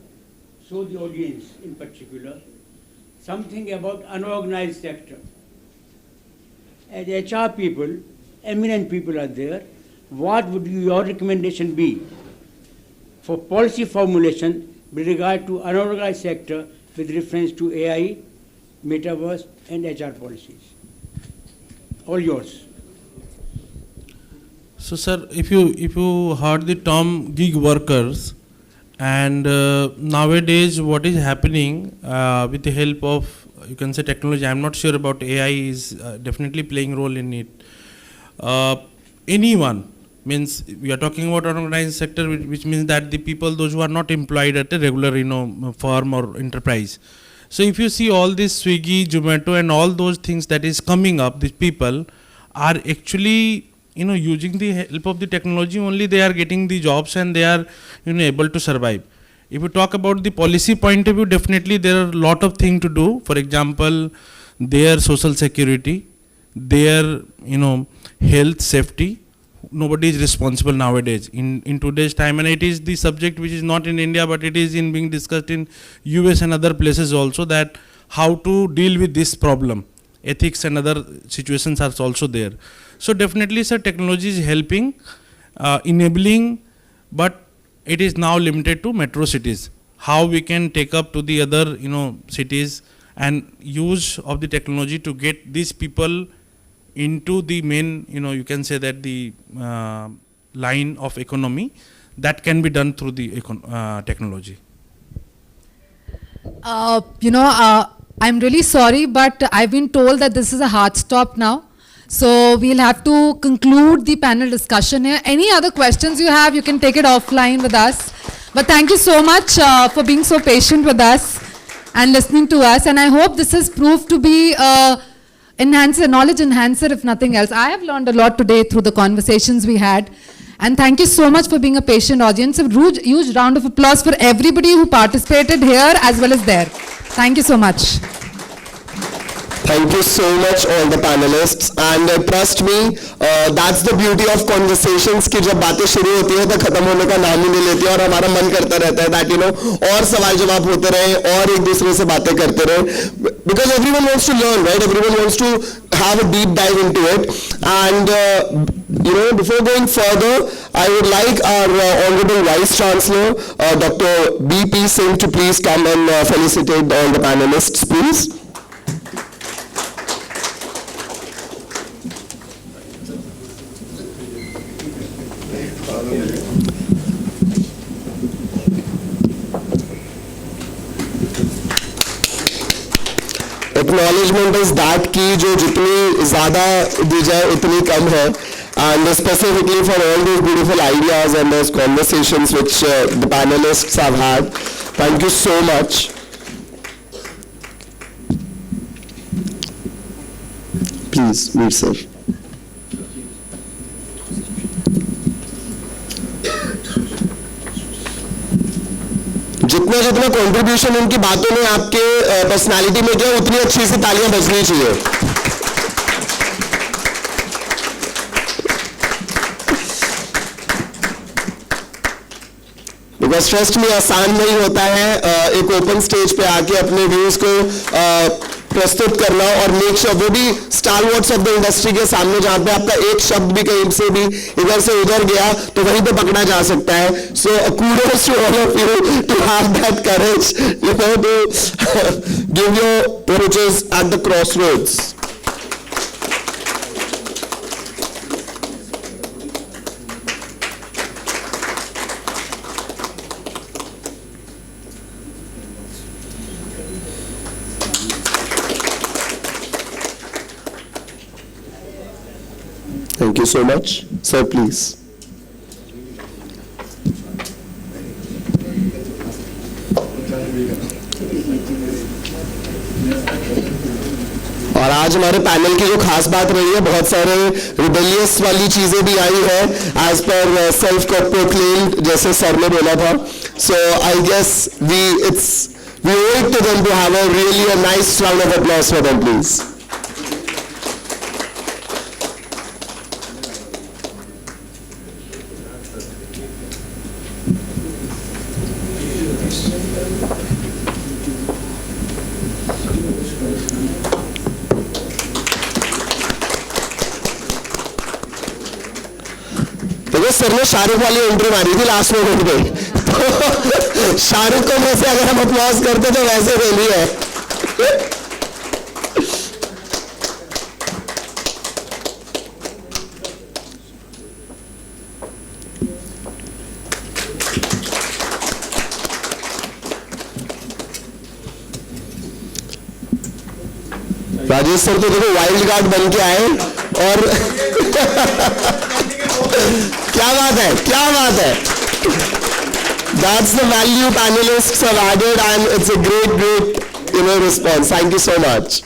so the audience in particular, something about unorganized sector. As HR people, eminent people are there, what would your recommendation be for policy formulation with regard to unorganized sector with reference to AI, metaverse, and HR policies? All yours. So, sir, if you heard the term gig workers, and nowadays what is happening with the help of, you can say, technology, I'm not sure about AI is definitely playing role in it. Anyone, means we are talking about unorganized sector, which means that the people, those who are not employed at a regular, firm or enterprise. So if you see all this Swiggy, Zomato and all those things that is coming up, these people are actually, using the help of the technology only, they are getting the jobs and they are, able to survive. If you talk about the policy point of view, definitely there are a lot of things to do. For example, their social security, their health, safety. Nobody is responsible nowadays in today's time, and it is the subject which is not in India, but it is being discussed in US and other places also, that how to deal with this problem. Ethics and other situations are also there. So definitely, sir, technology is helping, enabling, but it is now limited to metro cities. How we can take up to the other cities and use of the technology to get these people into the main, you can say that the line of economy, that can be done through the technology. I'm really sorry, but I've been told that this is a hard stop now. So we'll have to conclude the panel discussion here. Any other questions you have, you can take it offline with us. But thank you so much for being so patient with us and listening to us. And I hope this has proved to be knowledge enhancer, if nothing else. I have learned a lot today through the conversations we had. And thank you so much for being a patient audience. A huge round of applause for everybody who participated here as well as there. Thank you so much. Thank you so much all the panelists, and trust me, that's the beauty of conversations कि जब बातें शुरू होती है तो खत्म होने का नाम ही नहीं लेती और हमारा मन करता रहता है that और सवाल जवाब होते रहे और एक दूसरे से बातें करते रहे, because everyone wants to learn, right? Everyone wants to have a deep dive into it. And before going further, I would like our Honorable Vice Chancellor, Dr. B.P. Singh, to please come and felicitate all the panelists, please. Acknowledgement is that कि जो जितनी ज़्यादा दी जाए उतनी कम है, and specifically for all those beautiful ideas and those conversations which the panelists have had. Thank you so much. Please, Veer sir. जितना जितना contribution उनकी बातों ने आपके पर्सनालिटी में किया, उतनी अच्छी सी तालियां बजनी चाहिए. बिकॉज ट्रस्ट में आसान नहीं होता है एक ओपन स्टेज पे आके अपने व्यूज को प्रस्तुत करना और मेक श्योर वो भी स्टारवर्ड्स ऑफ द इंडस्ट्री के सामने, जहां पे आपका एक शब्द भी कहीं से भी इधर से उधर गया तो वहीं पे पकड़ा जा सकता है. सो kudos to all of you to have that courage, to give your approaches at the crossroads. Thank you so much. Sir, please. और आज हमारे पैनल की जो खास बात रही है, बहुत सारे रिबेलियस वाली चीजें भी आई है एज पर सेल्फ प्रोक्लेम्ड, जैसे सर ने बोला था. So I guess we owe it to them to have a nice round of applause for them, please. Sir ने शाहरुख वाली एंट्री मारी थी लास्ट मोमेंट पे, तो शाहरुख को में से अगर हम अप्लॉज करते तो वैसे रैली है. राजेश सर तो देखो वाइल्ड कार्ड बन के आए और क्या बात है, क्या बात है. That's the value panelists have added, and it's a great response. Thank you so much.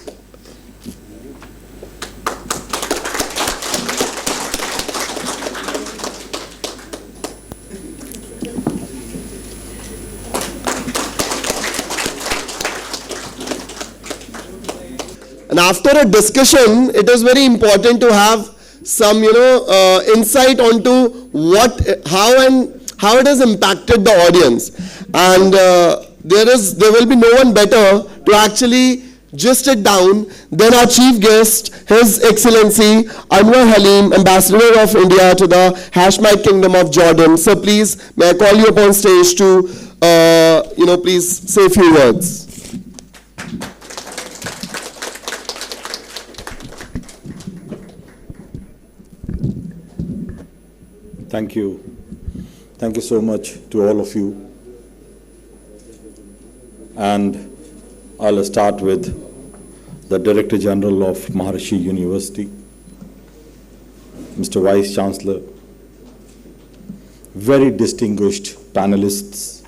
And after a discussion, it is very important to have some, insight onto how it has impacted the audience. And there will be no one better to actually gist it down than our chief guest, His Excellency Anwar Halim, Ambassador of India to the Hashemite Kingdom of Jordan. So please, may I call you upon stage to, please say a few words. Thank you. Thank you so much to all of you. And I'll start with the Director General of Maharishi University, Mr. Vice Chancellor, very distinguished panelists,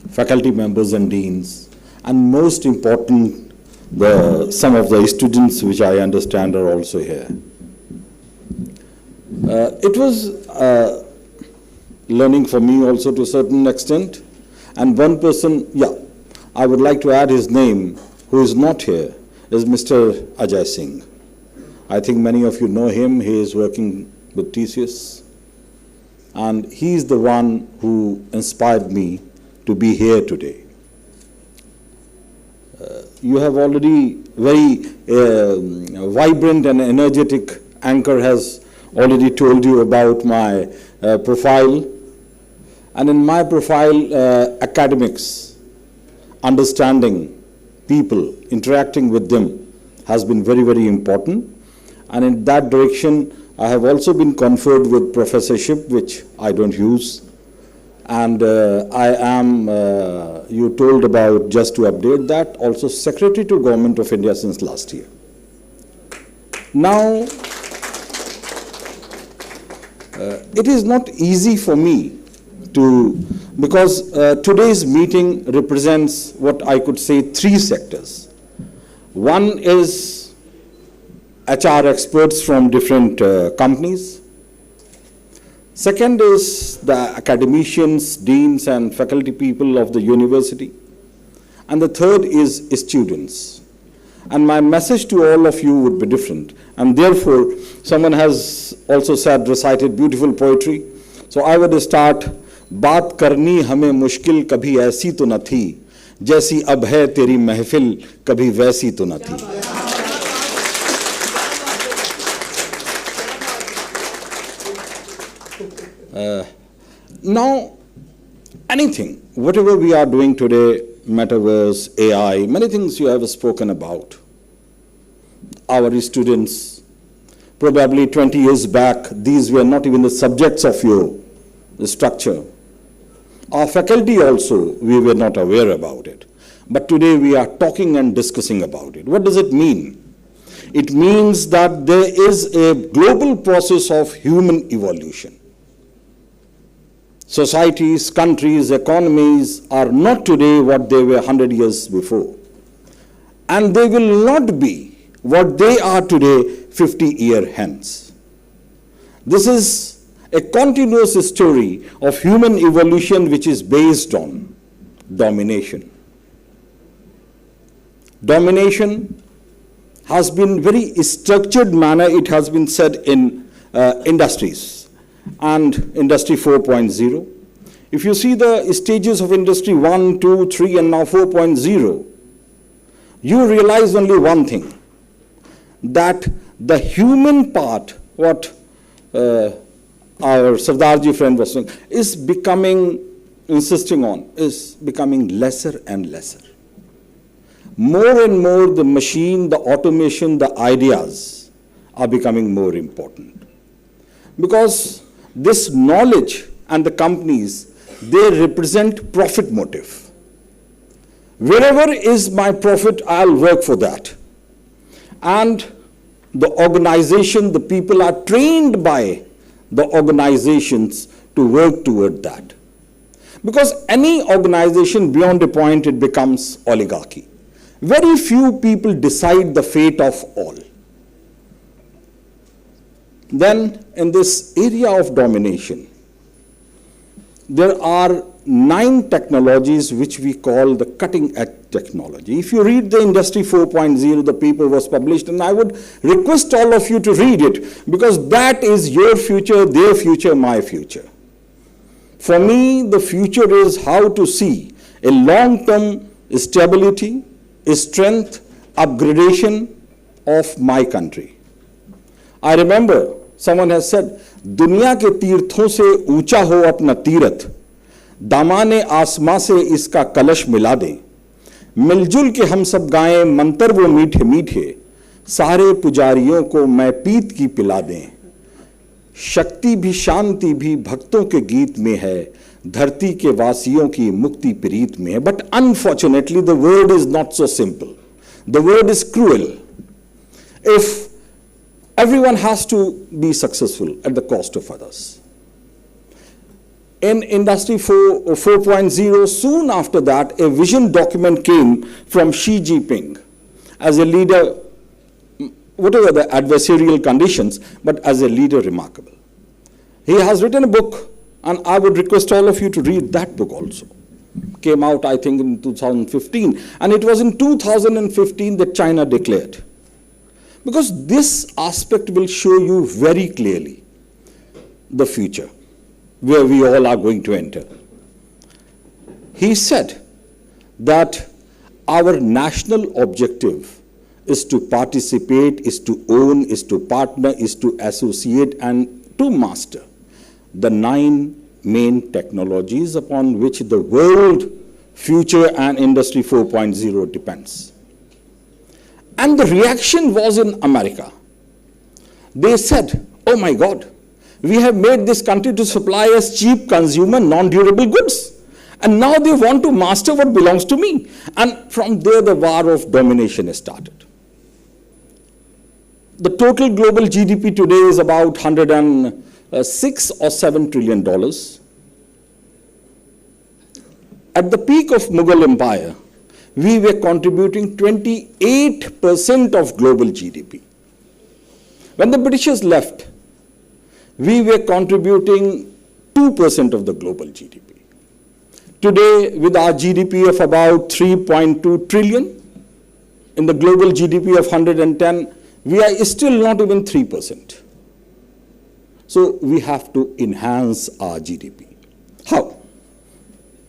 faculty members and deans, and most important, some of the students which I understand are also here. It was learning for me also to a certain extent, and one person, I would like to add his name, who is not here, is Mr. Ajay Singh. I think many of you know him. He is working with TCS, and he is the one who inspired me to be here today. You have already very vibrant and energetic anchor has already told you about my profile. And in my profile, academics, understanding people, interacting with them has been very, very important. And in that direction, I have also been conferred with professorship, which I don't use. And I am, you told about, just to update that, also Secretary to Government of India since last year. Now, it is not easy for me because today's meeting represents what I could say 3 sectors. One is HR experts from different companies. Second is the academicians, deans and faculty people of the university. And the third is students. And my message to all of you would be different. And therefore, someone has also recited beautiful poetry. So I would start, बात करनी हमें मुश्किल कभी ऐसी तो न थी, जैसी अब है तेरी महफिल कभी वैसी तो न थी. Now, anything, whatever we are doing today, metaverse, AI, many things you have spoken about. Our students, probably 20 years back, these were not even the subjects of your structure. Our faculty also, we were not aware about it. But today we are talking and discussing about it. What does it mean? It means that there is a global process of human evolution. Societies, countries, economies are not today what they were 100 years before. And they will not be what they are today 50 years hence. This is a continuous story of human evolution which is based on domination. Domination has been very structured manner, it has been said in industries and Industry 4.0. If you see the stages of Industry 1, 2, 3 and now 4.0, you realize only one thing, that the human part, what our Sardarji friend was saying, is becoming, insisting on, is becoming lesser and lesser. More and more the machine, the automation, the ideas are becoming more important. Because this knowledge and the companies, they represent profit motive. Wherever is my profit, I'll work for that. And the organization, the people are trained by the organizations to work toward that. Because any organization beyond a point, it becomes oligarchy. Very few people decide the fate of all. Then in this area of domination, there are 9 technologies which we call the cutting edge technology. If you read the Industry 4.0, the paper was published, and I would request all of you to read it, because that is your future, their future, my future. For me, the future is how to see a long-term stability, strength, upgradation of my country. I remember someone has said, दुनिया के तीर्थों से ऊंचा हो अपना तीर्थ, दामाने आसमां से इसका कलश मिला दें, मिलजुल के हम सब गाएं मंत्र वो मीठे मीठे, सारे पुजारियों को मैं पीत की पिला दें, शक्ति भी शांति भी भक्तों के गीत में है, धरती के वासियों की मुक्ति प्रीत में है. But unfortunately the word is not so simple. The word is cruel. If everyone has to be successful at the cost of others. In Industry 4.0, soon after that, a vision document came from Xi Jinping as a leader, whatever the adversarial conditions, but as a leader remarkable. He has written a book, and I would request all of you to read that book also. Came out, I think, in 2015, and it was in 2015 that China declared. Because this aspect will show you very clearly the future, where we all are going to enter. He said that our national objective is to participate, is to own, is to partner, is to associate, and to master the 9 main technologies upon which the world future and Industry 4.0 depends. And the reaction was in America. They said, oh my God, we have made this country to supply us cheap consumer non-durable goods. And now they want to master what belongs to me. And from there the war of domination started. The total global GDP today is about $106 or $7 trillion. At the peak of Mughal Empire, we were contributing 28% of global GDP. When the Britishers left, we were contributing 2% of the global GDP. Today, with our GDP of about 3.2 trillion, in the global GDP of 110, we are still not even 3%. So we have to enhance our GDP. How?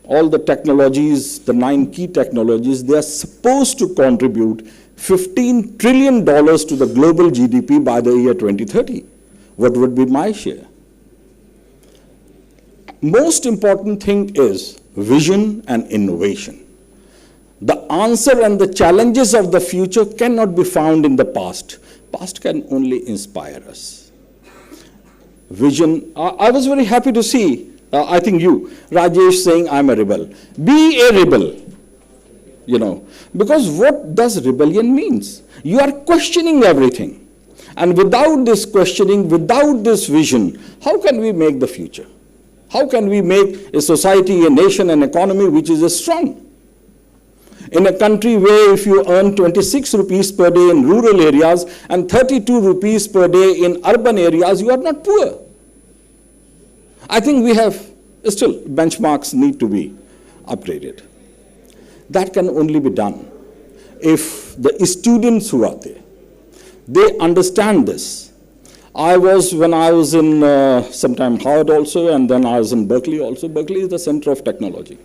All the technologies, the 9 key technologies, they are supposed to contribute $15 trillion to the global GDP by the year 2030. What would be my share? Most important thing is vision and innovation. The answer and the challenges of the future cannot be found in the past. Past can only inspire us. Vision, I was very happy to see I think you, Rajesh, saying I'm a rebel. Be a rebel, because what does rebellion means? You are questioning everything. And without this questioning, without this vision, how can we make the future? How can we make a society, a nation, an economy which is strong? In a country where if you earn 26 rupees per day in rural areas and 32 rupees per day in urban areas, you are not poor. I think we have still benchmarks need to be upgraded. That can only be done if the students who are there, they understand this. When I was in sometime Harvard also, and then I was in Berkeley also. Berkeley is the center of technology.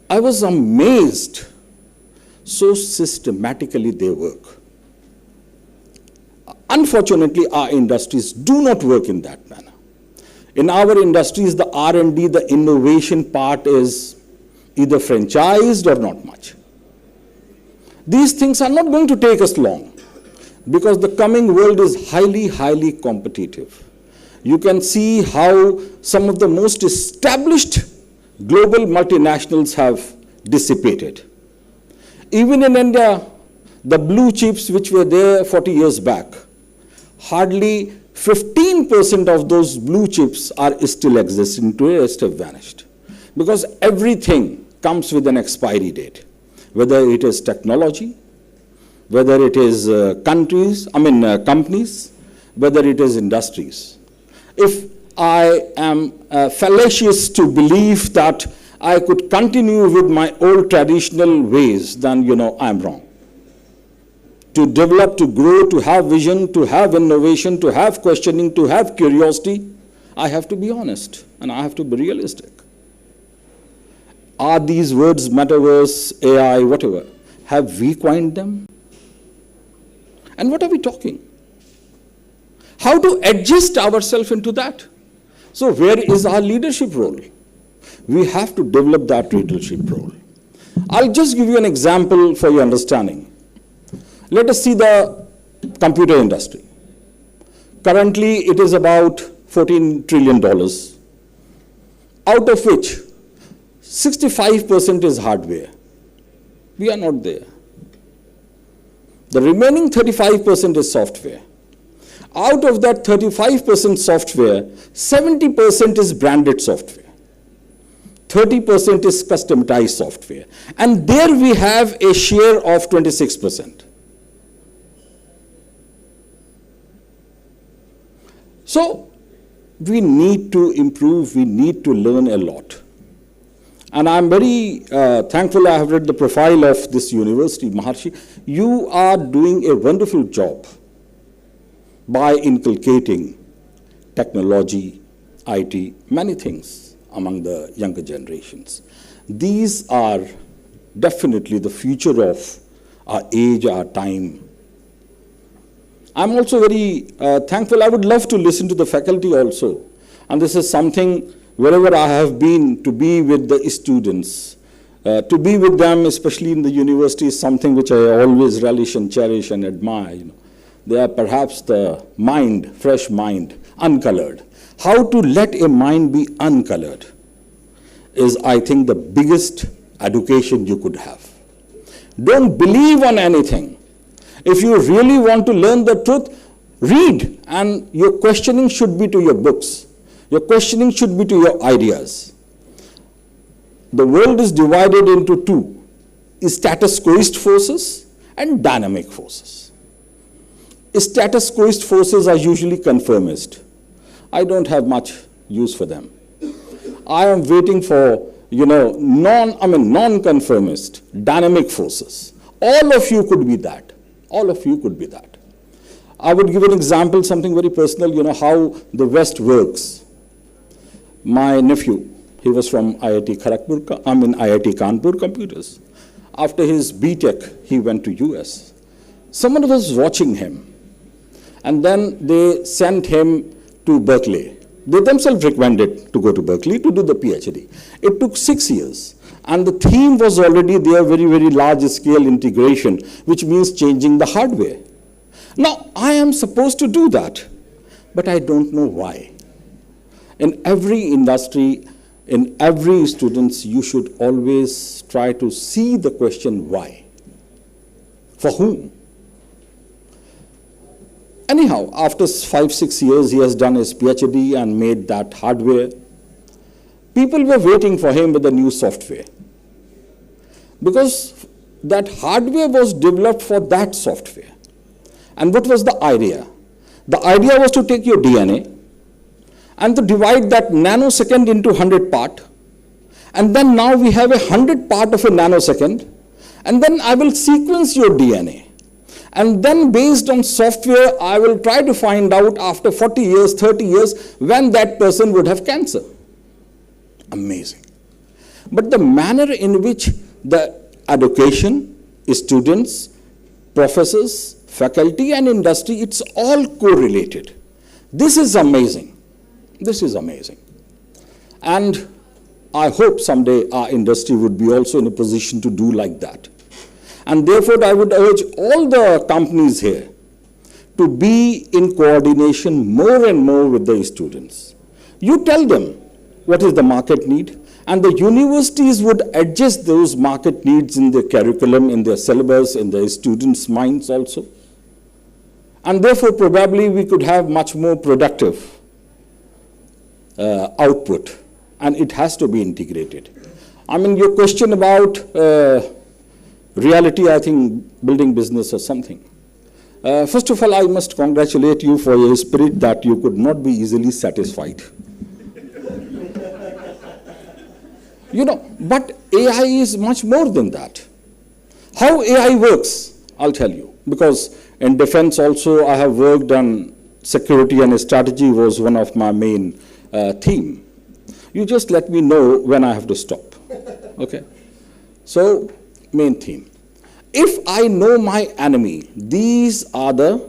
I was amazed so systematically they work. Unfortunately, our industries do not work in that manner. In our industries, the R&D, the innovation part is either franchised or not much. These things are not going to take us long because the coming world is highly, highly competitive. You can see how some of the most established global multinationals have dissipated. Even in India, the blue chips which were there 40 years back, hardly 15% of those blue chips are still existing today, rest have vanished. Because everything comes with an expiry date, whether it is technology, whether it is companies, whether it is industries. If I am fallacious to believe that I could continue with my old traditional ways, then, I'm wrong. To develop, to grow, to have vision, to have innovation, to have questioning, to have curiosity, I have to be honest and I have to be realistic. Are these words, metaverse, AI, whatever, have we coined them? And what are we talking? How to adjust ourselves into that? So where is our leadership role? We have to develop that leadership role. I'll just give you an example for your understanding. Let us see the computer industry. Currently, it is about $14 trillion, out of which 65% is hardware. We are not there. The remaining 35% is software. Out of that 35% software, 70% is branded software. 30% is customized software. And there we have a share of 26%. So we need to improve, we need to learn a lot. And I'm very thankful I have read the profile of this university, Maharishi. You are doing a wonderful job by inculcating technology, IT, many things among the younger generations. These are definitely the future of our age, our time. I'm also very thankful. I would love to listen to the faculty also. And this is something, wherever I have been, to be with the students, to be with them, especially in the university, is something which I always relish and cherish and admire. They are perhaps the mind, fresh mind, uncolored. How to let a mind be uncolored is, I think, the biggest education you could have. Don't believe on anything. If you really want to learn the truth, read, and your questioning should be to your books. Your questioning should be to your ideas. The world is divided into two, status quoist forces and dynamic forces. Status quoist forces are usually conformist. I don't have much use for them. I am waiting for, non-conformist, dynamic forces. All of you could be that. All of you could be that. I would give an example, something very personal, how the West works. My nephew, he was from IIT Kanpur Computers. After his BTech, he went to US. Someone was watching him. And then they sent him to Berkeley. They themselves recommended to go to Berkeley to do the PhD. It took 6 years. And the theme was already there, very, very large scale integration, which means changing the hardware. Now, I am supposed to do that, but I don't know why. In every industry, in every students, you should always try to see the question why. For whom? Anyhow, after 5-6 years, he has done his PhD and made that hardware. People were waiting for him with the new software, because that hardware was developed for that software. And what was the idea? The idea was to take your DNA and to divide that nanosecond into 100 parts. And then now we have 100 parts of a nanosecond. And then I will sequence your DNA. And then based on software, I will try to find out after 40 years, 30 years, when that person would have cancer. Amazing. But the manner in which the education, students, professors, faculty and industry, it's all correlated. This is amazing. This is amazing. And I hope someday our industry would be also in a position to do like that. And therefore, I would urge all the companies here to be in coordination more and more with the students. You tell them what is the market need, and the universities would adjust those market needs in their curriculum, in their syllabus, in their students' minds also. And therefore, probably we could have much more productive output, and it has to be integrated. I mean, your question about reality, I think, building business or something. First of all, I must congratulate you for your spirit that you could not be easily satisfied. But AI is much more than that. How AI works, I'll tell you. Because in defense also, I have worked on security, and strategy was one of my main theme. You just let me know when I have to stop. Okay? So, main theme. If I know my enemy, these are the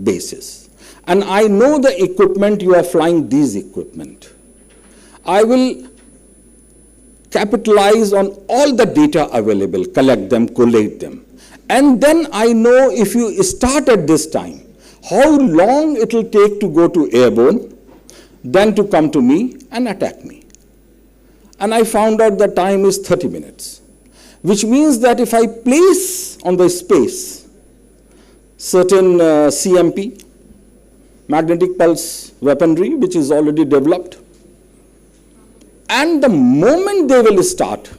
bases. And I know the equipment, you are flying these equipment. I will capitalize on all the data available, collect them, collate them. And then I know if you start at this time, how long it will take to go to airborne, then to come to me and attack me. And I found out the time is 30 minutes, which means that if I place on the space certain CMP, magnetic pulse weaponry, which is already developed, and the moment they will start,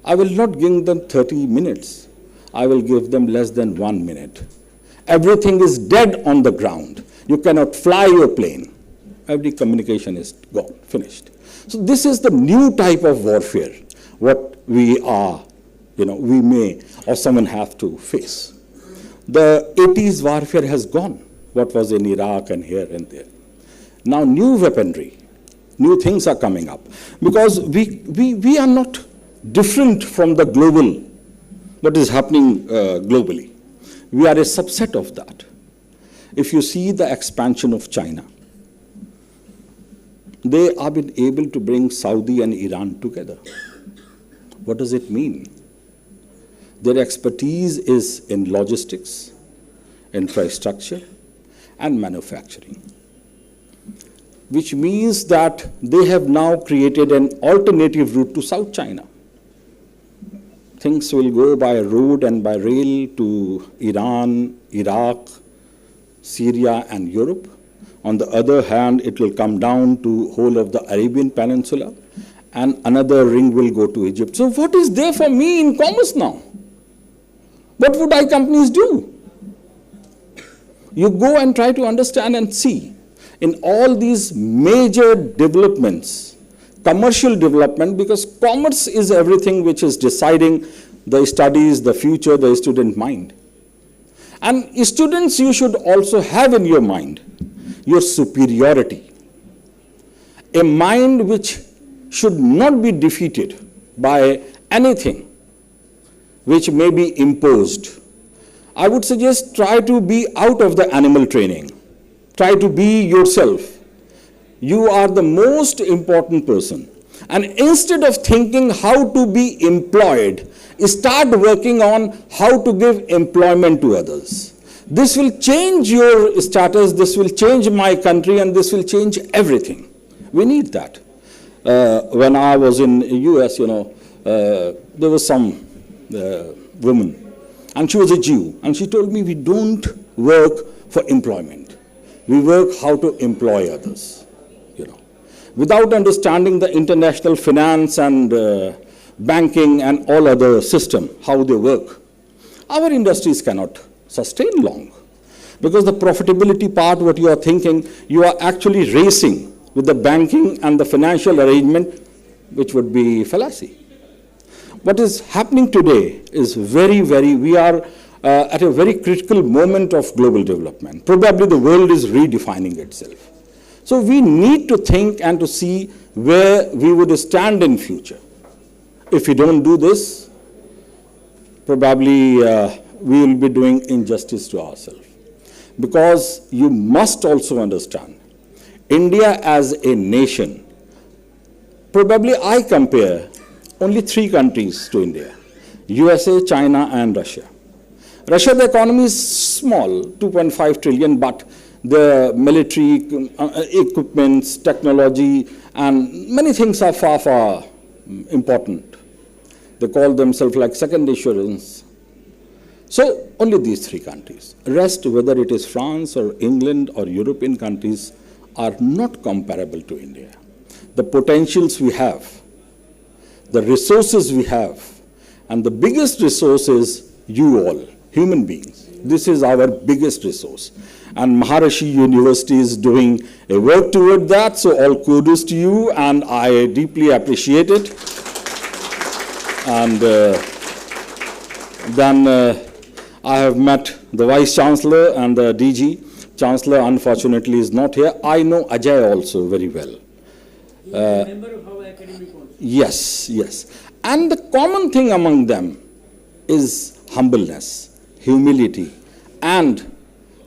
I will not give them 30 minutes. I will give them less than 1 minute. Everything is dead on the ground. You cannot fly your plane. Every communication is gone, finished. So this is the new type of warfare, what we are, we may or someone have to face. The 80s warfare has gone, what was in Iraq and here and there. Now new weaponry, new things are coming up. Because we are not different from the global, what is happening globally. We are a subset of that. If you see the expansion of China, they have been able to bring Saudi and Iran together. What does it mean? Their expertise is in logistics, infrastructure, and manufacturing, which means that they have now created an alternative route to South China. Things will go by road and by rail to Iran, Iraq, Syria, and Europe. On the other hand, it will come down to whole of the Arabian Peninsula, and another ring will go to Egypt. So what is there for me in commerce now? What would our companies do? You go and try to understand and see. In all these major developments, commercial development, because commerce is everything which is deciding the studies, the future, the student mind. And students, you should also have in your mind your superiority. A mind which should not be defeated by anything which may be imposed. I would suggest try to be out of the animal training. Try to be yourself. You are the most important person. And instead of thinking how to be employed, start working on how to give employment to others. This will change your status, this will change my country, and this will change everything. We need that. When I was in the US, there was some woman, and she was a Jew, and she told me, we don't work for employment. We work how to employ others. Without understanding the international finance and banking and all other system, how they work, our industries cannot sustain long. Because the profitability part, what you are thinking, you are actually racing with the banking and the financial arrangement, which would be fallacy. What is happening today is we are at a very critical moment of global development. Probably the world is redefining itself. So we need to think and to see where we would stand in future. If we don't do this, probably we will be doing injustice to ourselves. Because you must also understand, India as a nation, probably I compare only 3 countries to India: USA, China, and Russia. Russia, the economy is small, 2.5 trillion, but the military equipments, technology, and many things are far, far important. They call themselves like second assurance. So only these 3 countries. Rest, whether it is France or England or European countries, are not comparable to India. The potentials we have, the resources we have, and the biggest resource is you all, human beings. This is our biggest resource. And Maharishi University is doing a work toward that, so all kudos to you, and I deeply appreciate it. And then I have met the Vice Chancellor and the DG. Chancellor, unfortunately, is not here. I know Ajay also very well. Member of our academic also. Yes, yes. And the common thing among them is humbleness, humility, and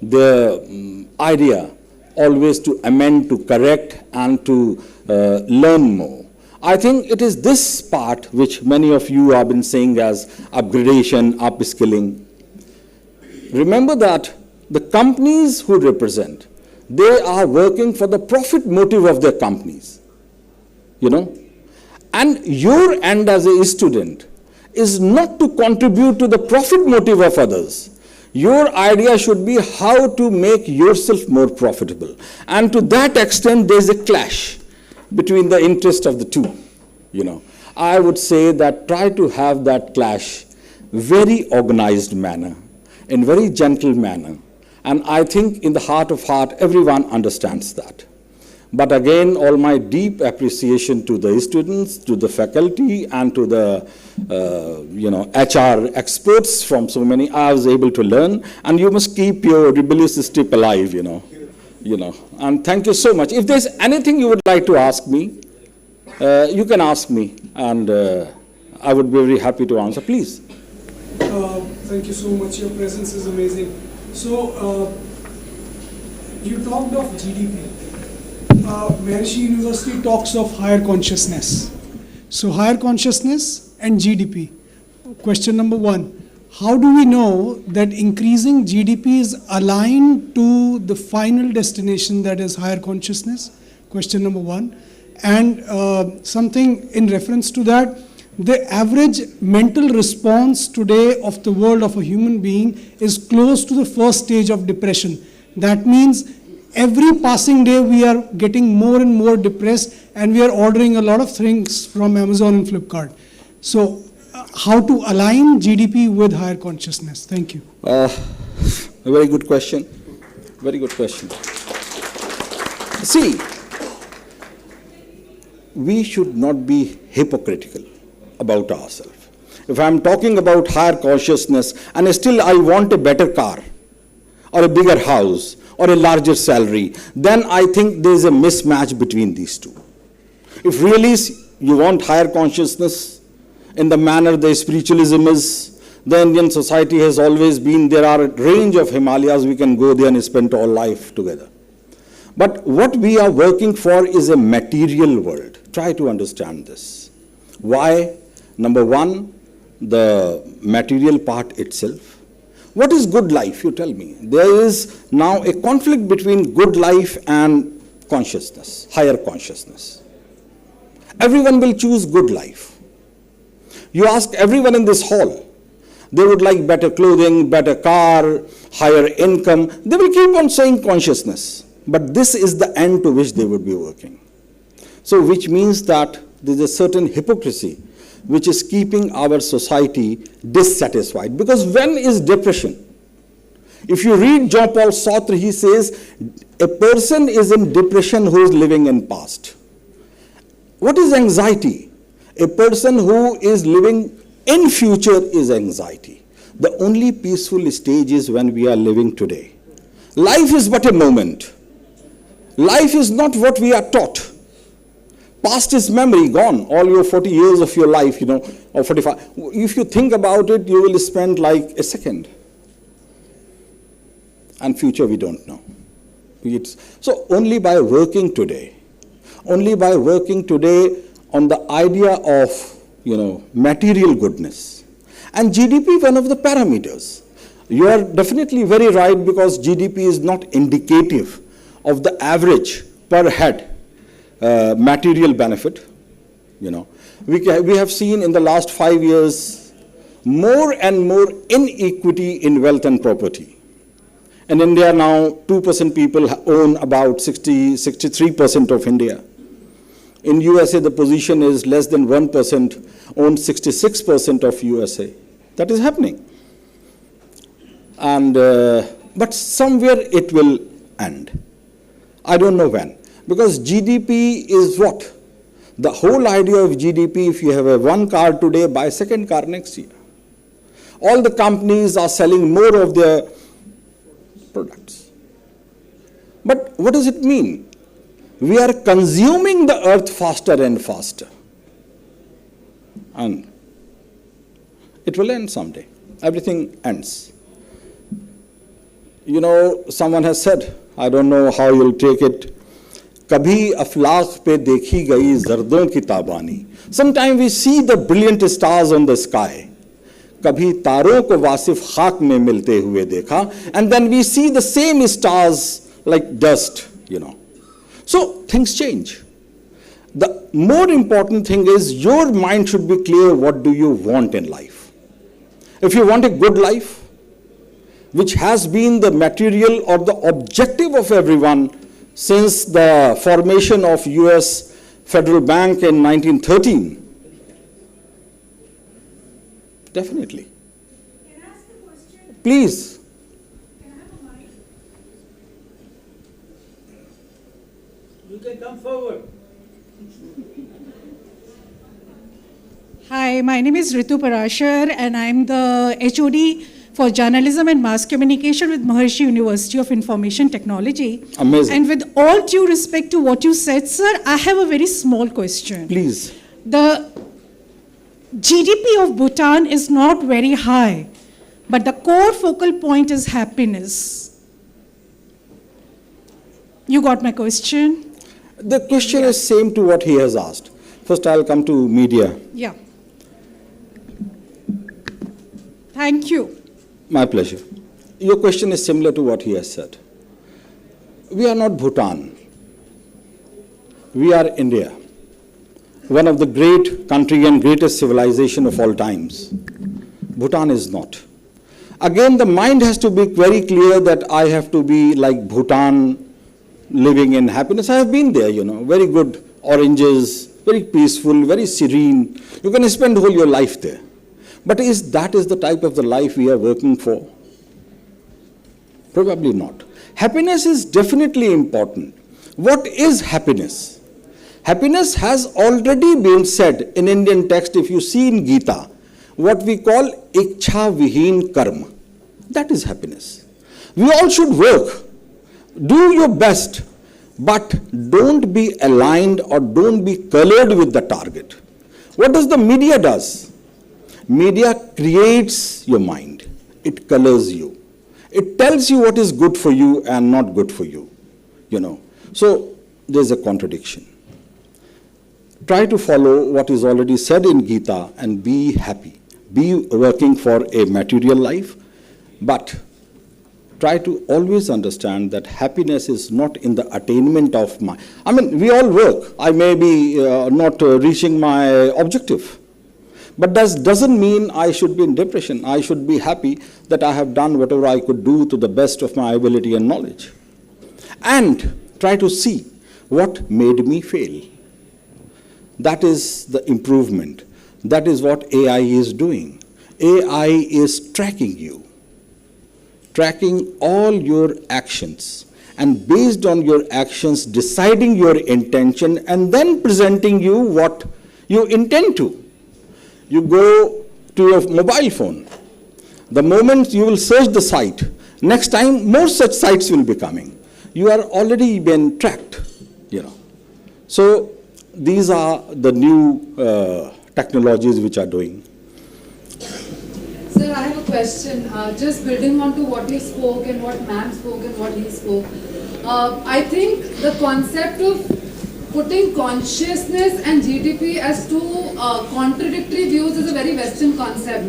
the idea always to amend, to correct, and to learn more. I think it is this part which many of you have been saying as upgradation, upskilling. Remember that the companies who represent, they are working for the profit motive of their companies. You know? And your end as a student is not to contribute to the profit motive of others. Your idea should be how to make yourself more profitable. And to that extent, there is a clash between the interest of the two. You know, I would say that try to have that clash very organized manner, in very gentle manner. And I think in the heart of heart, everyone understands that. But again, all my deep appreciation to the students, to the faculty, and to the HR experts from so many. I was able to learn, and you must keep your rebellious streak alive. You know. And thank you so much. If there's anything you would like to ask me, you can ask me, and I would be very happy to answer. Please. Thank you so much. Your presence is amazing. So, you talked of GDP. Maharishi University talks of higher consciousness. So, higher consciousness and GDP. Question number one. How do we know that increasing GDP is aligned to the final destination, that is higher consciousness? Question number one. And something in reference to that, the average mental response today of the world of a human being is close to the first stage of depression. That means every passing day we are getting more and more depressed, and we are ordering a lot of things from Amazon and Flipkart. So, how to align GDP with higher consciousness? Thank you. A very good question. Very good question. See, we should not be hypocritical about ourselves. If I'm talking about higher consciousness and still I want a better car or a bigger house or a larger salary, then I think there's a mismatch between these two. If really you want higher consciousness in the manner the spiritualism is, the Indian society has always been, there are a range of Himalayas, we can go there and spend all life together. But what we are working for is a material world. Try to understand this. Why? Number one, the material part itself. What is good life? You tell me. There is now a conflict between good life and consciousness, higher consciousness. Everyone will choose good life. You ask everyone in this hall, they would like better clothing, better car, higher income. They will keep on saying consciousness. But this is the end to which they would be working. So which means that there is a certain hypocrisy which is keeping our society dissatisfied. Because when is depression? If you read Jean-Paul Sartre, he says, a person is in depression who is living in past. What is anxiety? A person who is living in future is anxiety. The only peaceful stage is when we are living today. Life is but a moment. Life is not what we are taught. Past is memory, gone. All your 40 years of your life, or 45. If you think about it, you will spend like a second. And future we don't know. So only by working today on the idea of, material goodness. And GDP, one of the parameters. You are definitely very right, because GDP is not indicative of the average per head material benefit. We have seen in the last 5 years more and more inequity in wealth and property. In India now, 2% people own about 63% of India. In USA, the position is less than 1% own 66% of USA. That is happening. And but somewhere it will end. I don't know when. Because GDP is what? The whole idea of GDP, if you have a one car today, buy a second car next year. All the companies are selling more of their products. But what does it mean? We are consuming the earth faster and faster. And it will end someday. Everything ends. You know, someone has said, I don't know how you'll take it, कभी अफलाक पे देखी गई जर्दों की ताबानी. Sometimes we see the brilliant stars on the sky. कभी तारों को वासिफ खाक में मिलते हुए देखा. And then we see the same stars like dust, you know. So things change. The more important thing is your mind should be clear, what do you want in life. If you want a good life, which has been the material or the objective of everyone since the formation of US Federal Bank in 1913. Definitely. Can I ask a question? Please. Can I have a mic? You can come forward. Hi, my name is Ritu Parashar and I'm the HOD for Journalism and Mass Communication with Maharishi University of Information Technology. Amazing. And with all due respect to what you said, sir, I have a very small question. Please. The GDP of Bhutan is not very high, but the core focal point is happiness. You got my question? The question is same to what he has asked. First I'll come to media. Yeah. Thank you. My pleasure. Your question is similar to what he has said. We are not Bhutan. We are India, one of the great country and greatest civilization of all times. Bhutan is not. Again, the mind has to be very clear that I have to be like Bhutan, living in happiness. I have been there, you know, very good oranges, very peaceful, very serene. You can spend whole your life there. But that is the type of the life we are working for? Probably not. Happiness is definitely important. What is happiness? Happiness has already been said in Indian text, if you see in Gita, what we call Ichha Vihin Karma. That is happiness. We all should work. Do your best, but don't be aligned or don't be colored with the target. What does the media does? Media creates your mind. It colors you. It tells you what is good for you and not good for you, you know. So there's a contradiction. Try to follow what is already said in Gita and be happy. Be working for a material life, but try to always understand that happiness is not in the attainment of my... I mean, we all work. I may be not reaching my objective. But that doesn't mean I should be in depression. I should be happy that I have done whatever I could do to the best of my ability and knowledge. And try to see what made me fail. That is the improvement. That is what AI is doing. AI is tracking you, tracking all your actions, and based on your actions, deciding your intention, and then presenting you what you intend to. You go to your mobile phone. The moment you will search the site, next time more such sites will be coming. You are already been tracked, you know. So these are the new technologies which are doing. Sir, I have a question. Just building on to what you spoke and what ma'am spoke and what he spoke. I think the concept of putting consciousness and GDP as two contradictory views is a very Western concept.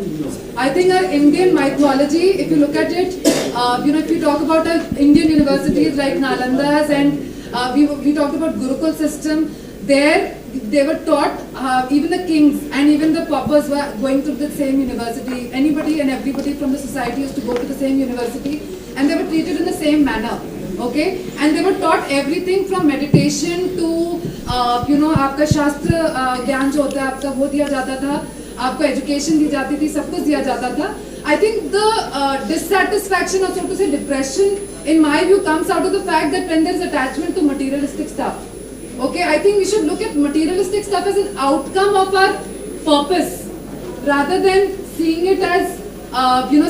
I think our Indian mythology, if you look at it, if you talk about our Indian universities like Nalandas and we talked about Gurukul system, there they were taught, even the kings and even the paupers were going to the same university. Anybody and everybody from the society used to go to the same university and they were treated in the same manner. Okay, and they were taught everything from meditation to आपका शास्त्र ज्ञान जो होता है आपका वो दिया जाता था, आपको एजुकेशन दी जाती थी, सब कुछ दिया जाता था. I think the dissatisfaction or so to say depression in my view comes out of the fact that when there is attachment to materialistic stuff, Okay, I think we should look at materialistic stuff as an outcome of our purpose, rather than seeing it as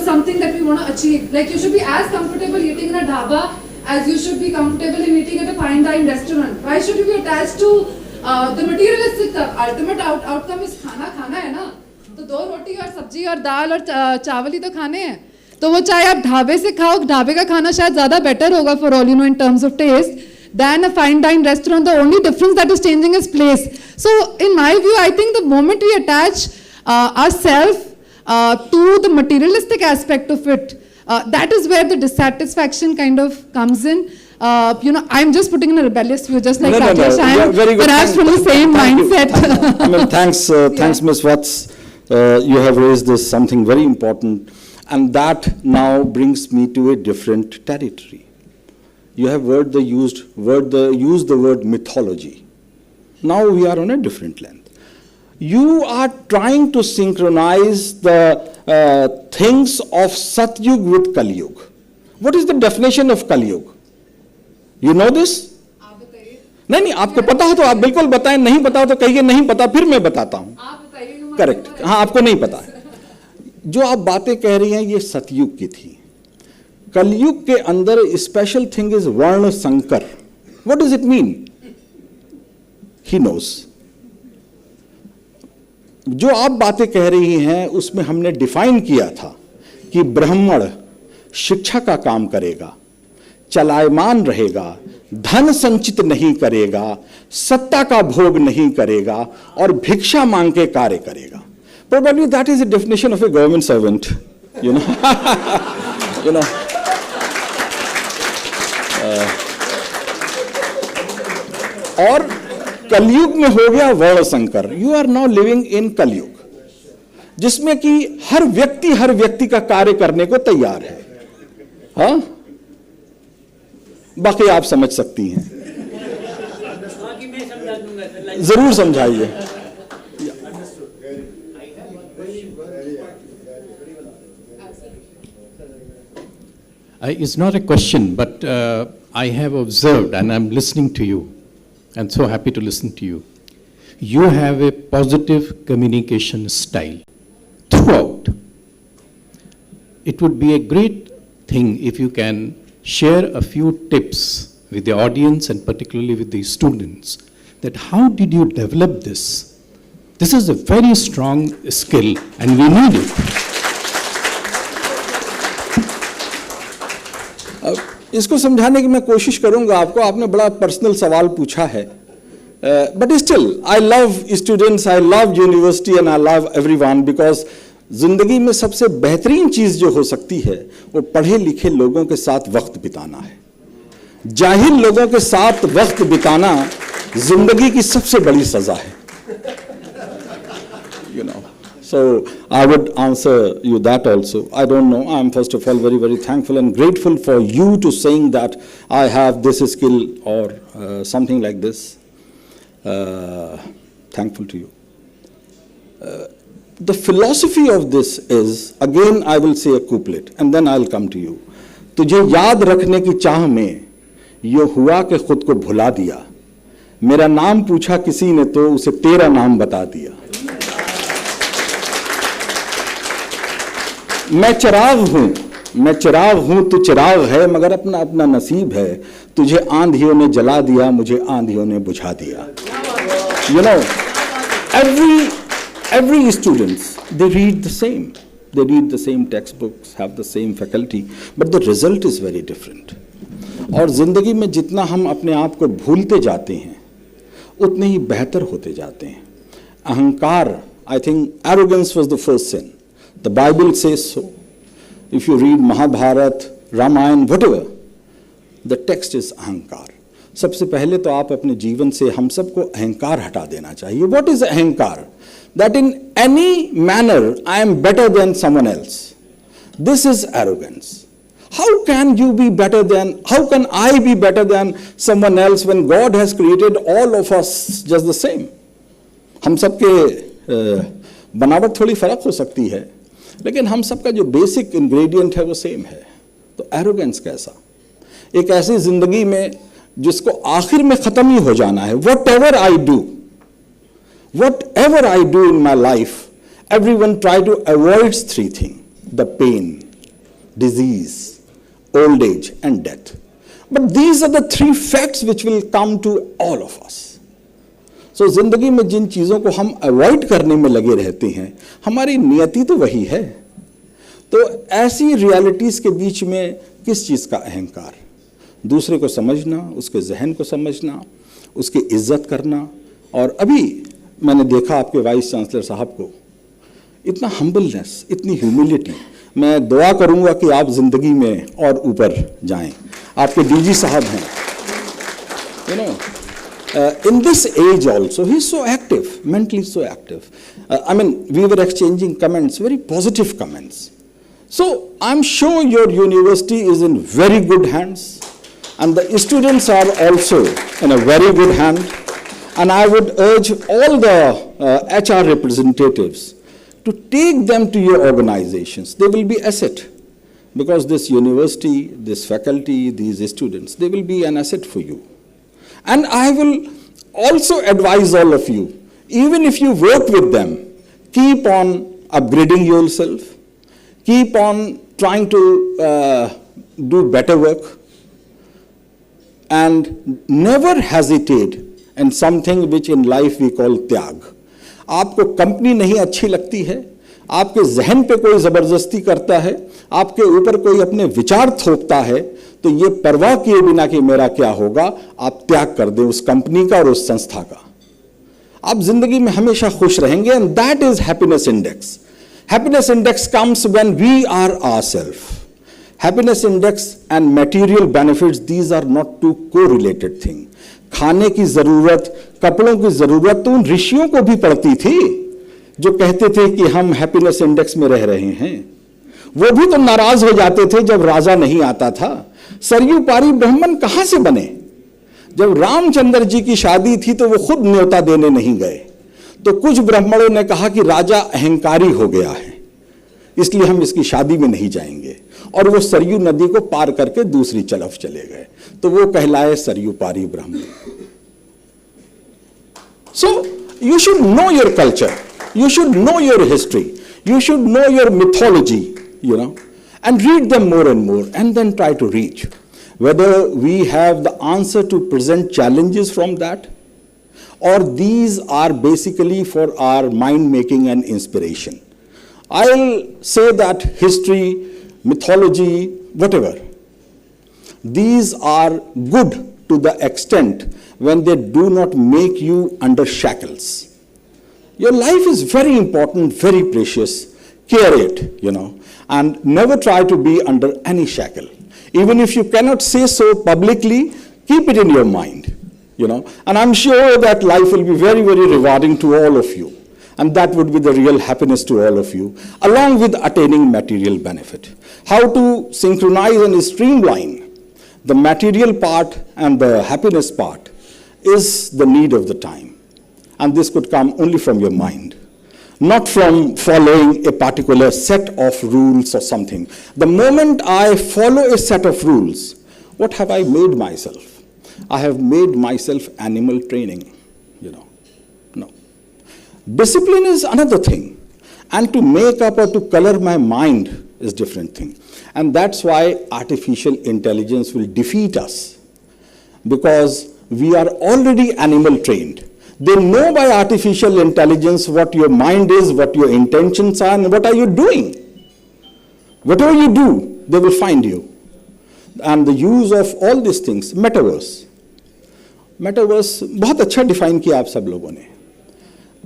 something that we want to achieve. Like you should be as comfortable eating in a dhaba as you should be comfortable in eating at a fine dine restaurant. Why should you be attached to the materialistic stuff? Ultimate outcome is खाना है ना. तो 2 रोटी और सब्जी और दाल और चावल ही तो खाने हैं. तो वो चाहे आप ढाबे से खाओ, ढाबे का खाना शायद ज़्यादा better होगा for all you know in terms of taste than a fine dine restaurant. The only difference that is changing is place. So in my view, I think the moment we attach ourselves to the materialistic aspect of it, that is where the dissatisfaction kind of comes in. I'm just putting in a rebellious view, just like Rajesh. I am perhaps from the same mindset. I mean, thanks, Ms. Watts. You have raised this something very important, and that now brings me to a different territory. You have used the word mythology. Now we are on a different length. You are trying to synchronize the things of Satyug with Kali Yuga. What is the definition of Kali Yuga? You know this? नहीं, आपको पता हो तो आप बिल्कुल बताएं, नहीं पता हो तो कहिए नहीं पता, फिर मैं बताता हूं. करेक्ट, हाँ, आपको नहीं पता है. जो आप बातें कह रही हैं ये सतयुग की थी. कलयुग के अंदर स्पेशल थिंग इज वर्ण संकर. What does it mean? He knows. जो आप बातें कह रही हैं उसमें हमने डिफाइन किया था कि ब्राह्मण शिक्षा का काम करेगा, चलायमान रहेगा, धन संचित नहीं करेगा, सत्ता का भोग नहीं करेगा और भिक्षा मांग के कार्य करेगा. Probably that is the definition of a government servant, you know. You know. और कलयुग में हो गया वर्ण संकर. You are now living in Kalyug, जिसमें कि हर व्यक्ति का कार्य करने को तैयार है. हाँ, बाकी आप समझ सकती हैं. जरूर समझाइए. It's not a question, but I have observed, and I'm listening to you, and so happy to listen to you. You have a positive communication style throughout. It would be a great thing if you can share a few tips with the audience and particularly with the students, that how did you develop this? This is a very strong skill and we need it. इसको समझाने की मैं कोशिश करूंगा आपको. आपने बड़ा personal सवाल पूछा है, but still I love students, I love university and I love everyone, because जिंदगी में सबसे बेहतरीन चीज जो हो सकती है वो पढ़े लिखे लोगों के साथ वक्त बिताना है. जाहिल लोगों के साथ वक्त बिताना जिंदगी की सबसे बड़ी सजा है. You know. So I would answer you that also. I don't know. I'm first of all very, very thankful and grateful for you to saying that I have this skill or something like this. Thankful to you. The philosophy of this is, again I will say a couplet and then I'll come to you. तुझे याद रखने की चाह में ये हुआ कि खुद को भुला दिया. मेरा नाम पूछा किसी ने तो उसे तेरा नाम बता दिया. मैं चिराग हूं तू चिराग है, मगर अपना अपना नसीब है. तुझे आंधियों ने जला दिया, मुझे आंधियों ने बुझा दिया. You know, every students, they read the same. They read the same textbooks, have the same faculty, but the result is very different. और जिंदगी में जितना हम अपने आप को भूलते जाते हैं उतने ही बेहतर होते जाते हैं. अहंकार, I think arrogance was the first sin. The Bible says so. If you read Mahabharata, Ramayana, whatever, the text is अहंकार. सबसे पहले तो आप अपने जीवन से हम सबको अहंकार हटा देना चाहिए. What is अहंकार? That in any manner I am better than someone else. This is arrogance. How can you be better than, how can I be better than someone else when God has created all of us just the same? हम सबके बनावट थोड़ी फर्क हो सकती है, लेकिन हम सबका जो बेसिक इंग्रेडिएंट है वो सेम है. तो एरोगेंस कैसा? एक ऐसी जिंदगी में जिसको आखिर में खत्म ही हो जाना है. Whatever I do in my life, everyone try to avoid three things: the pain, disease, old age, and death. But these are the three facts which will come to all of us. So जिंदगी में जिन चीज़ों को हम avoid करने में लगे रहते हैं, हमारी नियति तो वही है. तो ऐसी रियलिटीज़ के बीच में किस चीज़ का अहंकार? दूसरे को समझना, उसके जहन को समझना, उसकी इज्जत करना. और अभी मैंने देखा आपके वाइस चांसलर साहब को, इतना हम्बलनेस, इतनी ह्यूमिलिटी. मैं दुआ करूंगा कि आप जिंदगी में और ऊपर जाएं. आपके डीजी साहब हैं, you know, in this age also, he's so active, mentally so active. I mean, we were exchanging comments, very positive comments. So I'm sure your university is in very good hands, and the students are also in a very good hand. And I would urge all the HR representatives to take them to your organizations. They will be asset, because this university, this faculty, these students, they will be an asset for you. And I will also advise all of you, even if you work with them, keep on upgrading yourself, keep on trying to do better work, and never hesitate in something which in life we call त्याग. आपको company नहीं अच्छी लगती है, आपके जहन पे कोई जबरदस्ती करता है, आपके ऊपर कोई अपने विचार थोपता है, तो ये परवाह किए बिना कि मेरा क्या होगा, आप त्याग कर दें उस कंपनी का और उस संस्था का. आप जिंदगी में हमेशा खुश रहेंगे. And that is happiness index. Happiness index comes when we are ourself. Happiness index and material benefits, these are not two correlated thing. खाने की जरूरत, कपड़ों की जरूरत तो उन ऋषियों को भी पड़ती थी जो कहते थे कि हम हैप्पीनेस इंडेक्स में रह रहे हैं. वो भी तो नाराज हो जाते थे जब राजा नहीं आता था. सरयू पारी ब्राह्मण कहां से बने? जब रामचंद्र जी की शादी थी तो वो खुद न्योता देने नहीं गए, तो कुछ ब्राह्मणों ने कहा कि राजा अहंकारी हो गया है, इसलिए हम इसकी शादी में नहीं जाएंगे, और वो सरयू नदी को पार करके दूसरी तरफ चले गए. तो वो कहलाए सरयू पारी ब्राह्मण. So you should know your culture, you should know your history, you should know your mythology, you know, and read them more and more, and then try to reach whether we have the answer to present challenges from that, or these are basically for our mind making and inspiration. I'll say that history, mythology, whatever, these are good to the extent when they do not make you under shackles. Your life is very important, very precious. Care it, you know, and never try to be under any shackle. Even if you cannot say so publicly, keep it in your mind, you know, and I'm sure that life will be very, very rewarding to all of you. And that would be the real happiness to all of you, along with attaining material benefit. How to synchronize and streamline the material part and the happiness part is the need of the time. And this could come only from your mind, not from following a particular set of rules or something. The moment I follow a set of rules, what have I made myself? I have made myself animal training, you know. No. Discipline is another thing. And to make up or to color my mind is different thing. And that's why artificial intelligence will defeat us, because we are already animal trained. They know by artificial intelligence what your mind is, what your intentions are, and what are you doing. Whatever you do, they will find you. And the use of all these things, metaverse. Metaverse बहुत अच्छा define किया आप सब लोगों ने.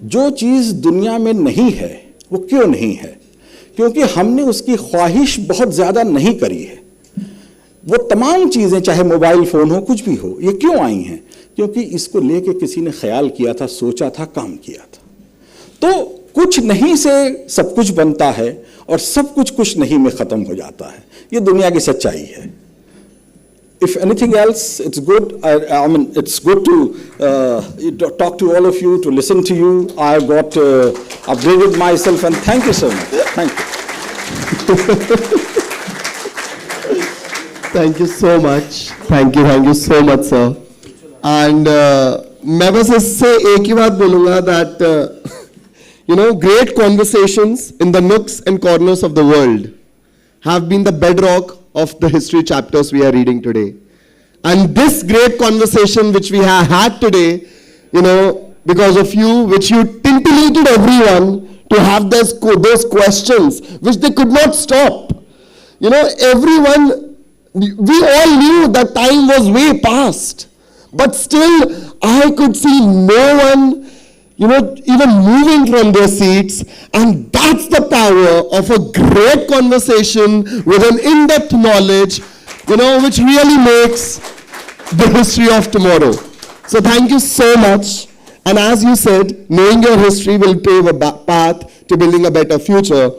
जो चीज़ दुनिया में नहीं है, वो क्यों नहीं है? क्योंकि हमने उसकी ख्वाहिश बहुत ज़्यादा नहीं करी है. वो तमाम चीज़ें, चाहे मोबाइल फ़ोन हो, कुछ भी हो, ये क्यों आई हैं? क्योंकि इसको लेके किसी ने ख्याल किया था, सोचा था, काम किया था. तो कुछ नहीं से सब कुछ बनता है, और सब कुछ कुछ नहीं में ख़त्म हो जाता है. ये दुनिया की सच्चाई है. If anything else, it's good. I mean, it's good to talk to all of you, to listen to you. I got upgraded myself, and thank you so much. Thank you. Thank you so much. Thank you so much, sir. And मैं बस इससे एक ही बात बोलूँगा that great conversations in the nooks and corners of the world have been the bedrock of the history chapters we are reading today. And this great conversation which we have had today, because of you, which you titillated everyone to have those questions which they could not stop. Everyone, we all knew that time was way past, but still I could see no one even moving from their seats, and that's the power of a great conversation with an in-depth knowledge, which really makes the history of tomorrow. So thank you so much. And as you said, knowing your history will pave a path to building a better future.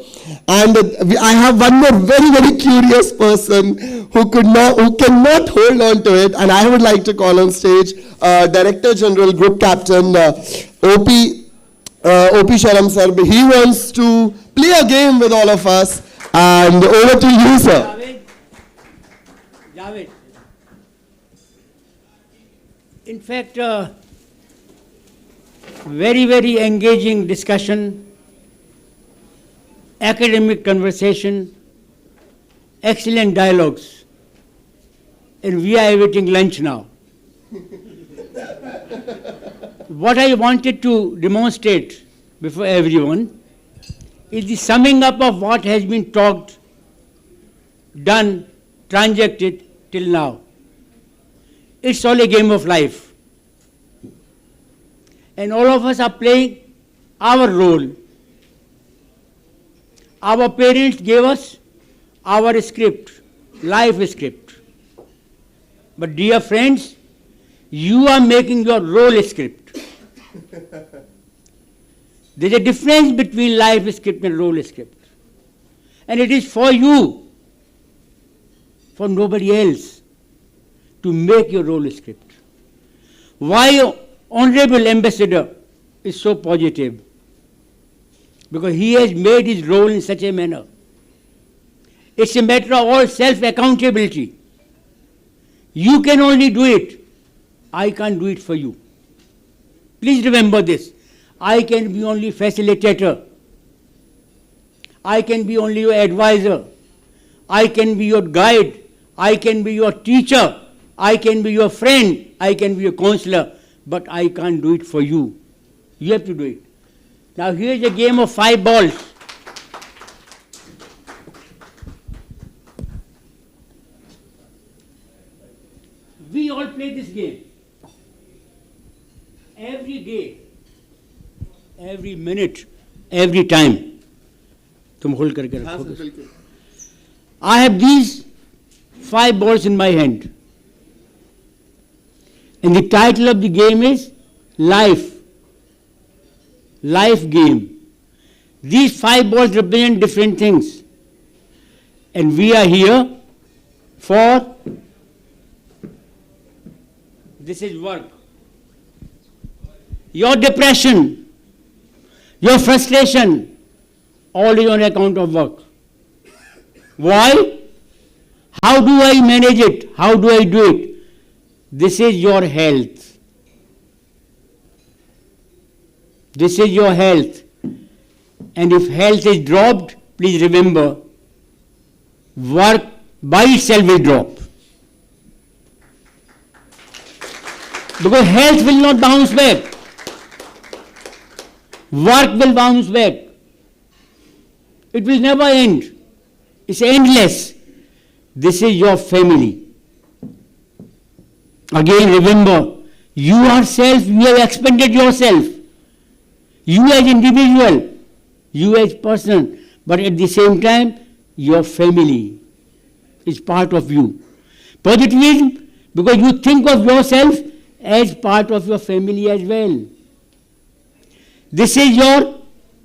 And I have one more very, very curious person who cannot hold on to it, and I would like to call on stage Director General Group Captain O.P. Sharam sir. He wants to play a game with all of us, and over to you, sir. Javed. In fact, very, very engaging discussion, academic conversation, excellent dialogues, and we are awaiting lunch now. What I wanted to demonstrate before everyone is the summing up of what has been talked, done, transacted till now. It's all a game of life. And all of us are playing our role. Our parents gave us our script, life script. But dear friends, you are making your role script. There's a difference between life script and role script. And it is for you, for nobody else, to make your role script. Why Honorable Ambassador is so positive? Because he has made his role in such a manner. It's a matter of all self-accountability. You can only do it. I can't do it for you. Please remember this. I can be only facilitator. I can be only your advisor. I can be your guide. I can be your teacher. I can be your friend. I can be your counselor. But I can't do it for you. You have to do it. Now here's a game of 5 balls. We all play this game. Every day, every minute, every time. तुम hold करके रखो. I have these 5 balls in my hand. And the title of the game is Life. Life game. These 5 balls represent different things. And we are here for, this is work. Your depression, your frustration, all is on account of work. Why? How do I manage it? How do I do it? This is your health. This is your health. And if health is dropped, please remember, work by itself will drop. Because health will not bounce back. Work will bounce back. It will never end. It's endless. This is your family. Again, remember, you yourself, you have expended yourself. You as individual, you as person, but at the same time, your family is part of you. Positivism, because you think of yourself as part of your family as well. This is your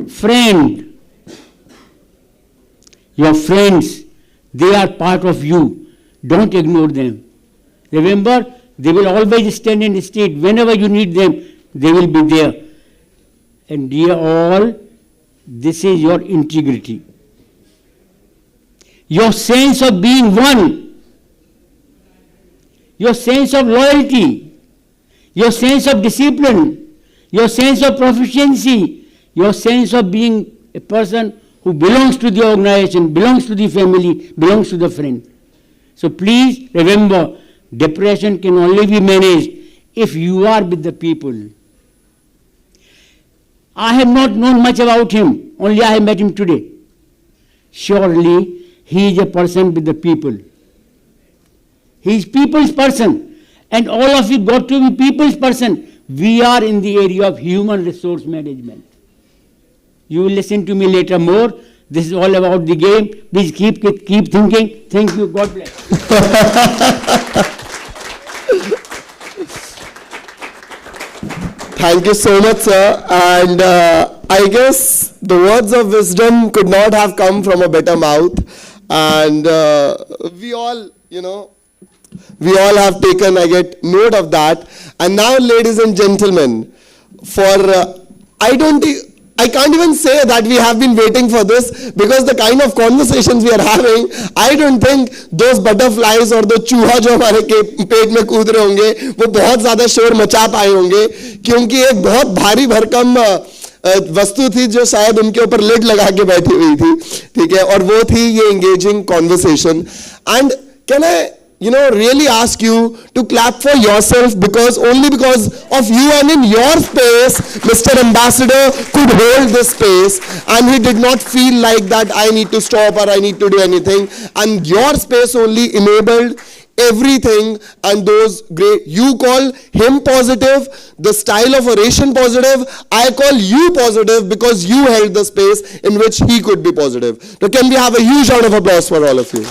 friend. Your friends, they are part of you. Don't ignore them. Remember, they will always stand in the street. Whenever you need them, they will be there. And dear all, this is your integrity. Your sense of being one. your sense of loyalty, your sense of discipline, your sense of proficiency, your sense of being a person who belongs to the organization, belongs to the family, belongs to the friend. So please remember, depression can only be managed if you are with the people. I have not known much about him, only I have met him today. Surely he is a person with the people. He is people's person, and all of you got to be people's person. We are in the area of human resource management. You will listen to me later more. This is all about the game. Please keep thinking. Thank you. God bless. Thank you so much, sir. And I guess the words of wisdom could not have come from a better mouth. And we all, we all have taken, I get note of that. And now, ladies and gentlemen, I can't even say that we have been waiting for this, because the kind of conversations we are having, I don't think those butterflies or the चूहा जो हमारे पेट में कूद रहे होंगे वो बहुत ज़्यादा शोर मचा पाए होंगे, क्योंकि एक बहुत भारी भरकम वस्तु थी जो शायद उनके ऊपर लिड लगा के बैठी हुई थी, ठीक है, और वो थी ये engaging conversation. And can I really ask you to clap for yourself, because only because of you and in your space, Mr. Ambassador could hold this space, and he did not feel like that I need to stop or I need to do anything, and your space only enabled everything. And those great, you call him positive, the style of oration positive, I call you positive because you held the space in which he could be positive. So can we have a huge round of applause for all of you?